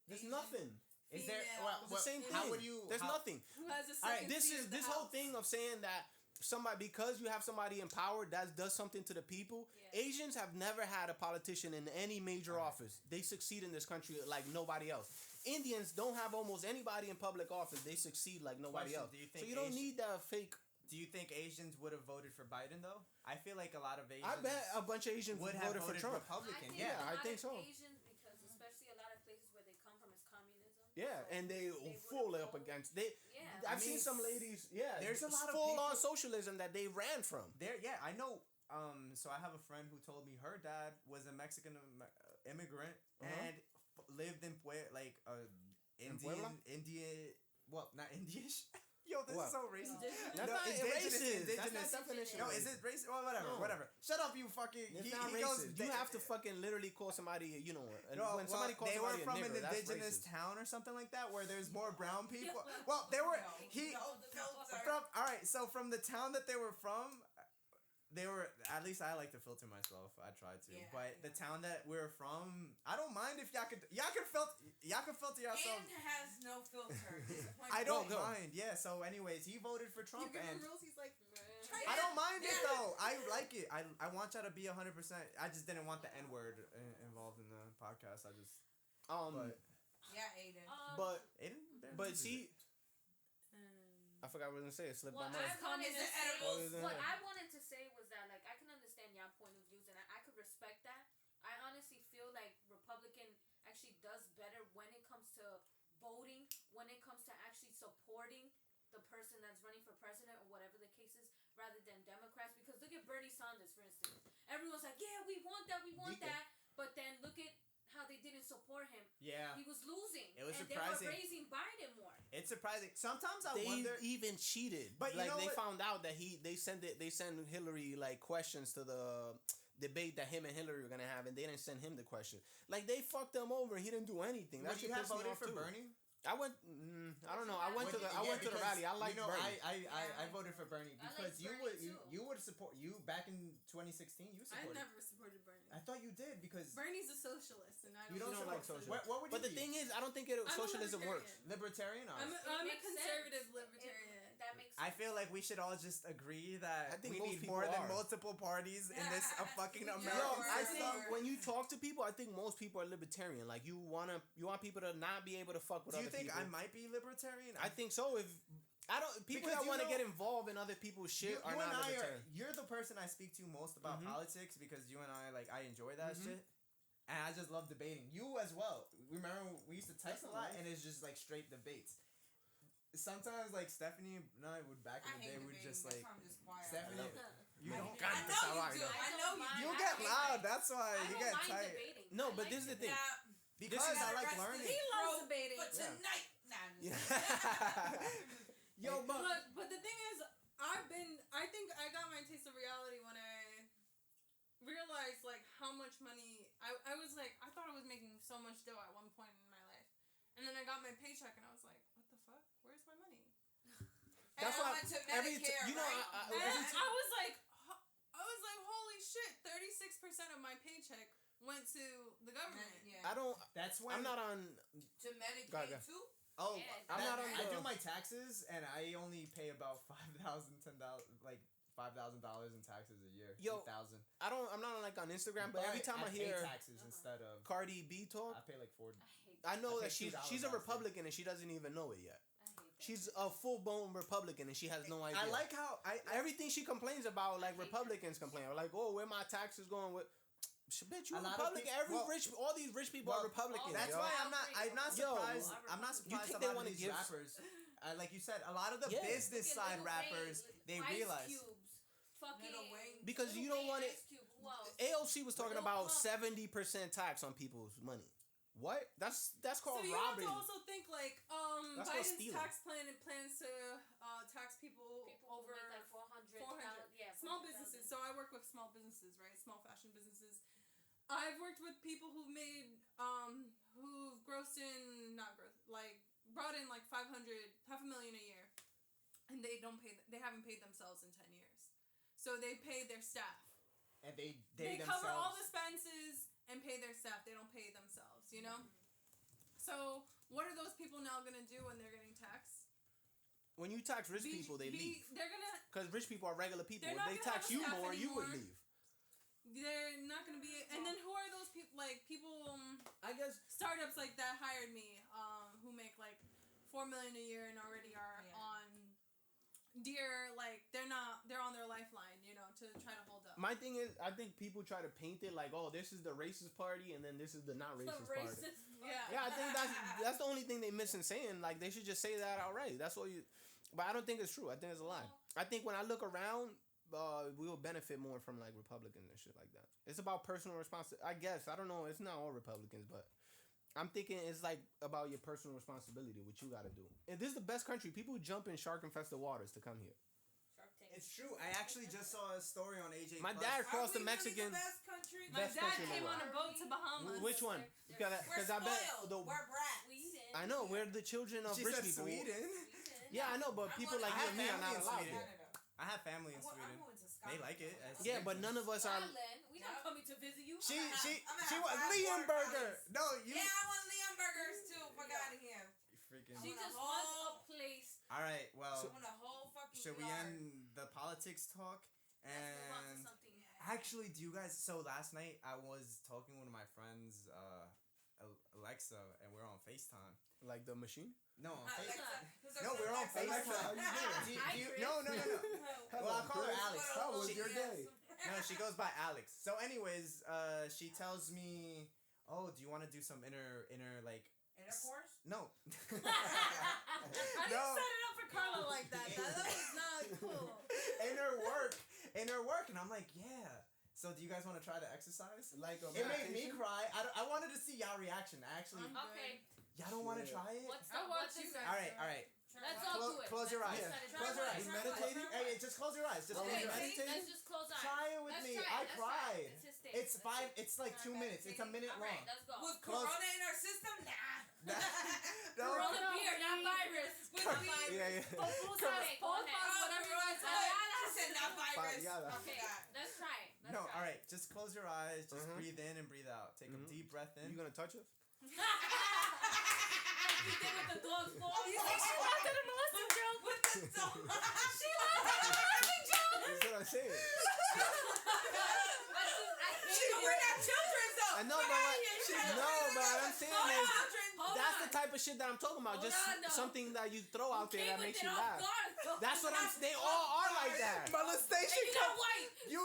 There's Asian nothing. Is there? It's the same thing. How would you? There's nothing. Who has a All right, second seat of the this whole house? thing of saying that somebody because you have somebody in power that does something to the people. Yeah. Asians have never had a politician in any major office. They succeed in this country like nobody else. Indians don't have almost anybody in public office. They succeed like nobody else. So you don't need that fake. Do you think Asians would have voted for Biden though? I feel like a lot of Asians. I bet a bunch of Asians would have voted for Trump. Republican. I think so. Asians, because especially a lot of places where they come from is communism. Yeah, so and they full up against they. Yeah. I've seen some ladies. Yeah, there's a lot of full people, on socialism that they ran from. I know. So I have a friend who told me her dad was a Mexican immigrant and lived in Indian. Well, not Indian. Yo, this is so racist. That's not racist. That's not definition. No, is it racist? Well, whatever. Shut up, you fucking. It's not racist. You have to fucking literally call somebody. When somebody calls they were somebody from a an nigger, indigenous that's racist. town or something like that where there's more brown people. Well, they were all right. So from the town that they were from. They were, at least I like to filter myself. I try to, but the town that we're from, I don't mind if y'all can filter yourself. And has no filter. I don't mind. Yeah. So, anyways, he voted for Trump, You give and him rules. He's like, I don't mind it though. I like it. I want y'all to be 100%. I just didn't want the N word involved in the podcast. I just but, yeah, Aiden. But see. I forgot what I was gonna say. It slipped my mind. What I wanted to say was that, like, I can understand your point of views, and I could respect that. I honestly feel like Republican actually does better when it comes to voting, when it comes to actually supporting the person that's running for president or whatever the case is, rather than Democrats. Because look at Bernie Sanders, for instance. Everyone's like, yeah, we want that. But then look at how they didn't support him. Yeah. He was losing. It was and surprising. They were raising Biden more. It's surprising. Sometimes I they wonder. even cheated. But like they found out that they sent Hillary like questions to the debate that him and Hillary were gonna have, and they didn't send him the question. Like they fucked them over. He didn't do anything. Would you have voted for Bernie? I went. I don't know. I went to the rally. I like Bernie. I voted for Bernie because I like you would support you back in 2016. You I supported. never supported Bernie. I thought you did because Bernie's a socialist, and I you don't like socialism. socialism. What would you But the be? thing is, I don't think socialism works. Libertarian. Or? I'm a makes conservative sense. libertarian. That makes I feel like we should all just agree that I think we most need people more than are. multiple parties in this fucking Yo, American Yo, I system. think when you talk to people, I think most people are libertarian. Like you want people to not be able to fuck with Do other you think people. I might be libertarian? I think so. If I don't, people Because that you want to know- get involved in other people's shit are you and not I libertarian. you're the person I speak to most about politics because you and I I enjoy that shit. And I just love debating. You as well. Remember we used to text a lot and it's just like straight debates. Sometimes Stephanie and I would back in the day would just that's why I'm just quiet. Stephanie you don't I know you do. I know you do. you get loud, that's why I you don't get mind tight. debating. No, I but like this is the thing. Because You I gotta like rest learning. his He loves throat debating. for tonight. Nah, I'm just Yo, But the thing is, I think I got my taste of reality when I realized how much money I was I thought I was making so much dough at one point in my life, and then I got my paycheck and I was like, what the fuck? Where's my money? That's and why I went to every Medicare, you know right? And I was like, holy shit! 36% of my paycheck went to the government. Yeah. I don't. that's when I'm not on. To Medicaid Go ahead. too. Oh, Yeah, I'm not on I the- do my taxes and I only pay about $5,000 in taxes a year. Yo, 8,000. I'm not on Instagram, but every time I pay hear taxes instead of Cardi B talk, I pay like $4. I know I that pay she's $2 a last Republican and she doesn't even know it yet. I hate that. She's a full-blown Republican and she has no idea. I like how everything she complains about, like hate Republicans complain, like, oh, where my taxes going with. Bitch, you A lot of Republican. All these rich people are Republicans. That's yo. why I'm not Yo, surprised. I'm not you surprised think a they lot of wanna these give- rappers. Like you said, a lot of the Yeah. business Look at side Lil rappers, Wayne, they Ice realize. Cubes, fucking Lil Wayne. Because Lil you don't Wayne, want it. Ice Cube, who else? AOC was talking Lil about Pump. 70% tax on people's money. What? That's called So you robbery. have to also think like That's called Biden's stealing. tax plan and plans to tax people People over over like 400. 400. Yeah, Small 400,000. businesses. So I work with small businesses, right? Small fashion businesses. I've worked with people who've made who've grossed in not gross like brought in like 500, half a million a year, and they don't pay. They haven't paid themselves in 10 years. So they pay their staff. And they Cover all the themselves. expenses and pay their staff. They don't pay themselves, you know? So what are those people now going to do when they're getting taxed? When you tax rich people, they leave. They're going to... Because rich people are regular people. They're If not they gonna tax have a you staff more, you would anymore. leave. They're not going to be... And then who are those people, like, people... I guess... startups like that hired me who make, like, $4 million a year and already are on... they're on their lifeline, you know, to try to hold up. My thing is, I think people try to paint it like, oh, this is the racist party, and then this is the not racist party. Yeah, I think that's the only thing they missing saying. Like, they should just say that outright. That's all you. But I don't think it's true. I think it's a lie. I think when I look around, we will benefit more from like Republicans and shit like that. It's about personal responsibility. I guess I don't know. It's not all Republicans, but I'm thinking it's like about your personal responsibility, what you got to do. And this is the best country. People jump in shark-infested waters to come here. It's true. I actually just saw a story on AJ. My dad crossed the Mexican. Best country. My best dad country in the came on world. a boat to Bahamas. Which one? We're Because I bet spoiled. We're brats. Sweden. I know we're the children of She rich said people. Sweden. Yeah, I know, but people like you and me are not allowed Sweden. here. I have family in Sweden. They like it. Yeah, but none of us are. Scotland. We not coming to visit you. She I'm was gonna have Liam 5 Burger. burgers. No, you. Yeah, I want Liam burgers too. Fuck out of here. Freaking. She want just a wants whole- a place. All right. I Well, want a whole fucking should we yard. end the politics talk? Let's move on to And something. actually, do you guys? So last night I was talking with one of my friends, Alexa, and we're on FaceTime. Like the machine? No, on Alexa. FaceTime. Who's No, we're on Alexa? FaceTime. How you doing? Hi, Do you, Chris. no. Well, I'll call her Chris. Alex. How was She- your day? No, she goes by Alex. So, anyways, she tells me, "Oh, do you want to do some inner like?" Intercourse? No. I didn't No. set it up for Carla like that. That was not cool. inner work, and I'm like, yeah. So, do you guys want to try to exercise? Like a It made me meditation? cry. I wanted to see y'all reaction. I actually, Okay. y'all don't want to Yeah. try it. What's I'll the watch what's you the- guys. All right. Let's all do it. Close your Let's eyes. set it Close your up. eyes. You meditating? Hey, just close your eyes. Just Okay, close your see? eyes. meditating? Let's just close eyes. Try it with Let's me. try it. I Let's try cried. it. It's his thing. It's 5. It's like 2 minutes. It's a minute All long. right, let's go. With Close- Corona in our system? Nah. No. Corona beer, not virus. With Not weed. virus. Yeah, yeah. Full size, Oh, go ahead. whatever you want to Corona. She said not virus. Yeah. Oh, Okay, God. let's try it. Let's No, try all right. Just close your eyes. Just Mhm. breathe in and breathe out. Take a deep breath in. You gonna touch us? Like you did with the dog's paw. You think she wanted a molesting joke? With the dog. She loves it. That's what I said. We're not children, though. I know, We're but not what, children. no, but what I'm saying We're is children. Hold that's on. the type of shit that I'm talking about. Hold Just on, though. something that you throw out there Came that with makes it you off laugh. guard. That's what I'm. They all are like that. Molestation. And you're not white. You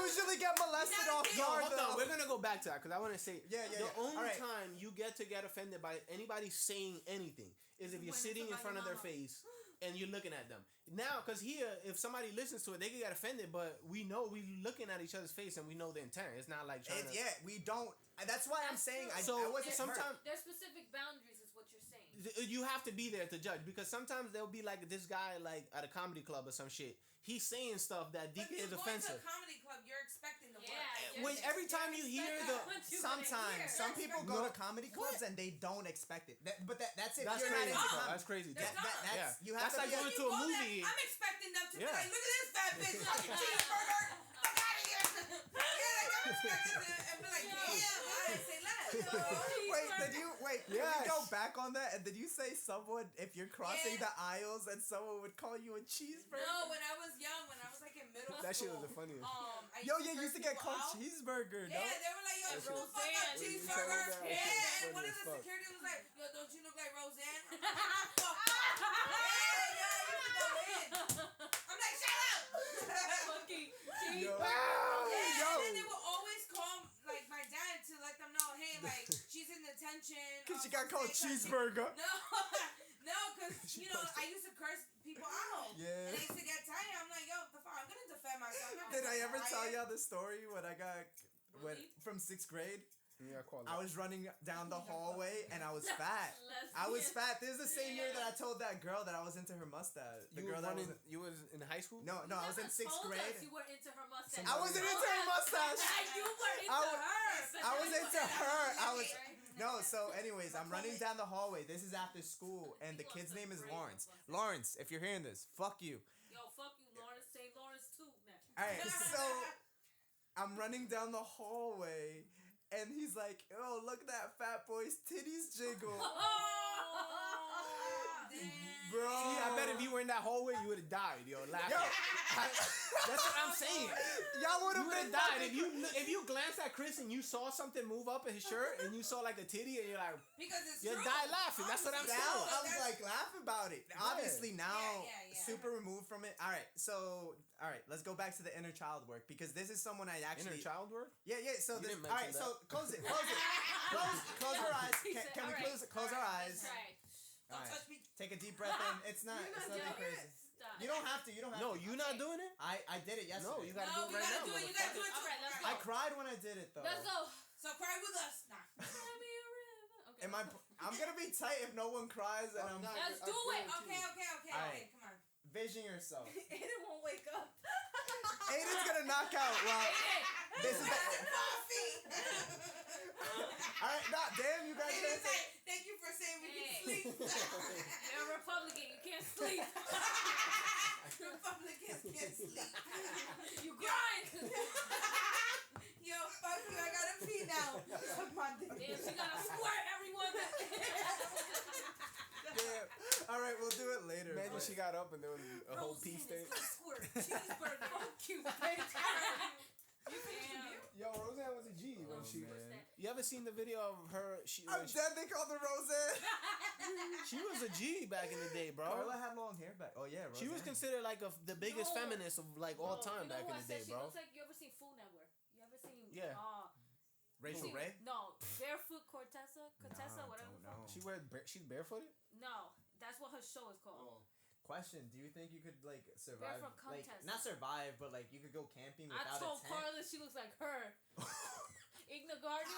usually get molested You're off not a Yo, guard. hold on. though. We're gonna go back to that because I want to say Yeah. the only All right. time you get to get offended by anybody saying anything is if you're When it's sitting in about front of your their mama. face and you're looking at them. Now, because here, if somebody listens to it, they can get offended, but we know we looking at each other's face and we know the intent. It's not like trying to. Yeah, we don't. That's why I'm That's saying true. I So wasn't sometimes hurt. There's specific boundaries, is what you're saying. you have to be there to judge because sometimes there'll be like this guy like at a comedy club or some shit. He's saying stuff that But DK you is go into offensive. a comedy club, you're expecting the Yeah, work. When every time you hear the Sometimes some people go No. to comedy clubs and they don't expect it. That's it. That's You're crazy. not into Oh. comedy. That's crazy. That's That- not. that's Yeah. you have That's to like be going a- to You a go there, movie. I'm expecting them to be Yeah. like, look at this fat bitch, fucking cheeseburger, fuck out of here. Yeah, like I'm expecting them and be like, damn, I didn't say less. Wait, can Yes. we go back on that? And did you say someone, if you're crossing Yeah. the aisles and someone would call you a cheeseburger? No, when I was young, when I was like in middle That shit school, was the funniest. I Yo, used you used to get people called out. cheeseburger, Yeah, no? they were like, yo, That shut the shit- fuck up, Roseanne. cheeseburger. Roseanne. Yeah, Funny and one of as the fuck. security was like, yo, don't you look like Roseanne? I'm like, fuck up. Yeah, I used to go in. I'm like, shut up. Fucking Yo. Yeah, Yo. and then they would always call like my dad to let them know, hey, like she's in detention. Because she got called cheeseburger. No, because you know I used to curse people out. Yeah. And I used to get tired. I'm like, yo, the fuck, I'm gonna defend myself. I'm not Did gonna I ever riot. tell y'all the story when I got Bullied? from 6th grade? Yeah, I called I was running down the hallway and I was fat. I was fat. This is the same year that I told that girl that I was into her mustache. The girl that was you was in high school? no, I was in 6th grade. You were into her mustache. I wasn't into her mustache. You were into her. I was into her. No. So, anyways, I'm running down the hallway. This is after school, and the kid's name is Lawrence. Lawrence, if you're hearing this, fuck you. Yo, fuck you, Lawrence. Say Lawrence too, man. All right, so I'm running down the hallway, and he's like, "Oh, look at that fat boy's titties jiggle." Bro, See, I bet if you were in that hallway, you would have died, yo, laughing. That's what I'm saying. Y'all would have been died if you glanced at Chris and you saw something move up in his shirt and you saw like a titty and you're like, because it's you true. die laughing. That's what I'm Now saying. I was like laughing about it. Obviously now Yeah. super removed from it. All right, let's go back to the inner child work because this is someone I actually Inner child work? Yeah. So You this. didn't All right, mention so close it. Close our eyes. Can we close our eyes? Right. Don't Alright. touch me. Take a deep breath in. It's nothing crazy. Stop. You don't have to. No, you not doing it? I did it yesterday. No, you gotta No, do we it right gotta now. do it. You gotta do it too. Alright, let's I go. cried when I did it though. Let's go. So cry with us. Nah. Cry me a river. Okay. I'm gonna be tight if no one cries and I'm Let's do it. Okay. Alright. Come on. vision yourself. Aiden won't wake up. Aiden's gonna knock out. Well, this is the. Coffee. Alright, damn, you guys Aiden's didn't say. like, thank you for saying we can sleep. You're a Republican. You can't sleep. Republicans can't sleep. You grind. Yo, fuck you. I gotta pee now. Suck my dick. Damn, she gotta squirt everyone. Damn. Alright, we'll do it later. Imagine she got up and there was a whole Roseanne pea is stain. squirt. Cheeseburger. Oh, cute. You damn. Yo, Roseanne was a G when Oh, she. what's that? You ever seen the video of her? I'm dead. They called her Roseanne. She was a G back in the day, bro. Carla had long hair back. Oh yeah, Roseanne. She was considered like the biggest No. feminist of like all Bro, time you know back who in I the said day, she bro. looks like? You ever seen Food Network? You ever seen? Yeah. Rachel Ray. No, Barefoot Corteza, whatever. No. She's barefooted. No, that's what her show is called. Question: do you think you could like survive? from Like Contessa. not survive, but like you could go camping I without told a tent? Carla she looks like her. Igna Garden.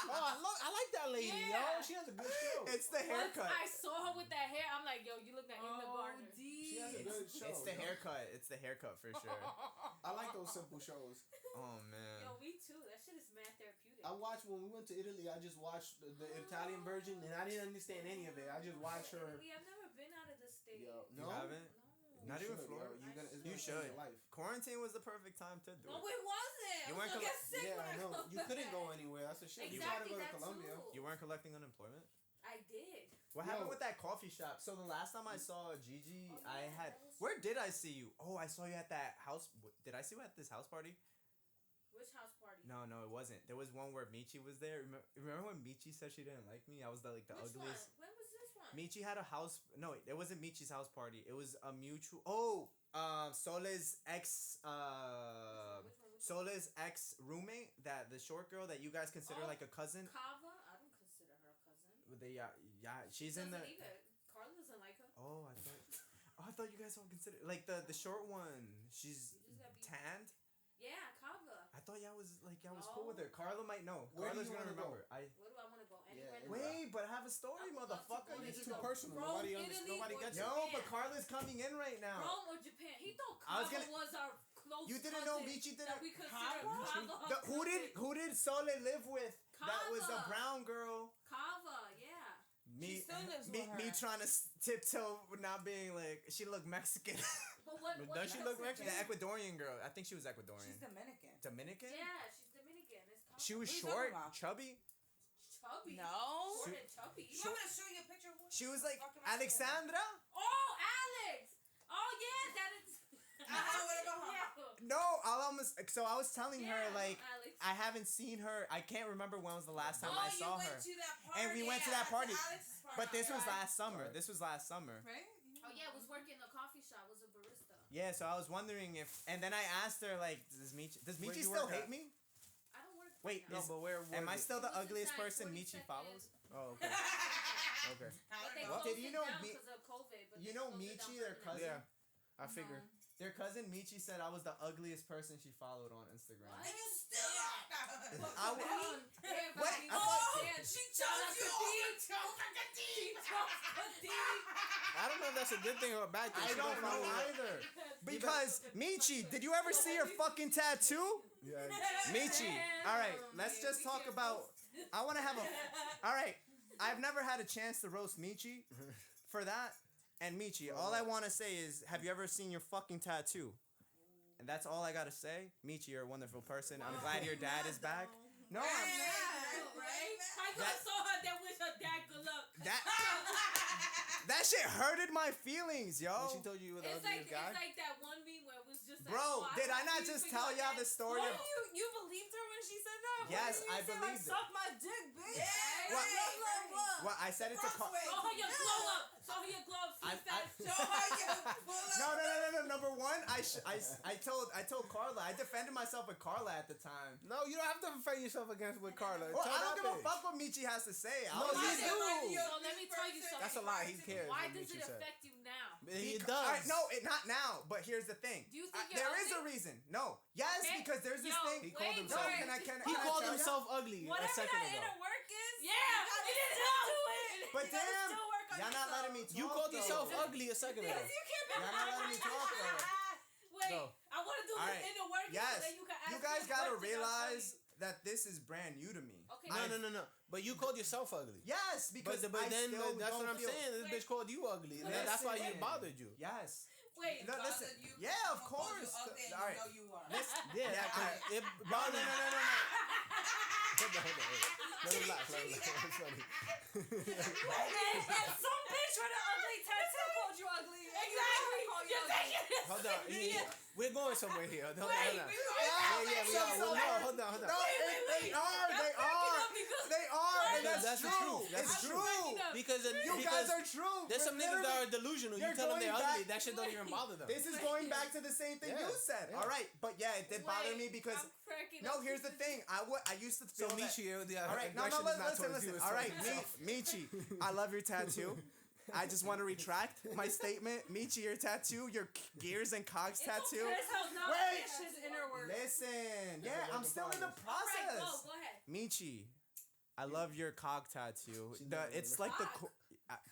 Oh, I like that lady, Yeah. yo. She has a good show. It's the Once haircut. I saw her with that hair, I'm like, yo, you look like Igna Gardner. She has a good show. It's the yo. haircut. It's the haircut for sure. I like those simple shows. Oh man. Yo, me too. That shit is mad therapeutic. I watched when we went to Italy. I just watched the Italian version, and I didn't understand any of it. I just watched her. Italy, I've never been out of the state. Yo, You no, haven't? No. Not You even should, Florida. yo. It's You gonna should. change your life. Quarantine was the perfect time to do No, it. it wasn't. You I was weren't gonna get sick Yeah, when I know. come You couldn't back. go anywhere. That's the shit. Exactly, You gotta go to that Colombia. too. You weren't collecting unemployment. I did. What Yo. happened with that coffee shop? So the last time I saw Gigi, Oh, I yeah, had. that was- Where did I see you? Oh, I saw you at that house. Did I see you at this house party? Which house party? No, it wasn't. There was one where Michi was there. Remember when Michi said she didn't like me? I was the Which ugliest. one? When was this one? Michi had a house. No, it wasn't Michi's house party. It was a mutual. Sole's ex. Which one? Sole's ex roommate, that the short girl that you guys consider Oh. like a cousin. Kava? I don't consider her a cousin. They she's in Doesn't the. either. Carla doesn't like her. Oh, I thought you guys all consider like the short one. She's You just gotta be. tanned. Yeah, Kava. I thought y'all was cool with her. Carla might know. Where do Carla's you gonna wanna go? remember. Where do I want to go? Anywhere Yeah, in the world? Wait, but I have a story, I would love to motherfucker. go to It's Italy. too personal. Rome, Nobody Italy, gets it. or No, but Japan. Carla's coming in right now. Rome or Japan? He thought I was Kava gonna- was our close You didn't cousin know Michi didn't. that we consider Kava? Kava our Who did Sole live with? That was a Kava. brown girl. Kava, yeah. Me, still lives me, with me her. trying to tiptoe, not being like she looked Mexican. But what? Does she look Mexican? The Mexican? Ecuadorian girl. I think she was Ecuadorian. She's Dominican. Dominican. Yeah, she's Dominican. It's Kava. She was What are you short, talking about? chubby. chubby. No. Short and chubby. You want me to show you a picture of who? She was like Fuck am I saying? Alexandra. Oh, Alex. Oh yeah, that is. What about her? Yeah. No, so I was telling her Yeah, like Alex. I haven't seen her. I can't remember when was the last time I saw you her. went to that party. And we went to Yeah, that party. Alex's party. But this was Yeah. last summer. This was last summer. Right? Oh yeah, was working in a coffee shop. Was a barista. Yeah, so I was wondering if, and then I asked her like, does Where'd Michi you still work hate at? me? I don't work. Wait, now. No, but where? Am I was it? still the It was ugliest inside person 42nd. Michi follows? Oh, okay. Okay. But they What? closed Did you it know down Mi- because of COVID. But you they know closed it Michi, down their permanently. cousin? Yeah, I figured. Their cousin Michi said I was the ugliest person she followed on Instagram. What? And you still are. I w- Yeah, What? but I thought- yeah, She shout chose out you to over D. She chose the D. I don't know if that's a good thing or a bad thing. I She don't know follow you. either. Because Michi, did you ever see her fucking tattoo? Yeah. Michi. All right, let's just talk about. I want to have a. All right, I've never had a chance to roast Michi for that. And Michi, all I want to say is, have you ever seen your fucking tattoo? And that's all I gotta say. Michi, you're a wonderful person. I'm glad your dad is back. No, I'm Right? My girl That- saw her that wish her dad good luck. that shit hurted my feelings, When yo. she told you you were the It's like ugliest guy. that one meme where it was just like, Bro, oh, did I love not you just for tell your y'all dad. the story? What of- you believed her when she said that? Yes, What did you I say, believed it. Suck my dick, bitch. Yeah. What? What? Well, I said it to Carla. Show her your glow up. Show her your glow up. See that? Show her your pull up. No. Number one, I told Carla. I defended myself with Carla at the time. No, you don't have to defend yourself against with Carla. Well, Tell I don't that give a bitch. fuck what Michi has to say. I No, was you just- do. So let me tell you something. That's a lie. He cares. Why what does Michi it said. affect you now? It Beca- does. Alright, no, not now. But here's the thing. Do you think There you're is a ugly? reason. No. Yes, Okay. because there's this Yo, thing. He called wait, himself- wait. Can I He tell called ya? himself ugly a Whatever second that ago. inner work is, Yeah, you it is gotta now. do it. But You gotta damn, still work on y'all not yourself. letting me talk. You called though. yourself ugly a second ago. Because you can't be Y'all not letting me talk though. Wait, Go. I want to do Alright. this inner work Yes. so that you can ask You guys me gotta questions. realize that this is brand new to me. Okay. No. But you called yourself ugly. Yes, because But I then still that's don't what I'm feel- saying. This Wait. bitch called you ugly. And that's why it Listen. bothered you. Yes. Wait, No, listen. Bothered you, Yeah, of someone called you course. ugly and All right. You know you are. Listen. Yeah, Yeah, 'cause alright. it No. bothered you. Hold on. Let him laugh. It's funny. And some bitch with an ugly tattoo called you ugly. Exactly. Called you You're ugly. thinking Hold on. We're going somewhere here. Hold on. Wait, Hold on. we Yeah, we are. Well, no, hold on. No, wait. they are. They are. They are. And That's that's the true. truth. That's It's the true. cracking up. Because You guys are true. there's some niggas that are delusional. You You're tell them they're going ugly, back- that shit don't even bother them. This is going back to the same thing Yeah, you said. yeah. All right, but yeah, it did bother me because I'm cracking no. up. Here's the thing. I used to So feel that. Michi, the All right, no, aggression is not listen. towards you, it's All right, towards yourself. Michi, I love your tattoo. I just want to retract my statement. Michi, your tattoo, your gears and cogs tattoo. This has not Wait. finished his inner work. Listen, yeah, I'm still in the All right, process. go ahead. Michi, I love your cog tattoo. She doesn't It's really- like the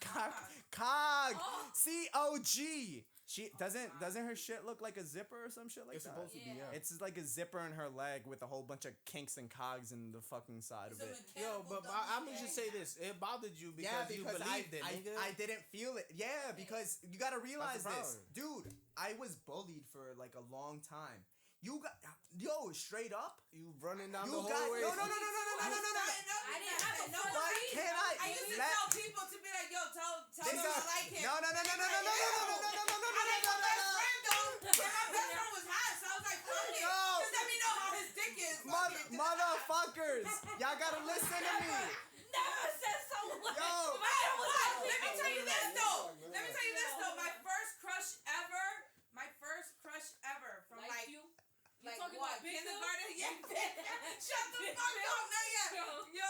Cog? cog, Oh. COG. She doesn't her shit look like a zipper or some shit like It's that? supposed to be, Yeah. yeah. It's like a zipper in her leg with a whole bunch of kinks and cogs in the fucking side of it. Yo, but I'm gonna just say this. It bothered you because, you believed it, nigga. I didn't feel it. Yeah, because you gotta realize That's this. the Dude, I was bullied for like a long time. You got, yo, straight up. You running down You the got, hallway. no. I didn't have a No, But can I? I used to let- tell people to be like, yo, tell This them I like him. No. I like my best friend though. And my best friend was hot, so I was like, fuck it. No. Just let me know how his dick is. Fuck it. Motherfuckers, y'all gotta listen to me. never said someone. Yo. Let me tell you this though. My first crush ever from Like like you. like talking what? about Big Bill? Kindergarten? Yeah. Shut the Big fuck Bill? up, not yet. Yo. Yo,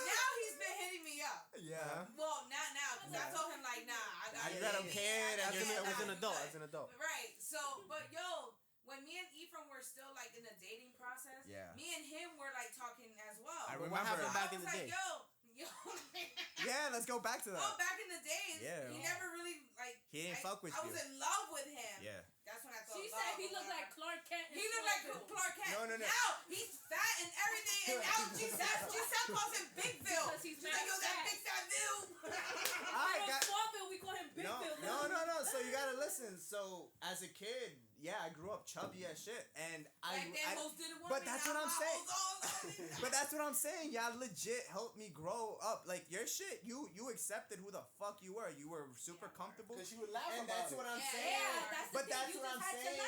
now he's been hitting me up. Yeah. Well, not now, because I told him like, nah, I got You got a kid and As you're an, still as an with adult, as an adult. Right. So, but yo, when me and Ephraim were still like in the dating process, Yeah. me and him were like talking as well. I But remember. what happened I back in was the like, day? yo. Yeah, let's go back to Oh, that. back in the days, Yeah. he never really like. He didn't fuck with I was you. in love with him. Yeah. That's when I thought. She love said he or looked whatever. like Clark Kent. He looked like Clark Kent. No. Now he's fat and everything, and now Giselle calls him Big Bill. Because he's She's like, yo, mad that fat. big fat Bill. Alright, got. Smallville, we call him Big Bill. No. So you gotta listen. So as a kid, yeah, I grew up chubby as shit, and Like that hoes did a woman, but that's now what I'm my saying. hoes all- But that's what I'm saying. Y'all legit helped me grow up. Like your shit, you accepted who the fuck you were. You were super comfortable. Because she would laugh And about that's it. what I'm Yeah, saying. yeah, that's the But thing, that's you what just I'm had to saying.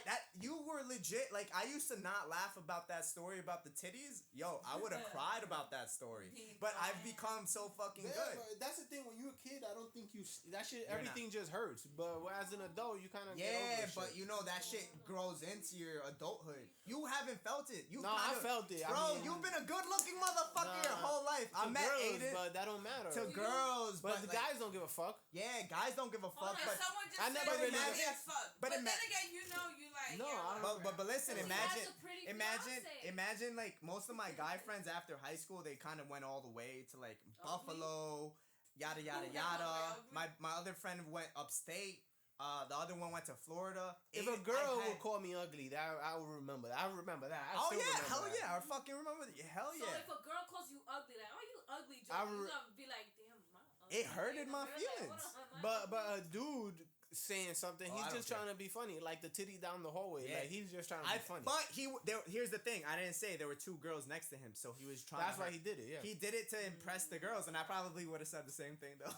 laugh. You were legit. Like I used to not laugh about that story about the titties. Yo, I would have cried about that story. But I've become so fucking Yeah, good. but that's the thing. When you're a kid, I don't think that shit. You're Everything just hurts. But as an adult, you kind of get over Yeah, this but shit. you know that shit grows into your adulthood. You haven't felt it. You No, I felt it. I Bro, mean, you've been a good-looking motherfucker your Nah. whole life. I to met girls, Aiden but that don't matter. to girls, but the like, guys don't give a fuck. yeah, guys don't give a fuck. Hold on, But someone just I said never you really- ugly as fuck. but But ima- then again, you know you like. No, yeah, I don't- whatever. but listen, He imagine has a pretty imagine fiance. imagine like most of my guy friends after high school, they kind of went all the way to like Buffalo, yada yada Who went yada. all the way? My other friend went upstate. The other one went to Florida. If Aiden- a girl I had- would call me ugly, that I would remember that. I remember that. I Oh still yeah, remember hell that. yeah, I fucking remember. Hell So yeah. if a girl calls you ugly, like, oh, you ugly, Joe, I you re- gonna be like, damn, my ugly. It hurted my You're like, feelings. hold on, But a dude saying something, Oh, I he's don't just care. trying to be funny, like the titty down the hallway. Yeah. Like he's just trying to be funny. But here's the thing. I didn't say there were two girls next to him, so he was trying. That's to why he did it. Yeah. He did it to impress the girls, and I probably would have said the same thing though.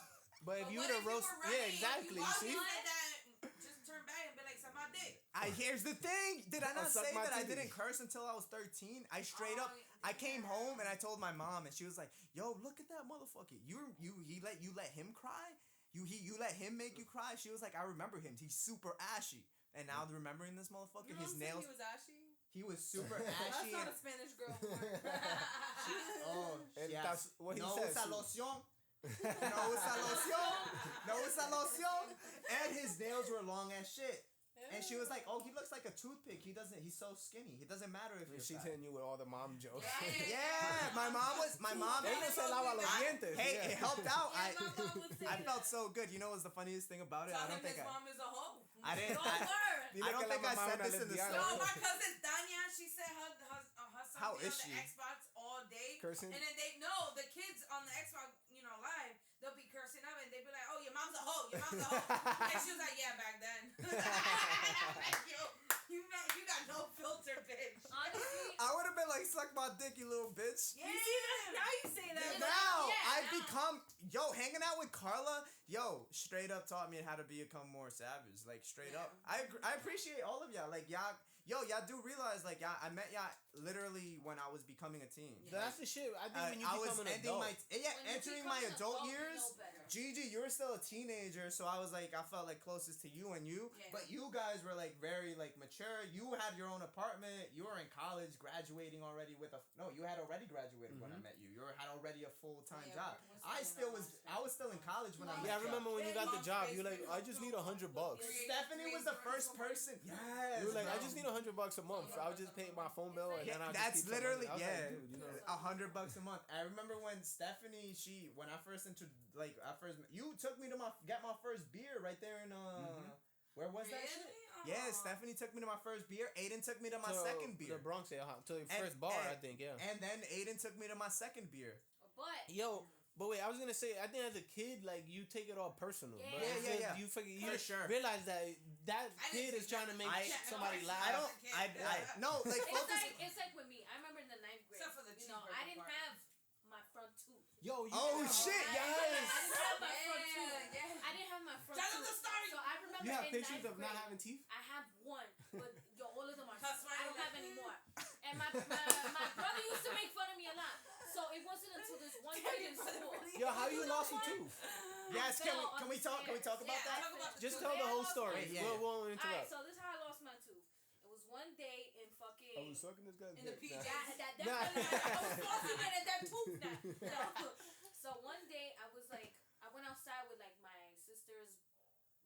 But if But you what would if have roast, were running, yeah, exactly. You See, said that, just turn back and be like, suck my dick. Here's the thing. Did I Or not suck say my that I titties. didn't curse until I was 13? I straight Oh, up. I came home and I told my mom, and she was like, "Yo, look at that motherfucker. He let him cry. You let him make you cry." She was like, "I remember him. He's super ashy." And now remembering this motherfucker, Your his mom said nails. he was ashy. He was super That's ashy. not and- a Spanish girl. oh, and Yes. that's what he no says. usa loción. No usa loción. No usa loción. And his nails were long as shit. And she was like, "Oh, he looks like a toothpick. He's so skinny. It doesn't matter if you're She's fat." hitting you with all the mom jokes. Yeah, my mom. Él no se lava los dientes. Hey, yeah. it helped out. Yeah, my mom would say I felt that. so good. You know what's the funniest thing about it? Tell I don't him think his mom is a hoe. I didn't. Don't I, worry. Dile I don't que la think I mamá said una this in the lesbiana. No, story. my cousin Danya, she said her son How be is on she? the Xbox all day. Cursing? And then the kids on the Xbox, live, they'll be cursing up and they be like, "Oh, your mom's a hoe, your mom's a hoe." And she was like, "Yeah, back then." Like, yo, you got no filter, bitch. Honestly, I would have been like, "Suck my dick, you little bitch." Yeah. you see that? Now you say that. Now Yeah, I've now. become hanging out with Carla. Straight up taught me how to become more savage. Like straight up, I appreciate all of y'all. Like y'all do realize like I met y'all literally when I was becoming a teen. That's the shit. I think when you I was become an ending adult. my When you entering become my an adult adult, you years. know better. Gigi, you were still a teenager, so I was like, I felt like closest to you and you. Yeah. But you guys were like very like mature. You had your own apartment. You were in college, graduating already with you had already graduated when I met you. You had already a full time Yeah, job. we're I was still in college when I met Yeah, I you. remember when you got the Mom's job. You're Facebook. like, I just need $100. Stephanie was the first person. Yes. You were like, I bro. just need $100 a month. I'll just pay my phone bill and Yeah, then I'll that's just keep some literally money. I was yeah, like, dude, you know. $100 a month. I remember when Stephanie, when I first you took me to get my first beer right there in where was that shit? Really? Yeah, Aw. Stephanie took me to my first beer. Aiden took me to my To second beer. The Bronx, yeah, to the And- first bar, I and- think, yeah. And then Aiden took me to my second beer. But Yo, but wait, I was gonna say, I think as a kid, like you take it all personal. Yeah. But Yeah, it's yeah, just, yeah. You forget, you For sure. realize that I kid didn't is trying to make I- somebody I laugh. I don't. No, like it's focus. like with me. I remember in the 9th grade. Except for the I didn't cheeseburger part. have my front tooth. Yo, you Oh, have- shit, I yes. didn't have my front Yeah, tooth. yeah. I didn't have my front Tell tooth. them the story. So I remember You have in pictures 9th of not grade, having teeth? I have one, but all of them are. That's why I don't you have like- any more. And my brother used to make fun of me a lot. So it wasn't until this one day in school. Yo, how you know lost a what? tooth? Yes, can fell we talk? Can we talk about Yeah, that? Talk about the Just tooth. tell the whole Yeah, story. yeah. We won't Alright, interrupt. so this is how I lost my tooth. It was one day in fucking. I was sucking this guy's In the dick. PJ. That Nah. definitely. I was flossing it at that tooth now. So one day I was like, I went outside with like my sister's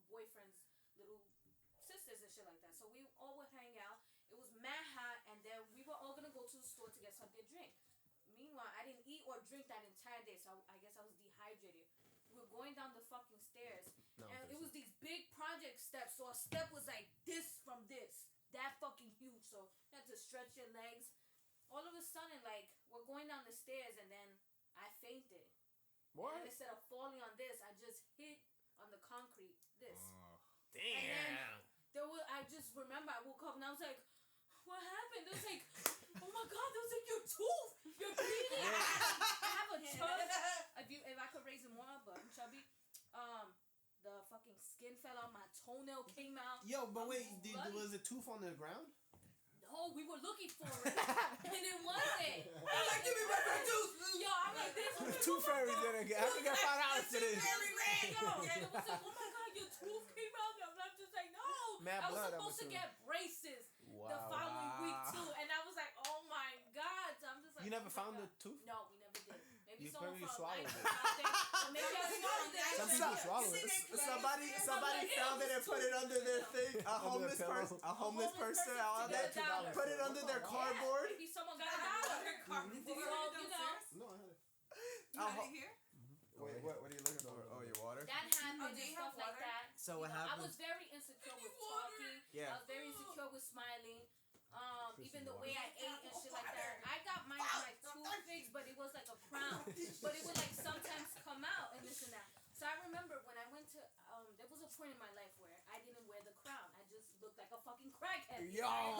boyfriend's little sisters and shit like that. So we all would hang out. It was mad hot, and then we were all gonna go to the store to get something to drink. Meanwhile, I didn't eat or drink that entire day, so I guess I was dehydrated. We were going down the fucking stairs, No, and it was these big project steps. So a step was like this from this, that fucking huge. So you had to stretch your legs. All of a sudden, like we're going down the stairs, and then I fainted. What? And instead of falling on this, I just hit on the concrete. This. Damn. I just remember I woke up and I was like, what happened? It was like, oh my god, that was like your tooth. You're bleeding. I have a chub. If I could raise it more up, but I'm chubby. The fucking skin fell out. My toenail came out. Yo, but I'm wait, bloody. was the tooth on the ground? No, we were looking for it, and it wasn't. I'm like, give me my front tooth. Yo, I'm like this. I'm like, Two oh my fairies God. in it. I think I $5 for this. Very red. Yo, and it was like, oh my god, your tooth came out. And I'm just like, no. mad I was blood. supposed to get braces the following week too, and I was like, oh my god. So I'm just like, You never oh my found the God. tooth? No, we never did. Maybe You someone probably from swallowed Life it. found it. Or maybe I swallowed it. Some people swallow it. Somebody found it and put it under their thing. A homeless pillow. person. A homeless person to out get there. $1. Put it under their cardboard. Maybe someone got $1. Did you Well, leave it you know, downstairs? No, I had it. You had it here? Wait, what are you looking for? Oh, your water. that happened do and you have stuff like water? that. So You what know, I happened? was very insecure with talking. Yeah. I was very insecure with smiling. Even the way I ate and shit like that. I got my tooth fixed, but it was like a crown. But it would like sometimes come out and this and that. So I remember when I went to, there was a point in my life where I didn't wear the crown. I just looked like a fucking crackhead. Yo. I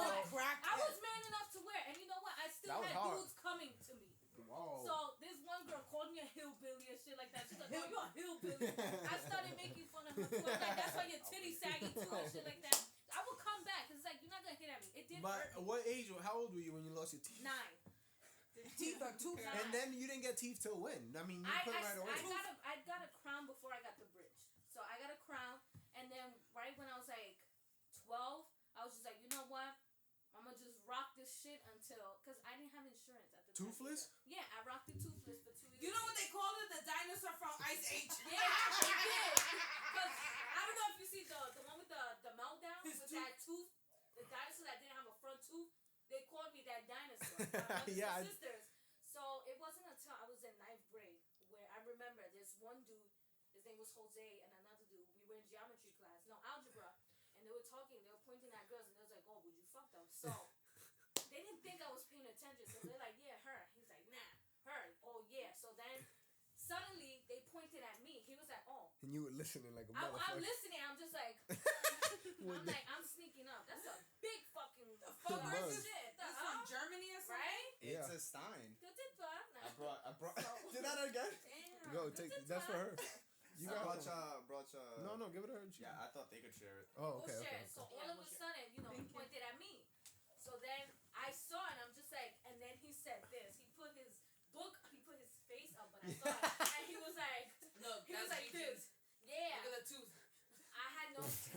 was man enough to wear, and you know what? I still That was had hard. dudes coming to me. Whoa. So this one girl called me a hillbilly and shit like that. She's like, "Oh, you're a hillbilly." I started making fun of her too. I was like, "That's why your titties saggy too," and shit like that. I would come back because it's like you're not gonna hit at me. It did But hurt me. what age? How old were you when you lost your teeth? 9. Teeth are too Nine. And then you didn't get teeth till when? I mean, you put it right away. I got a crown before I got the bridge. So I got a crown, and then right when I was like 12, I was just like, you know what? I'm gonna just rock this shit until, cause I didn't have insurance at the time. Toothless? Yeah, I rocked it toothless for 2 years. You know what they call it? The dinosaur from Ice Age. Yeah, they did. Cause I don't know if you see the one with the meltdown His with tooth. that tooth, the dinosaur that didn't have a front tooth. They called me that dinosaur. My brothers Yeah, and sisters. So it wasn't until I was in 9th grade where I remember this one dude. His name was Jose, and another dude. We were in geometry class, no algebra, and they were talking. They were pointing at girls, and they was like, "Oh, would you fuck them?" So they didn't think I was paying attention. So they're like, "Yeah, her." He's like, "Nah, her." Oh yeah. So then suddenly they pointed at me. He was like, "Oh." And you were listening like a I'm motherfucker. listening. I'm just like, I'm sneaking up. That's a big fucking fuck bug. shit. That's from Germany or something? Right? It's Yeah. a Stein. Good to fuck. I brought. Do that again. Damn. Go, good take to that's for fuck. her. You I got brought some. y'all. No, give it to her. Yeah, I thought they could share it. Oh, okay, We'll okay. share. So all of a sudden, you know, he pointed at me. So then I saw it, and I'm just like, and then he said this. He put his face up, but I saw it, and he was like, Look, he was like this. Yeah. Look at the tooth. I had no teeth.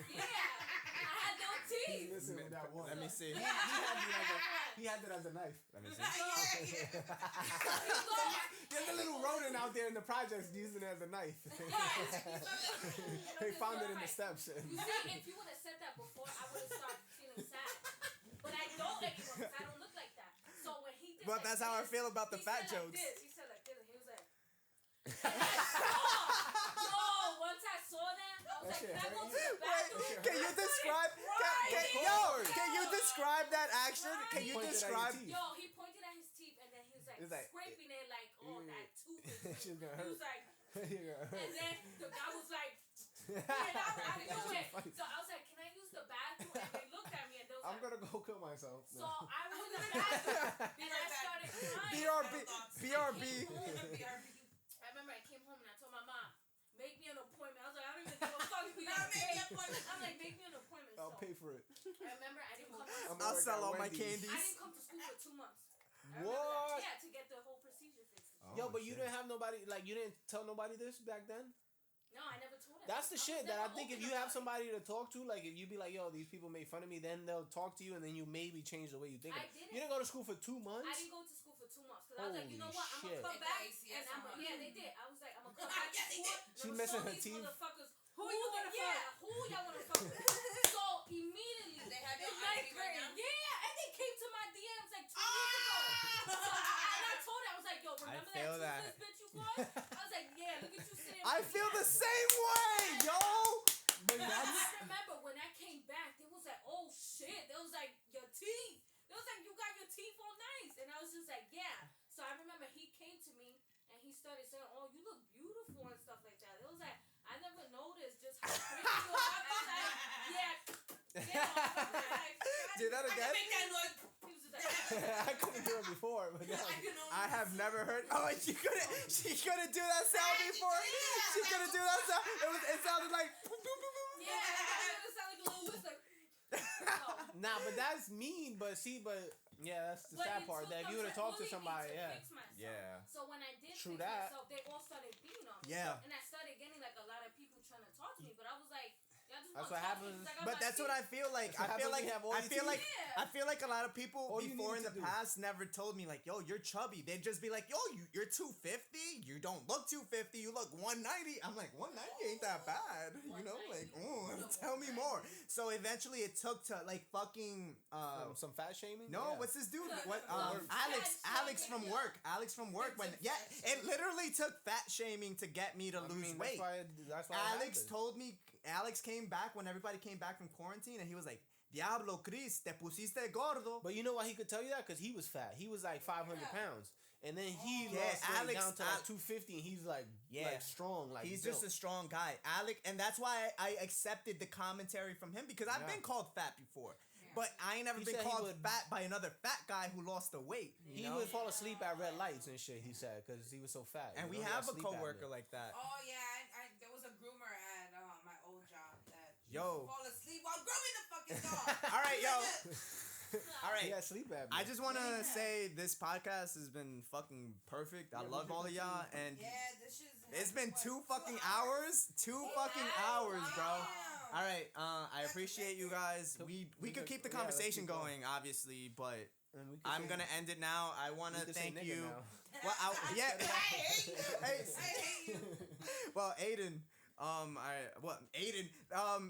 Listen with that one. Let me see. He had it as a knife. Let me see. There's a little rodent out there in the projects using it as a knife. They found it in the steps. You see, if you would have said that before, I would have started feeling sad. But I don't anymore because I don't look like that. So when he did But that's how I feel about the he fat said jokes. Like this. He said like this, and he was like, once I saw that, I was like, shit can I go to hurt the you? bathroom? Can you describe? Can you describe that action? Can you Pointed at your describe? teeth. Yo, he pointed at his teeth, and then he was like, It's like- scraping it like, oh, that tooth is She's gonna He hurt. was like, You're gonna and hurt. then the guy was like, yeah, I didn't know it. So I was like, can I use the bathroom? And they looked at me, and they was I'm like, gonna go kill myself. so I was in the bathroom, and I started crying. BRB. I remember I came home and I told my mom, make me an appointment. I was like, I don't even give a fuck if you Now get make me paid. an appointment. I'm like, make me an appointment. I'll So pay for it. I remember I didn't come to I'm school. I'll work sell at all my Wendy's. I candies. didn't come to school for 2 months. I remember What? that. Yeah, to get the whole procedure fixed. Yo, but you didn't have nobody, like, you didn't tell nobody this back then? No, I never told him. That's the I shit was that I never think if open you have about it. somebody to talk to, like if you be like, yo, these people made fun of me, then they'll talk to you and then you maybe change the way you think. I of it. didn't. You didn't go to school for 2 months? I didn't go to school for 2 months because I was like, you know Holy what? I'm shit. gonna come They back got ACS and I'm on. yeah, they did. I was like, I'm gonna come back to Yeah, they school. did. She I'm gonna missing show her these teeth? motherfuckers Who you wanna yeah, fuck? who y'all wanna fuck with? So immediately They had in your 9th ID right grade, now? yeah, and they came to my DMs like 2 years ago. So, and I told her, I was like, yo, remember feel that that. toothless bitch you called? I was like, yeah, look at you sitting. I feel the same way, yo. But And that's, I remember when I came back, they was like, oh shit. They was like, your teeth. They was like, you got your teeth all nice. And I was just like, yeah. So I remember he came to me and he started saying, oh, you look beautiful and stuff like that. It was like, I never noticed just how pretty you are. I was like, yeah. Yeah. Do that I can again. make that noise. He was just like, I couldn't do it before, but now. I can only I have never heard. Oh, she couldn't do that sound before. She couldn't do that sound. It sounded like. yeah. It sounded like a little whisper. So, Nah, but that's mean, but yeah, that's the but sad it part. took That if them you would have to talked to bully me somebody, to yeah. fix myself. Yeah. So when I did True fix that. myself, they all started beating on me. Yeah. And I started getting like a lot of people trying to talk to me, but I was like, y'all just That's want what coffee happens. 'cause I got But my that's what I tea. feel like. That's what I feel happens like when you have all I your feel like Yeah. I feel like a lot of people All you before in needed the to do. past never told me like, yo, you're chubby. They'd just be like, yo, you're 250. You don't look 250. You look 190. I'm like, 190 ain't that bad. You know, like, 190. tell me more. So eventually it took to like fucking Some fat shaming. no, Yeah. what's this dude? What? Some Alex. fat Alex from shaming. work. Alex from work. When it literally took fat shaming to get me to I lose mean, weight. That's why Alex told me. Alex came back when everybody came back from quarantine, and he was like, "Diablo, Chris, te pusiste gordo." But you know why he could tell you that? Because he was fat. He was like 500 pounds. And then he Yeah, lost weight Alex- down to like Al- 250, and he's like, Yeah. like strong. Like He's built. just a strong guy, Alex, and that's why I accepted the commentary from him because I've Yeah. been called fat before, but I ain't never He been said he called would- fat by another fat guy who lost the weight. He You know? would fall asleep at red lights and shit. He said because he was so fat. And You we know, he have had a sleep coworker apnea. like that. Oh yeah, there was a groomer at my old job that Yo. fall asleep while grooming the fucking dog. All right, yo. All right. He had sleep apnea. I just want to Yeah. say this podcast has been fucking perfect. I Yeah, we love can all of y'all, continue. and Yeah, this shit's. it's been what, 2 fucking hours. 2 fucking hours, bro. Damn. All right, I appreciate you guys. So We we could could- keep the yeah, let's conversation keep going. going, obviously, but And we could I'm say- gonna end it now. I want we to could say thank nigga you. now. Well, yeah. I hate you. Hey. I hate you. Well, Aiden. Aiden.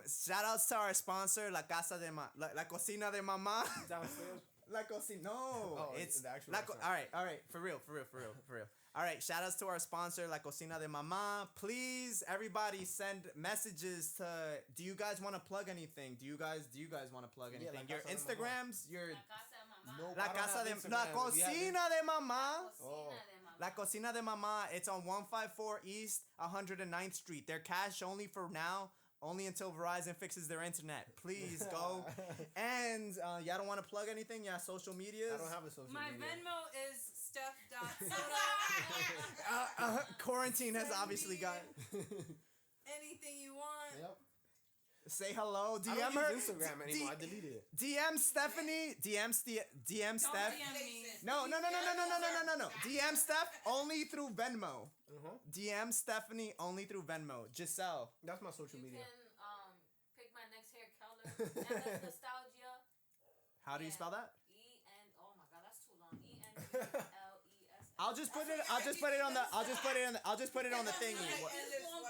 Shout outs to our sponsor, La Cocina de Mamá. Downstairs. La Cocina. No, Oh, it's the actual La restaurant. all right. For real. All right, shout outs to our sponsor, La Cocina de Mamá. Please, everybody, send messages to. Do you guys want to plug anything? Do you guys want to plug Yeah, anything? La your Casa de Instagrams, your La casa de mamá. No, La I don't Casa have de Instagram. La Do you have Cocina de Mamá. Oh. Cocina de mamá. La Cocina de Mamá. It's on 154 East 109th Street. They're cash only for now. Only until Verizon fixes their internet. Please go. And y'all don't want to plug anything? Y'all social medias? I don't have a social My media. Venmo is stuff.soto. Quarantine has obviously got. Anything you want. Yep. Say hello. I DM don't her. use Instagram anymore. I deleted it. DM Stephanie. DM Don't Steph. DM me. No. DM Steph only through Venmo. DM Stephanie only through Venmo. Giselle. That's my social You media. can pick my next hair color. And nostalgia. How do you spell that? Oh my god, that's too long. ENLES. I'll just put it on the thingy.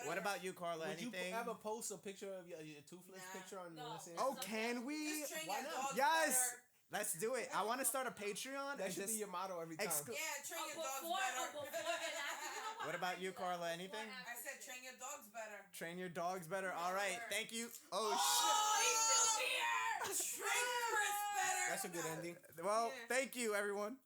What about you, Carla? Would you Anything? ever post a picture of your toothless Nah. picture on No. Instagram? Oh, can we? Just train Why your not? dogs Yes. better. Let's do it. I want to start a Patreon. That and should just, be your motto every time. exclu- Yeah, train your dogs Before better. and after. You know What about you, Carla? Anything? I said train your dogs better. Train your dogs better. All right. Thank you. Oh, He's still here. Train Chris better. That's a good ending. shit. Well, Yeah. thank you, everyone.